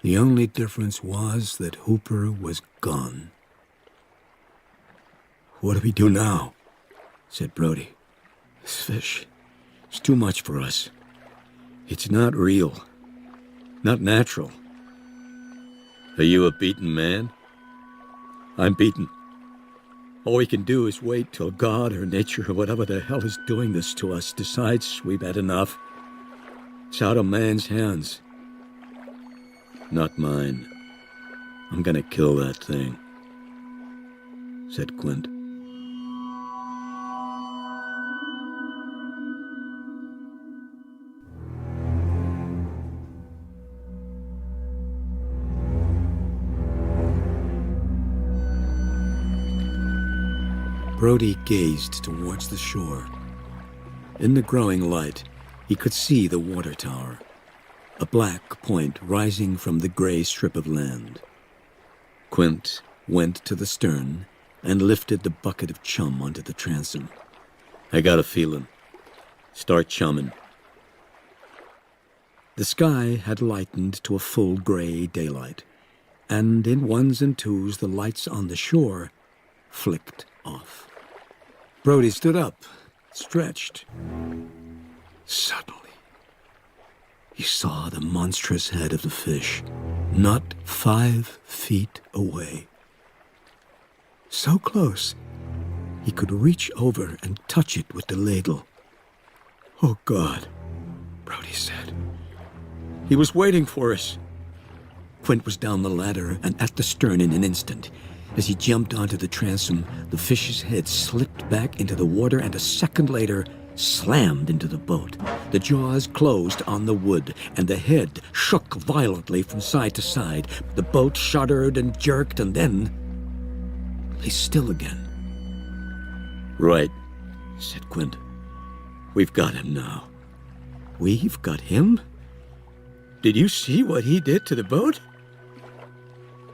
The only difference was that Hooper was gone. "What do we do now?" said Brody. "This fish is too much for us. It's not real, not natural." "Are you a beaten man?" "I'm beaten. All we can do is wait till God or nature or whatever the hell is doing this to us decides we've had enough. It's out of man's hands." "Not mine. I'm gonna kill that thing," said Quint. Brody gazed towards the shore. In the growing light, he could see the water tower, a black point rising from the gray strip of land. Quint went to the stern and lifted the bucket of chum onto the transom. "I got a feeling. Start chumming." The sky had lightened to a full gray daylight, and in ones and twos the lights on the shore flicked off. Brody stood up, stretched. Suddenly, he saw the monstrous head of the fish, not 5 feet away. So close, he could reach over and touch it with the ladle. "Oh, God," Brody said. "He was waiting for us." Quint was down the ladder and at the stern in an instant. As he jumped onto the transom, the fish's head slipped back into the water and a second later slammed into the boat. The jaws closed on the wood, and the head shook violently from side to side. The boat shuddered and jerked and then lay still again. "Right," said Quint. "We've got him now." "We've got him? Did you see what he did to the boat?"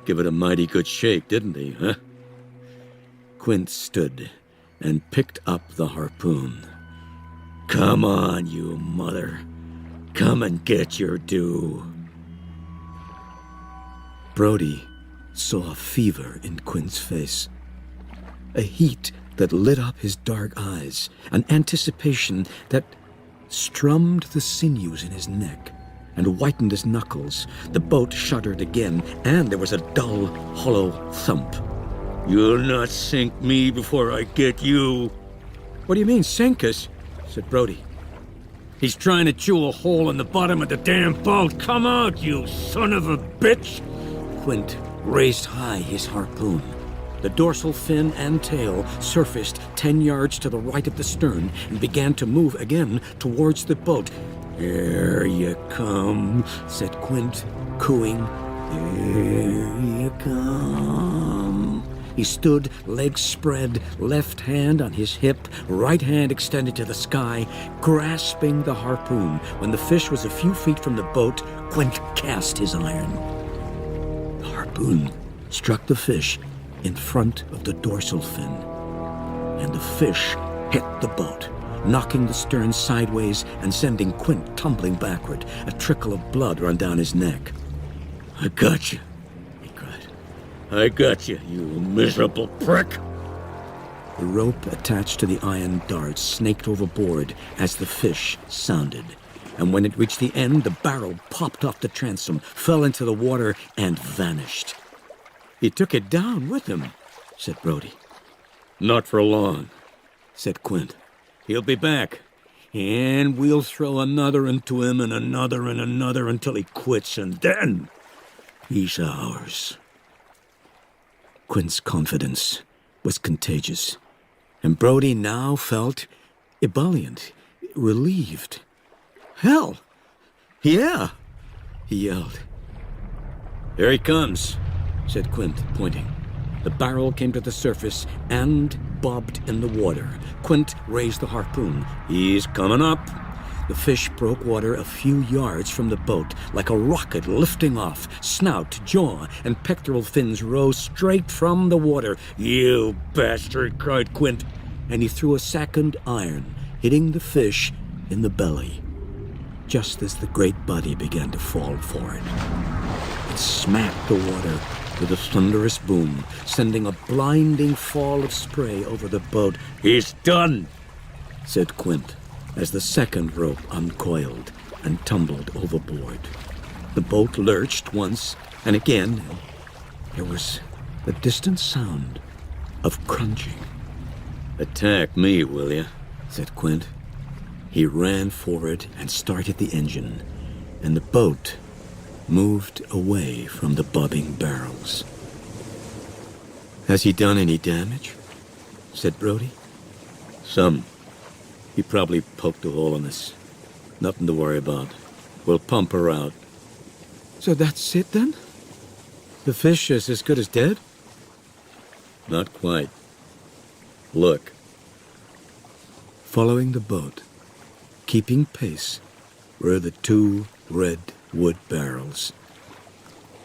Give it a mighty good shake, didn't he, huh? Quint stood and picked up the harpoon. "Come on, you mother. Come and get your due." Brody saw fever in Quint's face, a heat that lit up his dark eyes, an anticipation that strummed the sinews in his neck and whitened his knuckles. The boat shuddered again, and there was a dull, hollow thump. "You'll not sink me before I get you." "What do you mean, sink us?" said Brody. He's trying to chew a hole in the bottom of the damn boat. Come out, you son of a bitch! Quint raised high his harpoon. The dorsal fin and tail surfaced 10 yards to the right of the stern and began to move again towards the boat. "Here you come," said Quint, cooing. "Here you come." He stood, legs spread, left hand on his hip, right hand extended to the sky, grasping the harpoon. When the fish was a few feet from the boat, Quint cast his iron. The harpoon struck the fish in front of the dorsal fin, and the fish hit the boat, knocking the stern sideways and sending Quint tumbling backward. A trickle of blood ran down his neck. "I got you," he cried. "I got you, you miserable prick!" The rope attached to the iron darts snaked overboard as the fish sounded, and when it reached the end, the barrel popped off the transom, fell into the water, and vanished. "He took it down with him," said Brody. "Not for long," said Quint. "He'll be back, and we'll throw another into him and another until he quits, and then he's ours." Quint's confidence was contagious, and Brody now felt ebullient, relieved. "Hell, yeah," he yelled. "Here he comes," said Quint, pointing. The barrel came to the surface and bobbed in the water. Quint raised the harpoon. "He's coming up." The fish broke water a few yards from the boat, like a rocket lifting off. Snout, jaw, and pectoral fins rose straight from the water. "You bastard!" cried Quint, and he threw a second iron, hitting the fish in the belly, just as the great body began to fall forward. It smacked the water with a thunderous boom, sending a blinding fall of spray over the boat. "He's done," said Quint, as the second rope uncoiled and tumbled overboard. The boat lurched once, and again there was the distant sound of crunching. "Attack me, will you?" said Quint. He ran forward and started the engine, and the boat moved away from the bobbing barrels. "Has he done any damage?" said Brody. "Some. He probably poked a hole in us. Nothing to worry about. We'll pump her out." So that's it then? The fish is as good as dead? "Not quite. Look." Following the boat, keeping pace, were the two red wood barrels.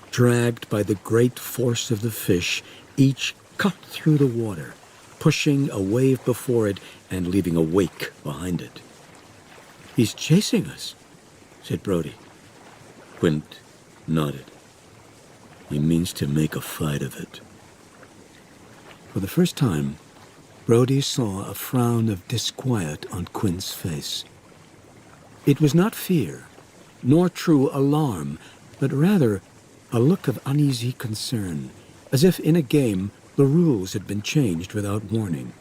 Dragged by the great force of the fish, each cut through the water, pushing a wave before it and leaving a wake behind it. "He's chasing us," said Brody. Quint nodded. "He means to make a fight of it." For the first time, Brody saw a frown of disquiet on Quint's face. It was not fear, nor true alarm, but rather a look of uneasy concern, as if in a game the rules had been changed without warning,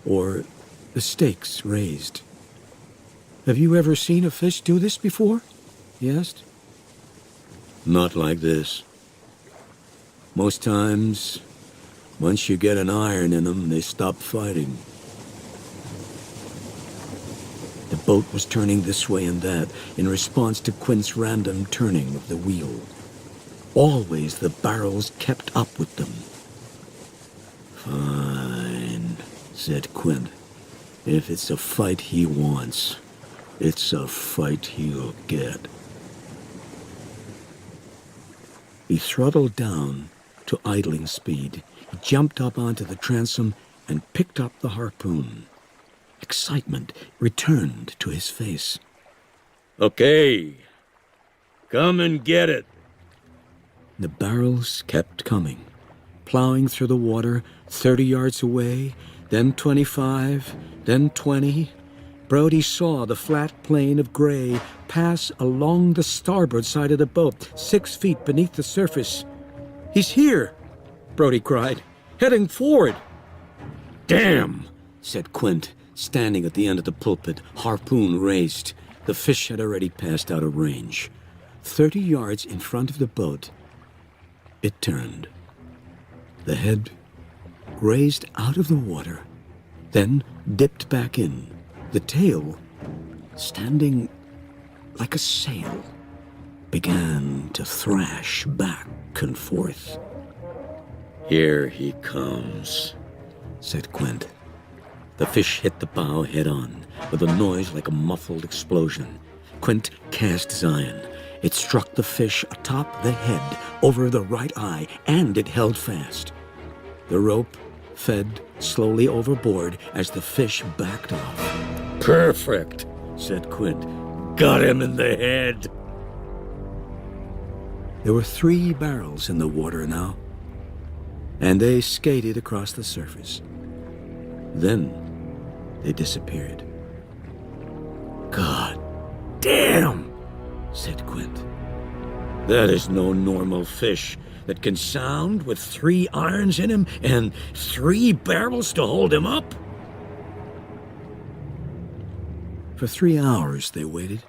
or the stakes raised. "Have you ever seen a fish do this before?" he asked. "Not like this. Most times, once you get an iron in them, they stop fighting." The boat was turning this way and that in response to Quint's random turning of the wheel. Always the barrels kept up with them. "Fine," said Quint. "If it's a fight he wants, it's a fight he'll get." He throttled down to idling speed. He jumped up onto the transom and picked up the harpoon. Excitement returned to his face. "Okay, come and get it." The barrels kept coming, plowing through the water 30 yards away, then 25, then 20. Brody saw the flat plain of gray pass along the starboard side of the boat, 6 feet beneath the surface. "He's here!" Brody cried, "heading forward." "Damn!" said Quint, standing at the end of the pulpit, harpoon raised. The fish had already passed out of range. 30 yards in front of the boat, it turned. The head raised out of the water, then dipped back in. The tail, standing like a sail, began to thrash back and forth. "Here he comes," said Quint. The fish hit the bow head-on, with a noise like a muffled explosion. Quint cast his iron. It struck the fish atop the head, over the right eye, and it held fast. The rope fed slowly overboard as the fish backed off. "Perfect," said Quint. "Got him in the head." There were 3 barrels in the water now, and they skated across the surface. Then they disappeared. "God damn," said Quint. "That is no normal fish that can sound with 3 irons in him and 3 barrels to hold him up." For 3 hours they waited,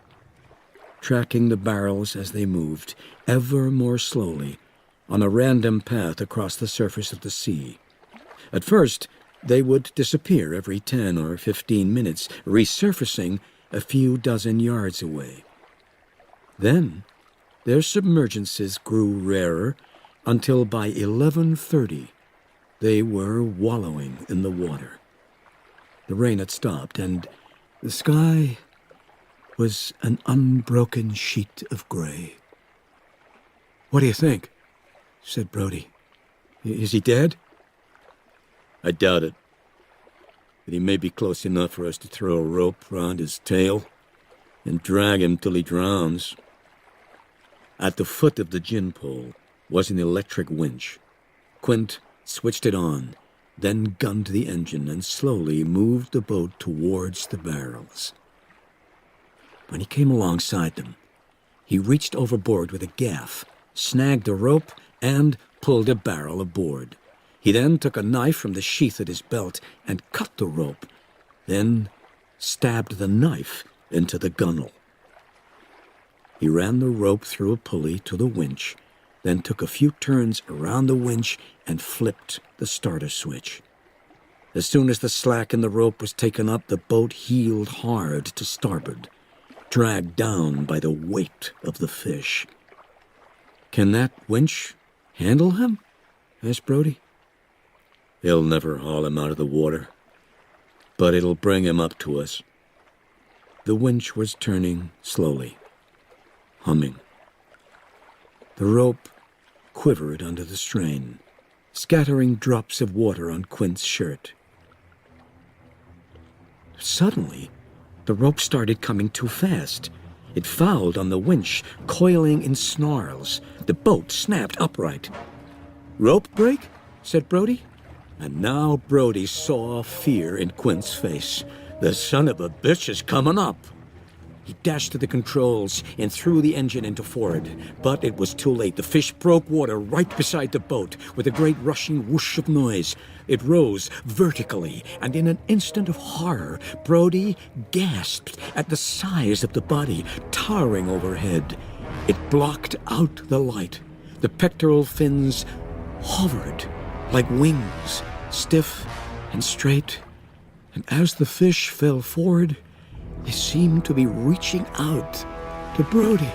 tracking the barrels as they moved, ever more slowly, on a random path across the surface of the sea. At first, they would disappear every 10 or 15 minutes, resurfacing a few dozen yards away. Then, their submergences grew rarer until by 11:30 they were wallowing in the water. The rain had stopped, and the sky was an unbroken sheet of gray. "What do you think?" said Brody. "Is he dead?" "I doubt it. But he may be close enough for us to throw a rope around his tail and drag him till he drowns." At the foot of the gin pole was an electric winch. Quint switched it on, then gunned the engine and slowly moved the boat towards the barrels. When he came alongside them, he reached overboard with a gaff, snagged a rope, and pulled a barrel aboard. He then took a knife from the sheath at his belt and cut the rope, then stabbed the knife into the gunwale. He ran the rope through a pulley to the winch, then took a few turns around the winch and flipped the starter switch. As soon as the slack in the rope was taken up, the boat heeled hard to starboard, dragged down by the weight of the fish. "Can that winch handle him?" asked Brody. "It'll never haul him out of the water, but it'll bring him up to us." The winch was turning slowly, humming. The rope quivered under the strain, scattering drops of water on Quint's shirt. Suddenly, the rope started coming too fast. It fouled on the winch, coiling in snarls. The boat snapped upright. "Rope break?" said Brody. And now Brody saw fear in Quint's face. "The son of a bitch is coming up." He dashed to the controls and threw the engine into forward, but it was too late. The fish broke water right beside the boat with a great rushing whoosh of noise. It rose vertically, and in an instant of horror, Brody gasped at the size of the body towering overhead. It blocked out the light. The pectoral fins hovered like wings, stiff and straight, and as the fish fell forward, they seemed to be reaching out to Brody.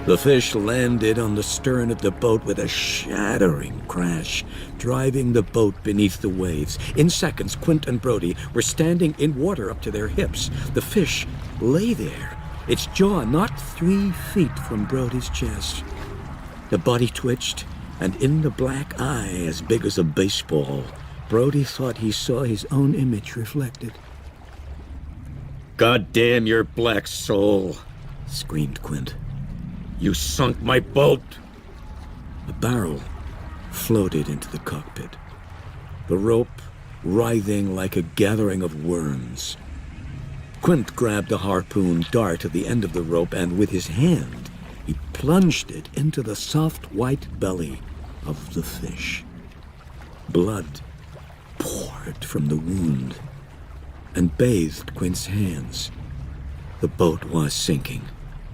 The fish landed on the stern of the boat with a shattering crash, driving the boat beneath the waves. In seconds, Quint and Brody were standing in water up to their hips. The fish lay there, its jaw not 3 feet from Brody's chest. The body twitched, and in the black eye as big as a baseball, Brody thought he saw his own image reflected. "God damn your black soul," screamed Quint. "You sunk my boat!" The barrel floated into the cockpit, the rope writhing like a gathering of worms. Quint grabbed a harpoon dart at the end of the rope, and with his hand, he plunged it into the soft white belly of the fish. Blood poured from the wound. and bathed Quint's hands. The boat was sinking.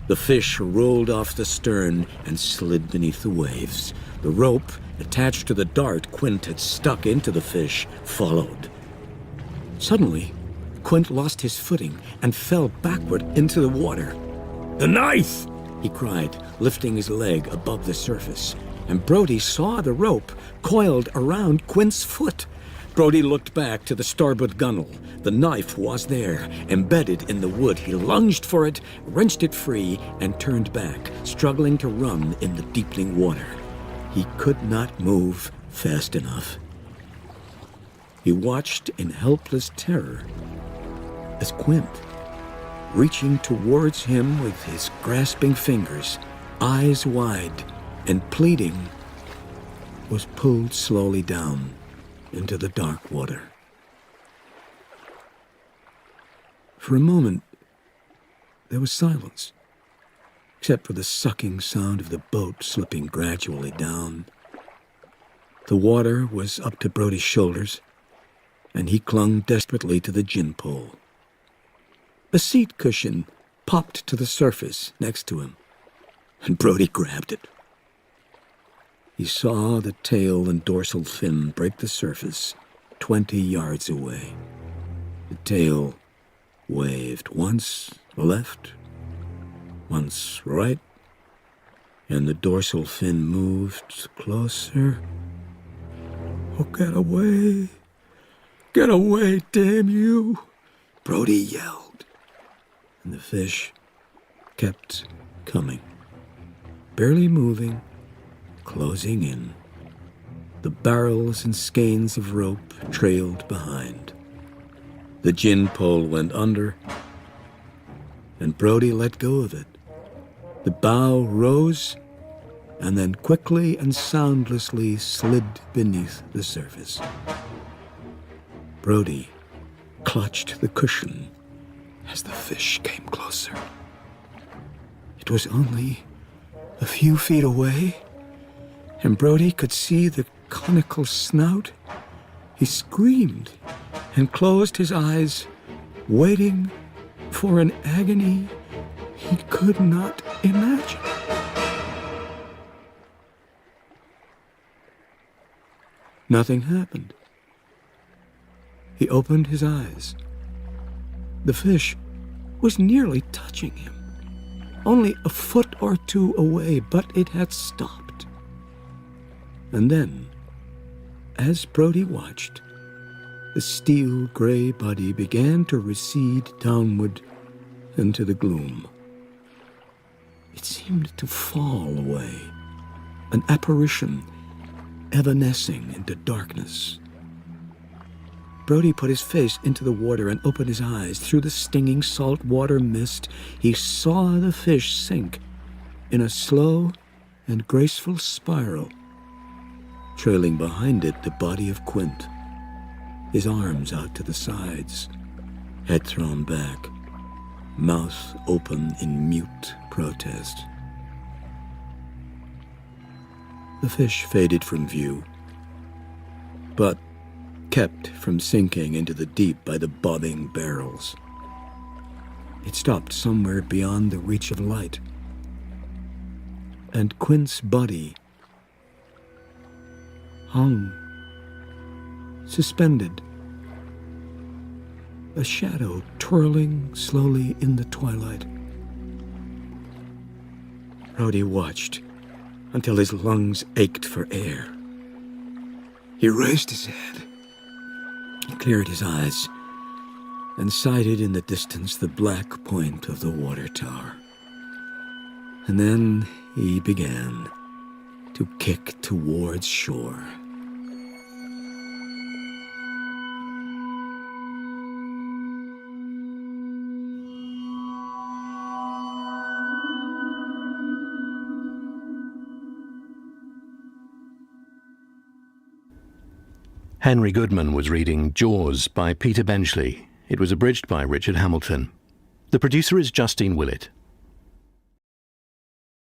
The fish rolled off the stern and slid beneath the waves. The rope, attached to the dart Quint had stuck into the fish, followed. Suddenly, Quint lost his footing and fell backward into the water. "The knife!" he cried, lifting his leg above the surface. And Brody saw the rope coiled around Quint's foot. Brody looked back to the starboard gunwale. The knife was there, embedded in the wood. He lunged for it, wrenched it free, and turned back, struggling to run in the deepening water. He could not move fast enough. He watched in helpless terror as Quint, reaching towards him with his grasping fingers, eyes wide and pleading, was pulled slowly down into the dark water. For a moment, there was silence, except for the sucking sound of the boat slipping gradually down. The water was up to Brody's shoulders, and he clung desperately to the gin pole. A seat cushion popped to the surface next to him, and Brody grabbed it. He saw the tail and dorsal fin break the surface 20 yards away. The tail waved once left, once right, and the dorsal fin moved closer. "Oh, get away! Get away, damn you!" Brody yelled. And the fish kept coming, barely moving, closing in. The barrels and skeins of rope trailed behind. The gin pole went under, and Brody let go of it. The bow rose, and then quickly and soundlessly slid beneath the surface. Brody clutched the cushion as the fish came closer. It was only a few feet away, and Brody could see the conical snout. He screamed and closed his eyes, waiting for an agony he could not imagine. Nothing happened. He opened his eyes. The fish was nearly touching him, only a foot or two away, but it had stopped. And then, as Brody watched, the steel-gray body began to recede downward into the gloom. It seemed to fall away, an apparition evanescing into darkness. Brody put his face into the water and opened his eyes. Through the stinging salt water mist, he saw the fish sink in a slow and graceful spiral. Trailing behind it, the body of Quint, his arms out to the sides, head thrown back, mouth open in mute protest. The fish faded from view, but kept from sinking into the deep by the bobbing barrels. It stopped somewhere beyond the reach of light, and Quint's body hung, suspended, a shadow twirling slowly in the twilight. Brody watched until his lungs ached for air. He raised his head. He cleared his eyes and sighted in the distance the black point of the water tower. And then he began to kick towards shore. Henry Goodman was reading Jaws by Peter Benchley. It was abridged by Richard Hamilton. The producer is Justine Willett.